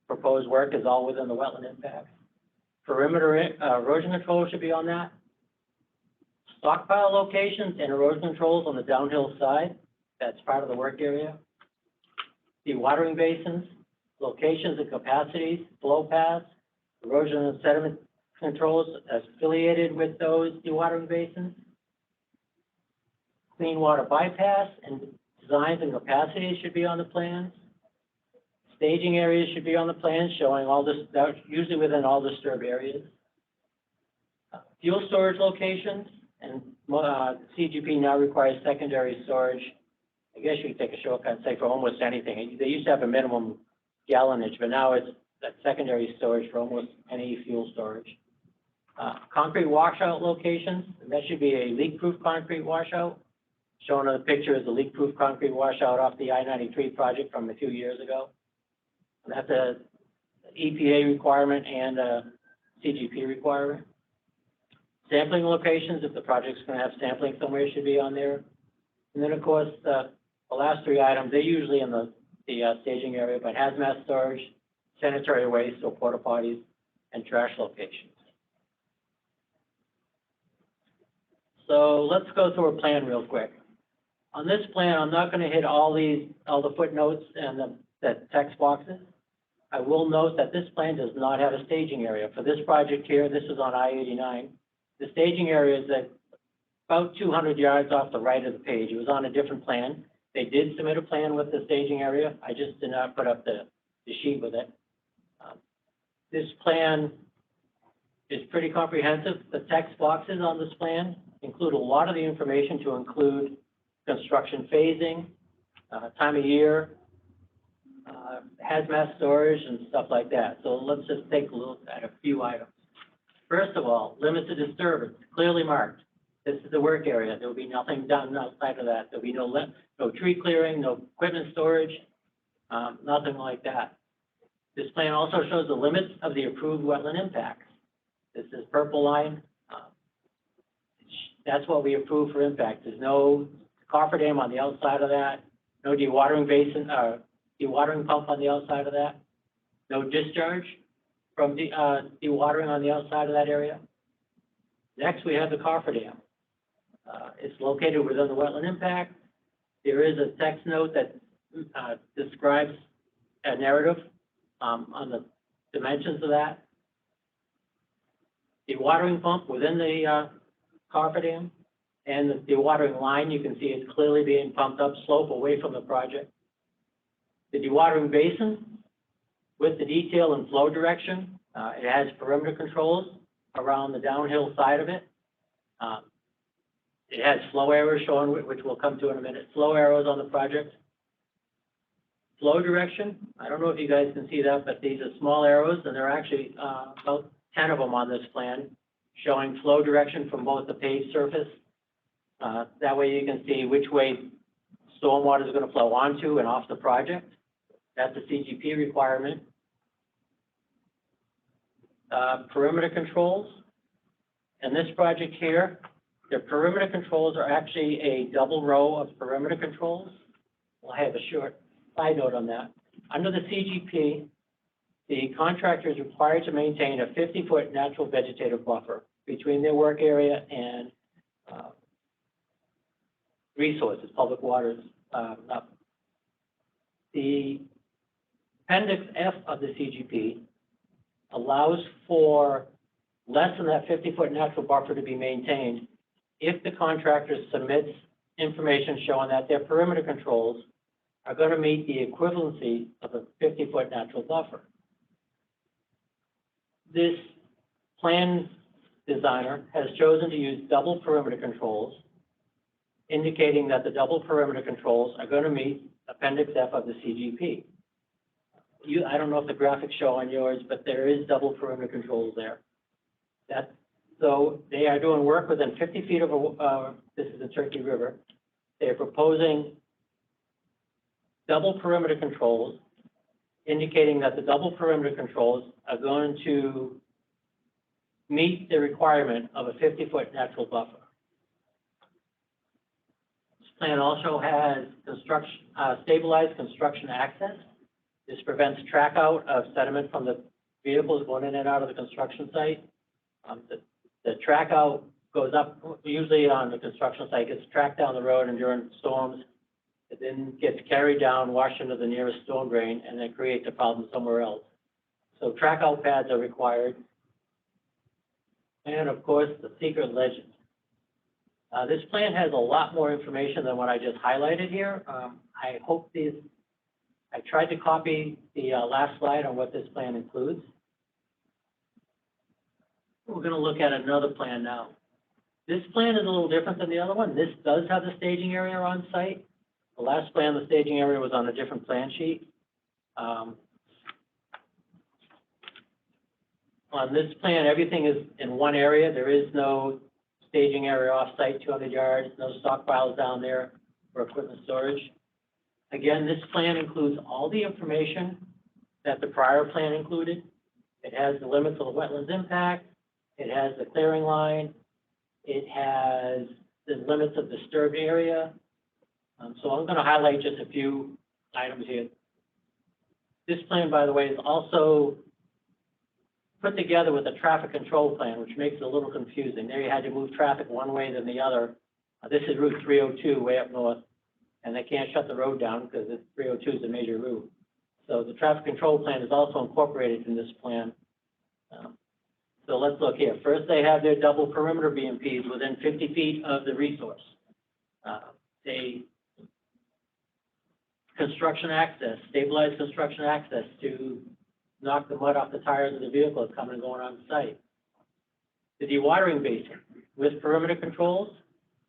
proposed work is all within the wetland impact. Perimeter erosion control should be on that. Stockpile locations and erosion controls on the downhill side, that's part of the work area. Dewatering basins, locations and capacities, flow paths, erosion and sediment controls affiliated with those dewatering basins. Clean water bypass and designs and capacities should be on the plans. Staging areas should be on the plans showing all this, usually within all disturbed areas. Fuel storage locations, and CGP now requires secondary storage. I guess you could take a shortcut and say for almost anything. They used to have a minimum gallonage, but now it's that secondary storage for almost any fuel storage. Concrete washout locations, and that should be a leak-proof concrete washout. Shown on the picture is a leak-proof concrete washout off the I-93 project from a few years ago. That's a EPA requirement and a CGP requirement. Sampling locations, if the project's going to have sampling somewhere, should be on there. And then, of course, the last three items, they're usually in the staging area, but hazmat storage, sanitary waste, so porta potties, and trash locations. So let's go through a plan real quick. On this plan, I'm not going to hit all the footnotes and the text boxes. I will note that this plan does not have a staging area. For this project here, this is on I-89. The staging area is at about 200 yards off the right of the page. It was on a different plan. They did submit a plan with the staging area. I just did not put up the sheet with it. This plan is pretty comprehensive. The text boxes on this plan include a lot of the information to include construction phasing, time of year, hazmat storage, and stuff like that. So let's just take a look at a few items. First of all, limits of disturbance, clearly marked. This is the work area. There will be nothing done outside of that. There'll be no tree clearing, no equipment storage, nothing like that. This plan also shows the limits of the approved wetland impacts. This is purple line. That's what we approve for impacts. There's no cofferdam on the outside of that, no dewatering basin, dewatering pump on the outside of that, no discharge from the dewatering on the outside of that area. Next, we have the cofferdam. It's located within the wetland impact. There is a text note that describes a narrative on the dimensions of that. Dewatering pump within the cofferdam, and the dewatering line, you can see it's clearly being pumped up slope away from the project. The dewatering basin with the detail and flow direction, it has perimeter controls around the downhill side of it. It has flow arrows shown, which we'll come to in a minute. Flow arrows on the project. Flow direction, I don't know if you guys can see that, but these are small arrows, and there are actually about 10 of them on this plan, showing flow direction from both the paved surface. That way you can see which way stormwater is going to flow onto and off the project. That's a CGP requirement. Perimeter controls. In this project here, the perimeter controls are actually a double row of perimeter controls. We'll have a short side note on that. Under the CGP, the contractor is required to maintain a 50-foot natural vegetative buffer between their work area and resources, public waters. The Appendix F of the CGP allows for less than that 50-foot natural buffer to be maintained if the contractor submits information showing that their perimeter controls are going to meet the equivalency of a 50-foot natural buffer. This plan designer has chosen to use double perimeter controls, indicating that the double perimeter controls are going to meet Appendix F of the CGP. I don't know if the graphics show on yours, but there is double perimeter controls there. So they are doing work within 50 feet of this is the Turkey River. They're proposing double perimeter controls, indicating that the double perimeter controls are going to meet the requirement of a 50-foot natural buffer. This plan also has stabilized construction access. This prevents track out of sediment from the vehicles going in and out of the construction site. The track out goes up, usually on the construction site, gets tracked down the road, and during storms, it then gets carried down, washed into the nearest storm drain, and then creates a problem somewhere else. So track out pads are required. And of course, the secret legend. This plan has a lot more information than what I just highlighted here. I tried to copy the last slide on what this plan includes. We're going to look at another plan now. This plan is a little different than the other one. This does have the staging area on site. The last plan, the staging area was on a different plan sheet. On this plan, everything is in one area. There is no staging area off-site, 200 yards, no stockpiles down there for equipment storage. Again, this plan includes all the information that the prior plan included. It has the limits of the wetlands impact. It has the clearing line. It has the limits of disturbed area. So I'm going to highlight just a few items here. This plan, by the way, is also put together with a traffic control plan, which makes it a little confusing. There you had to move traffic one way than the other. This is Route 302 way up north, and they can't shut the road down because 302 is a major route. So the traffic control plan is also incorporated in this plan. So let's look here. First, they have their double perimeter BMPs within 50 feet of the resource. Construction access, stabilized construction access to knock the mud off the tires of the vehicles coming and going on site. The dewatering basin with perimeter controls,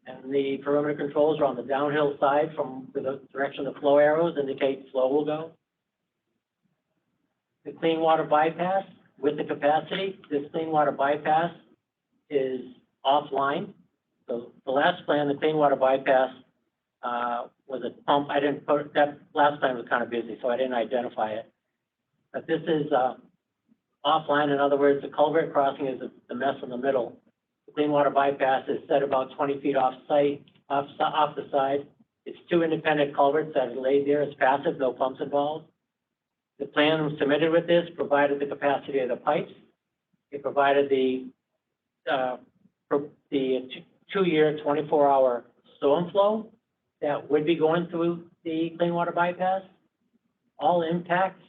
and the perimeter controls are on the downhill side from the direction the flow arrows indicate flow will go. The clean water bypass with the capacity. This clean water bypass is offline. So the last plan, the clean water bypass was a pump. I didn't put that last plan was kind of busy, so I didn't identify it. But this is offline. In other words, the culvert crossing is the mess in the middle. The clean water bypass is set about 20 feet off site, off the side. It's two independent culverts that are laid there. It's passive, no pumps involved. The plan was submitted with this, provided the capacity of the pipes. It provided the 2-year, 24-hour storm flow that would be going through the clean water bypass. All impacts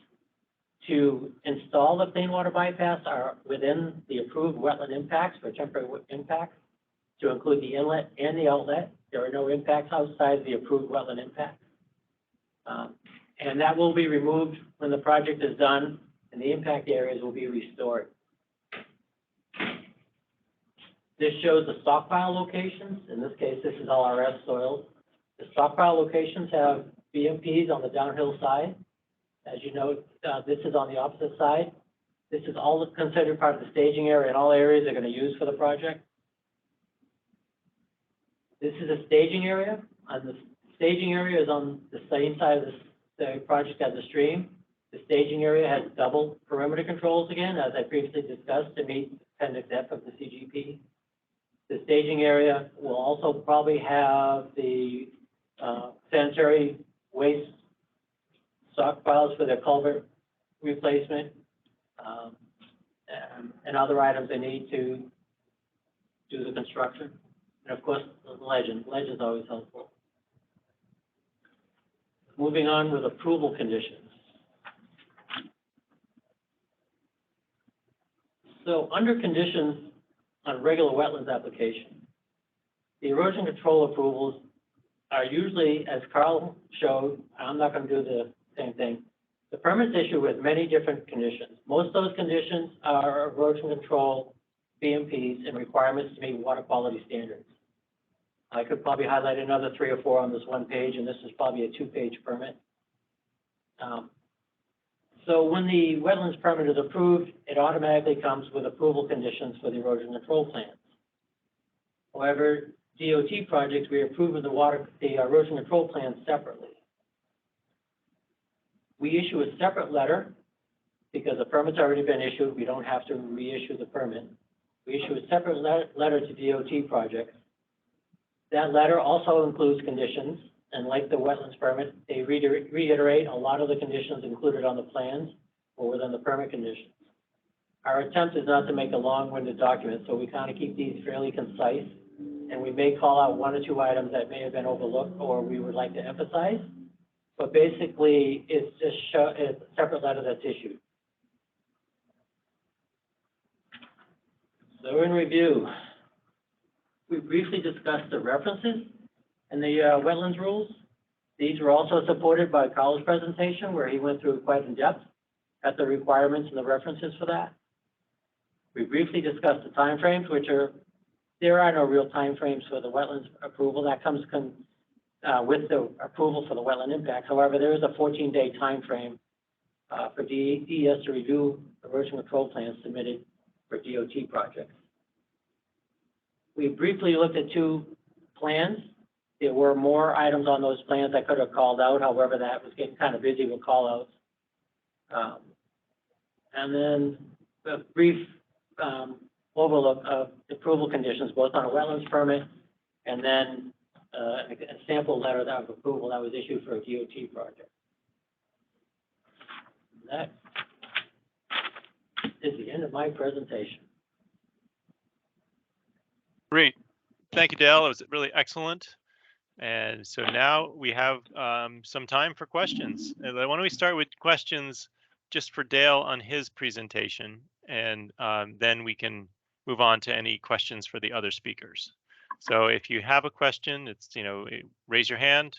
to install the clean water bypass are within the approved wetland impacts for temporary impacts, to include the inlet and the outlet. There are no impacts outside the approved wetland impacts. And that will be removed when the project is done and the impact areas will be restored. This shows the stockpile locations. In this case, this is LRS soils. The stockpile locations have BMPs on the downhill side. As you know, this is on the opposite side. This is all considered part of the staging area and all areas they're going to use for the project. This is a staging area. The staging area is on the same side of the project as the stream. The staging area has double perimeter controls again, as I previously discussed, to meet Appendix F of the CGP. The staging area will also probably have the sanitary waste stockpiles for the culvert replacement and other items they need to do the construction. And of course, the legend. Legend is always helpful. Moving on with approval conditions. So under conditions on regular wetlands application, the erosion control approvals are usually, as Carl showed, I'm not going to do the same thing. The permits issue with many different conditions. Most of those conditions are erosion control, BMPs, and requirements to meet water quality standards. I could probably highlight another 3 or 4 on this one page, and this is probably a 2-page permit. So when the wetlands permit is approved, it automatically comes with approval conditions for the erosion control plans. However, DOT projects, we approve of the erosion control plans separately. We issue a separate letter because the permit's already been issued. We don't have to reissue the permit. We issue a separate letter to DOT projects. That letter also includes conditions, and like the wetlands permit, they reiterate a lot of the conditions included on the plans or within the permit conditions. Our attempt is not to make a long-winded document, so we kind of keep these fairly concise, and we may call out 1 or 2 items that may have been overlooked or we would like to emphasize. But basically, it's just it's a separate letter that's issued. So in review, we briefly discussed the references and the wetlands rules. These were also supported by Carl's presentation, where he went through quite in depth at the requirements and the references for that. We briefly discussed the timeframes, there are no real timeframes for the wetlands approval. That comes with the approval for the wetland impacts. However, there is a 14-day timeframe for DES to review erosion control plans submitted for DOT projects. We briefly looked at 2 plans. There were more items on those plans I could have called out. However, that was getting kind of busy with call outs. And then a brief overlook of approval conditions, both on a wetlands permit and then a sample letter of approval that was issued for a DOT project. That is the end of my presentation. Great. Thank you, Dale. It was really excellent. And so now we have some time for questions. And why don't we start with questions just for Dale on his presentation, and then we can move on to any questions for the other speakers. So if you have a question, it's, raise your hand,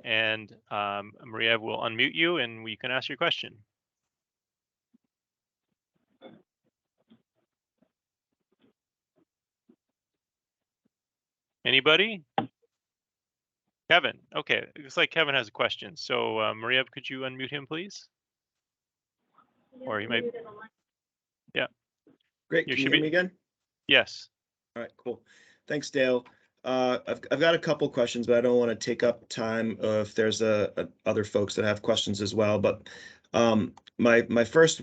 and Maria will unmute you and we can ask your question. Anybody? Kevin. Okay, it looks like Kevin has a question. So Maria, could you unmute him, please? Or he might. Yeah. Great. Can you hear me again? Yes. All right, cool. Thanks, Dale. I've got a couple questions, but I don't want to take up time if there's other folks that have questions as well. But my first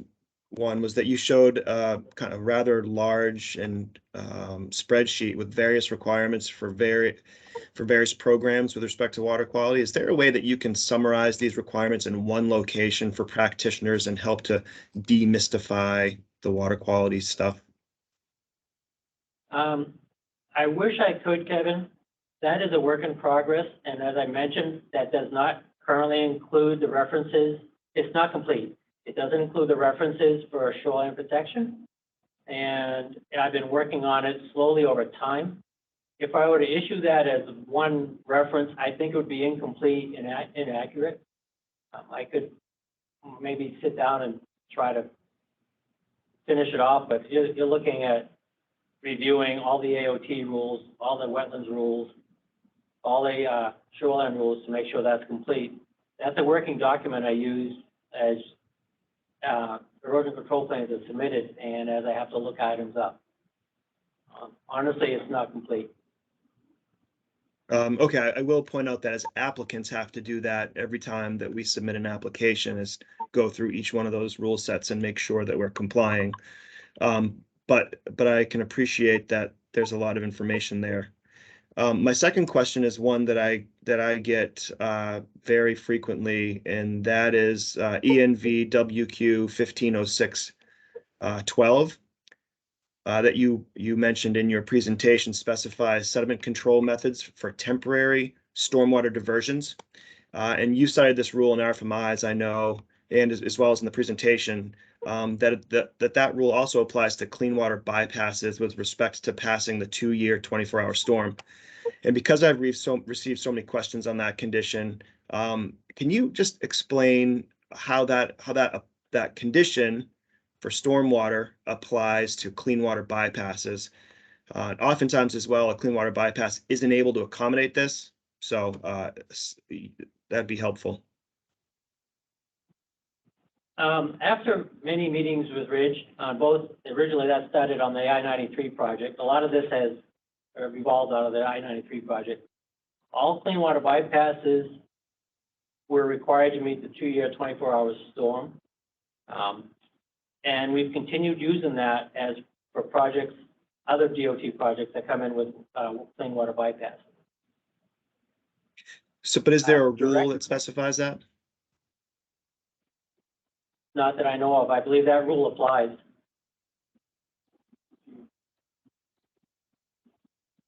one was that you showed kind of rather large and spreadsheet with various requirements for various programs with respect to water quality. Is there a way that you can summarize these requirements in one location for practitioners and help to demystify the water quality stuff? I wish I could, Kevin. That is a work in progress, and as I mentioned, that does not currently include the references. It's not complete. It doesn't include the references for shoreline protection, and I've been working on it slowly over time. If I were to issue that as one reference, I think it would be incomplete and inaccurate. I could maybe sit down and try to finish it off, but you're looking at reviewing all the AoT rules, all the wetlands rules, all the shoreline rules to make sure that's complete. That's a working document I use as erosion control plans are submitted and as I have to look items up. Honestly, it's not complete. Okay, I will point out that as applicants have to do that every time that we submit an application, is go through each one of those rule sets and make sure that we're complying. But I can appreciate that there's a lot of information there. My second question is one that I get very frequently, and that is ENV WQ 1506-12 that you mentioned in your presentation specifies sediment control methods for temporary stormwater diversions. And you cited this rule in RFMI, as I know, and as well as in the presentation, that rule also applies to clean water bypasses with respect to passing the 2-year 24-hour storm. And because I've received so many questions on that condition, can you just explain how that condition for stormwater applies to clean water bypasses? Oftentimes as well, a clean water bypass isn't able to accommodate this, so that'd be helpful. After many meetings with Ridge, both originally that started on the I-93 project. A lot of this has revolved out of the I-93 project. All clean water bypasses were required to meet the 2-year 24-hour storm. And we've continued using that as for projects, other DOT projects that come in with clean water bypasses. So, but is there a rule that specifies that? Not that I know of. I believe that rule applies.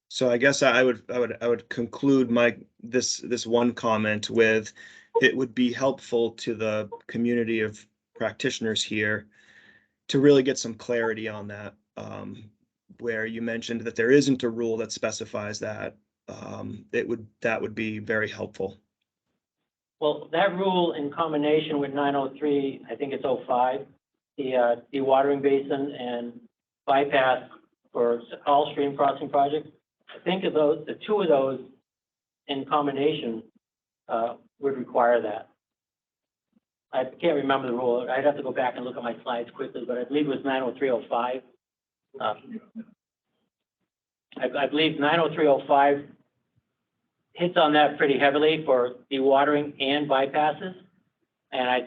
So I guess I would conclude this one comment with, it would be helpful to the community of practitioners here to really get some clarity on that, where you mentioned that there isn't a rule that specifies that. That would be very helpful. Well, that rule in combination with 903, I think it's 05, the dewatering basin and bypass for all stream crossing projects. I think of those, the two of those in combination would require that. I can't remember the rule. I'd have to go back and look at my slides quickly, but I believe it was 90305. I believe 90305 hits on that pretty heavily for dewatering and bypasses. And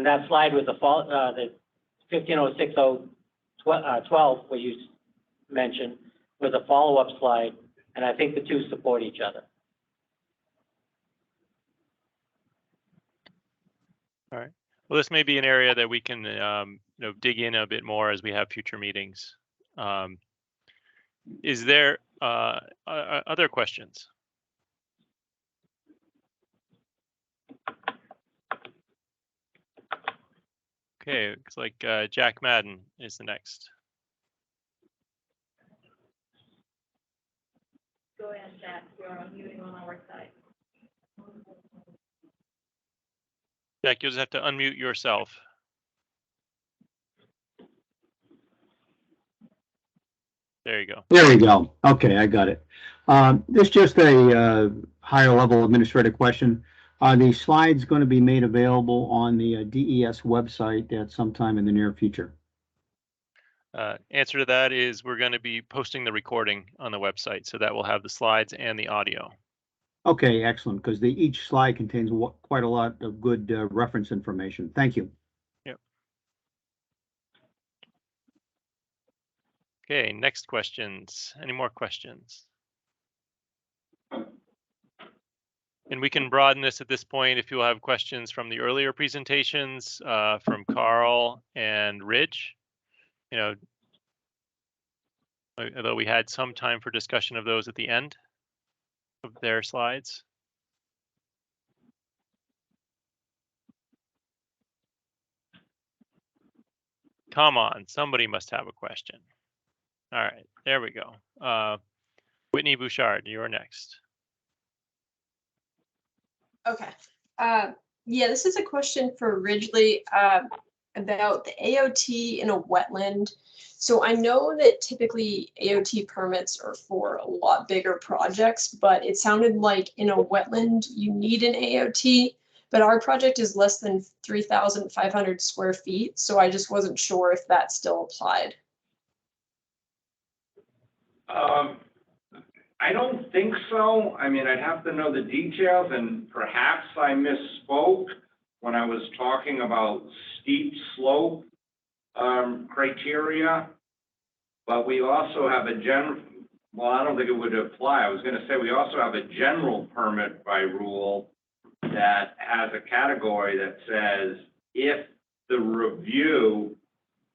that slide with the 1506012, what you mentioned, was a follow-up slide, and I think the two support each other. All right. Well, this may be an area that we can dig in a bit more as we have future meetings. Is there other questions? Okay, looks like Jack Madden is the next. Go ahead, Jack. You're unmuting on our side. Jack, you'll just have to unmute yourself. There you go. There we go. Okay, I got it. This is just a higher level administrative question. Are these slides going to be made available on the DES website at some time in the near future? Answer to that is we're going to be posting the recording on the website, so that will have the slides and the audio. Okay, excellent, because each slide contains quite a lot of good reference information. Thank you. Yep. Okay, next questions. Any more questions? And we can broaden this at this point if you'll have questions from the earlier presentations from Karl and Ridge. You know, although we had some time for discussion of those at the end of their slides. Come on, somebody must have a question. All right, there we go. Whitney Bouchard, you're next. Okay. Yeah, this is a question for Ridgely about the AOT in a wetland. So I know that typically AOT permits are for a lot bigger projects, but it sounded like in a wetland you need an AOT, but our project is less than 3,500 square feet. So I just wasn't sure if that still applied. I don't think so. I mean, I'd have to know the details, and perhaps I misspoke when I was talking about steep slope criteria. But we also have a well, I don't think it would apply. I was going to say we also have a general permit by rule that has a category that says if the review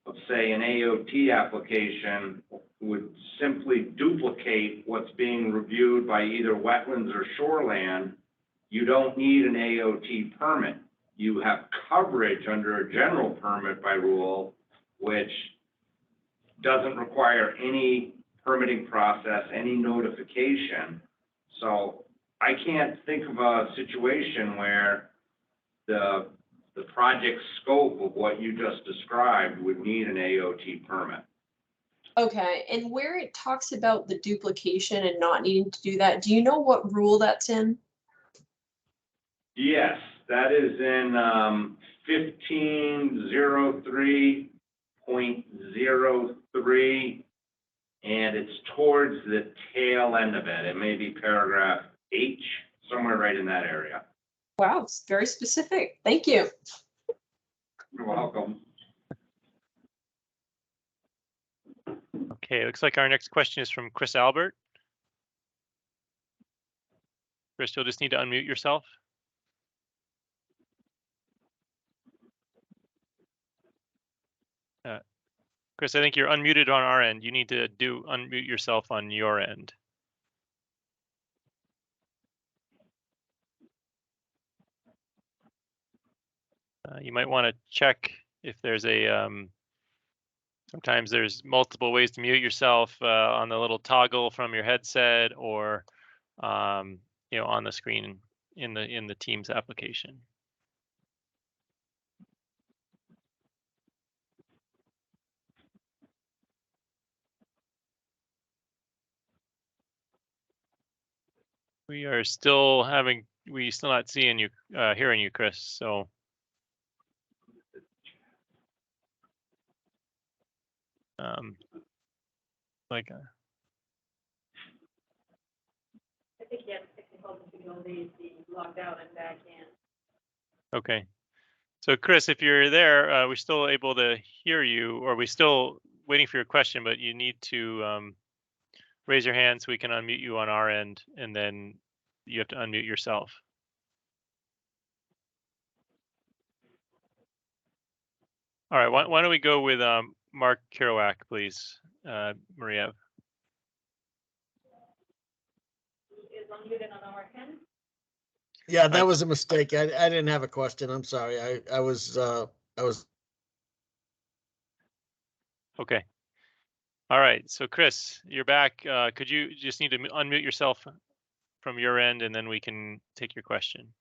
of, say, an AOT application would simply duplicate what's being reviewed by either wetlands or shoreland, you don't need an AOT permit. you have coverage under a general permit by rule, which doesn't require any permitting process, any notification. So I can't think of a situation where the project scope of what you just described would need an AoT permit. Okay, and where it talks about the duplication and not needing to do that, do you know what rule that's in? Yes, that is in 1503.03, and it's towards the tail end of it. It may be paragraph H, somewhere right in that area. Wow, it's very specific. Thank you. You're welcome. Okay, looks like our next question is from Chris Albert. Chris, you'll just need to unmute yourself. Chris, I think you're unmuted on our end. You need to unmute yourself on your end. You might want to check if there's a, sometimes there's multiple ways to mute yourself on the little toggle from your headset or, on the screen in the Teams application. We are still not seeing you, hearing you, Chris. So. I think you have technical difficulties being logged out and back in. Okay. So Chris, if you're there, we're still able to hear you, or we're still waiting for your question, but you need to raise your hand so we can unmute you on our end, and then you have to unmute yourself. All right, why don't we go with Mark Kerouac, please, Maria. Is unmuted on our end? Yeah, that was a mistake. I didn't have a question. I'm sorry. I was. Okay. All right. So Chris, you're back. Could you just need to unmute yourself from your end, and then we can take your question.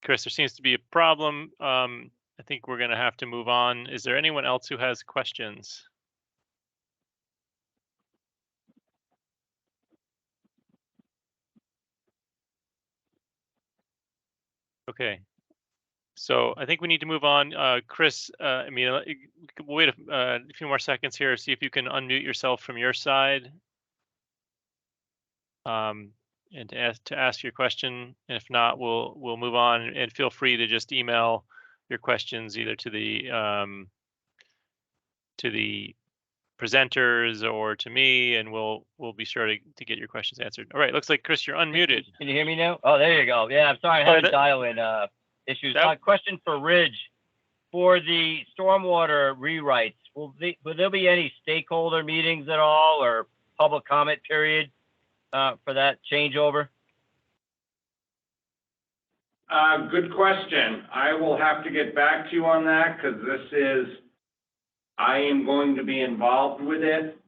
Chris, there seems to be a problem. I think we're going to have to move on. Is there anyone else who has questions? Okay. So I think we need to move on. Chris, we'll wait a few more seconds here, see if you can unmute yourself from your side. And to ask your question. And if not, we'll move on, and feel free to just email your questions either to the presenters or to me, and we'll be sure to get your questions answered. All right, looks like Chris, you're unmuted. Can you hear me now? Oh, there you go. Yeah, I'm sorry, I had a dial-in issues. Question for Ridge. For the stormwater rewrites, will there be any stakeholder meetings at all, or public comment period for that changeover? Good question. I will have to get back to you on that, because I am going to be involved with it,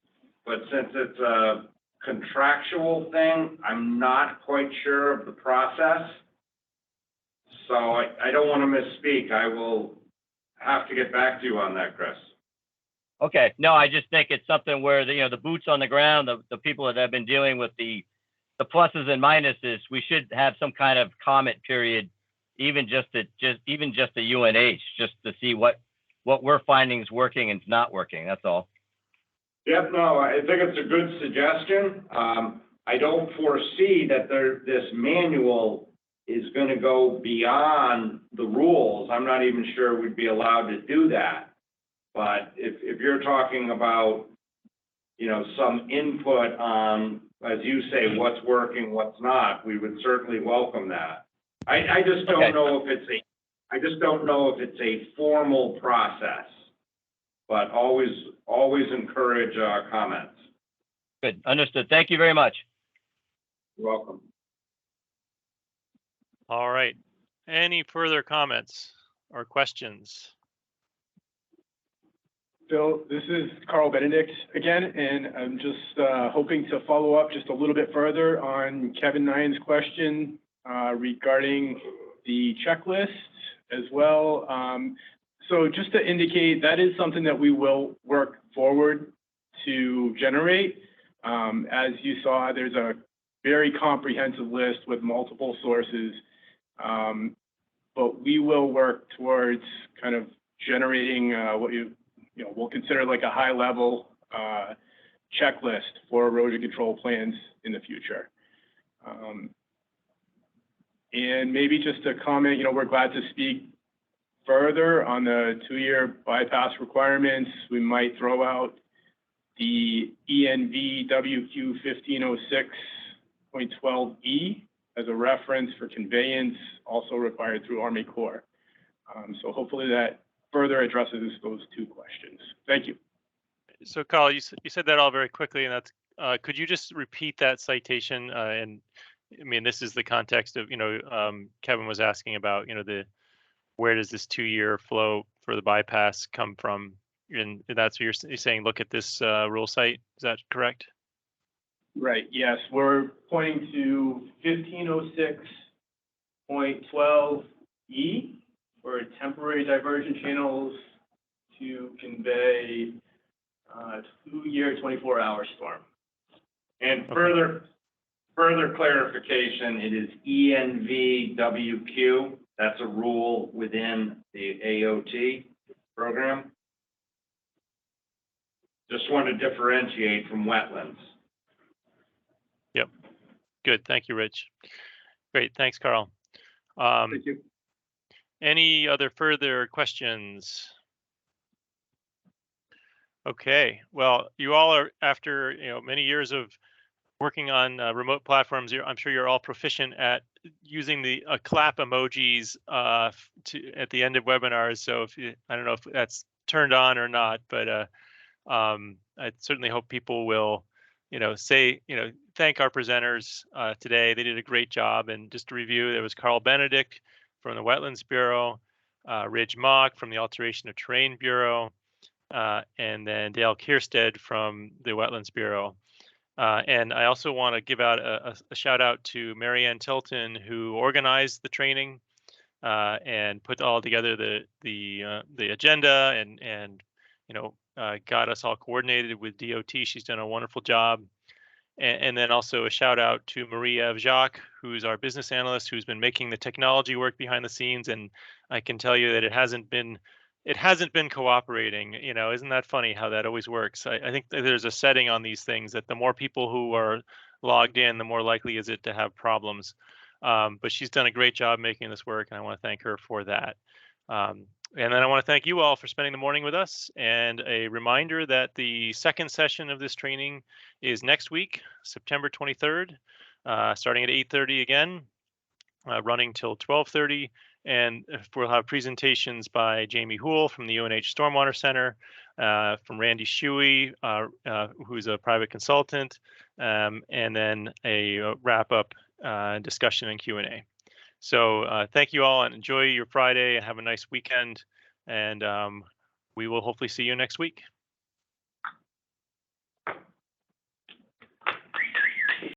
but since it's a contractual thing, I'm not quite sure of the process. So I don't want to misspeak. I will have to get back to you on that, Chris. Okay. No, I just think it's something where the boots on the ground, the people that have been dealing with the pluses and minuses, we should have some kind of comment period, even just a UNH, just to see what we're finding is working and not working. That's all. Yep. No, I think it's a good suggestion. I don't foresee that this manual is going to go beyond the rules. I'm not even sure we'd be allowed to do that. But if you're talking about, some input on, as you say, what's working, what's not, we would certainly welcome that. I just don't know if it's a formal process. but always encourage comments. Good, understood. Thank you very much. You're welcome. All right. Any further comments or questions? Bill, this is Karl Benedict again, and I'm just hoping to follow up just a little bit further on Kevin Nyan's question regarding the checklist as well. So just to indicate, that is something that we will work forward to generate. As you saw, there's a very comprehensive list with multiple sources, but we will work towards kind of generating what we'll consider like a high level checklist for erosion control plans in the future. And maybe just to comment, we're glad to speak further on the 2-year bypass requirements. We might throw out the ENV WQ 1506.12E as a reference for conveyance, also required through Army Corps. So hopefully that further addresses those 2 questions. Thank you. So Carl, you said that all very quickly, and that's, could you just repeat that citation? And I mean, this is the context of, Kevin was asking about, where does this 2-year flow for the bypass come from? And that's what you're saying, look at this rule site. Is that correct? Right, yes, we're pointing to 1506.12E for temporary diversion channels to convey 2-year 24-hour storm. And further clarification, it is ENVWQ. That's a rule within the AOT program. Just want to differentiate from wetlands. Yep. Good. Thank you, Rich. Great. Thanks, Carl. Thank you. Any other further questions? Okay. Well, you all are, after many years of working on remote platforms, I'm sure you're all proficient at using the clap emojis at the end of webinars. So I don't know if that's turned on or not, but I certainly hope people will, thank our presenters today. They did a great job. And just to review, there was Karl Benedict from the Wetlands Bureau, Ridge Mauck from the Alteration of Terrain Bureau, and then Dale Keirstead from the Wetlands Bureau. And I also want to give out a shout out to Marianne Tilton, who organized the training and put all together the agenda and got us all coordinated with DOT. She's done a wonderful job. And then also a shout out to Maria Jacques, who's our business analyst, who's been making the technology work behind the scenes. And I can tell you that it hasn't been cooperating. Isn't that funny how that always works? I think that there's a setting on these things that the more people who are logged in, the more likely is it to have problems. But she's done a great job making this work, and I want to thank her for that. And then I want to thank you all for spending the morning with us. And a reminder that the second session of this training is next week, September 23rd, starting at 8:30 again, running till 12:30. And we'll have presentations by Jamie Houle from the UNH Stormwater Center, from Randy Shuey, who's a private consultant, and then a wrap-up discussion and Q&A. So thank you all, and enjoy your Friday, and have a nice weekend. And we will hopefully see you next week.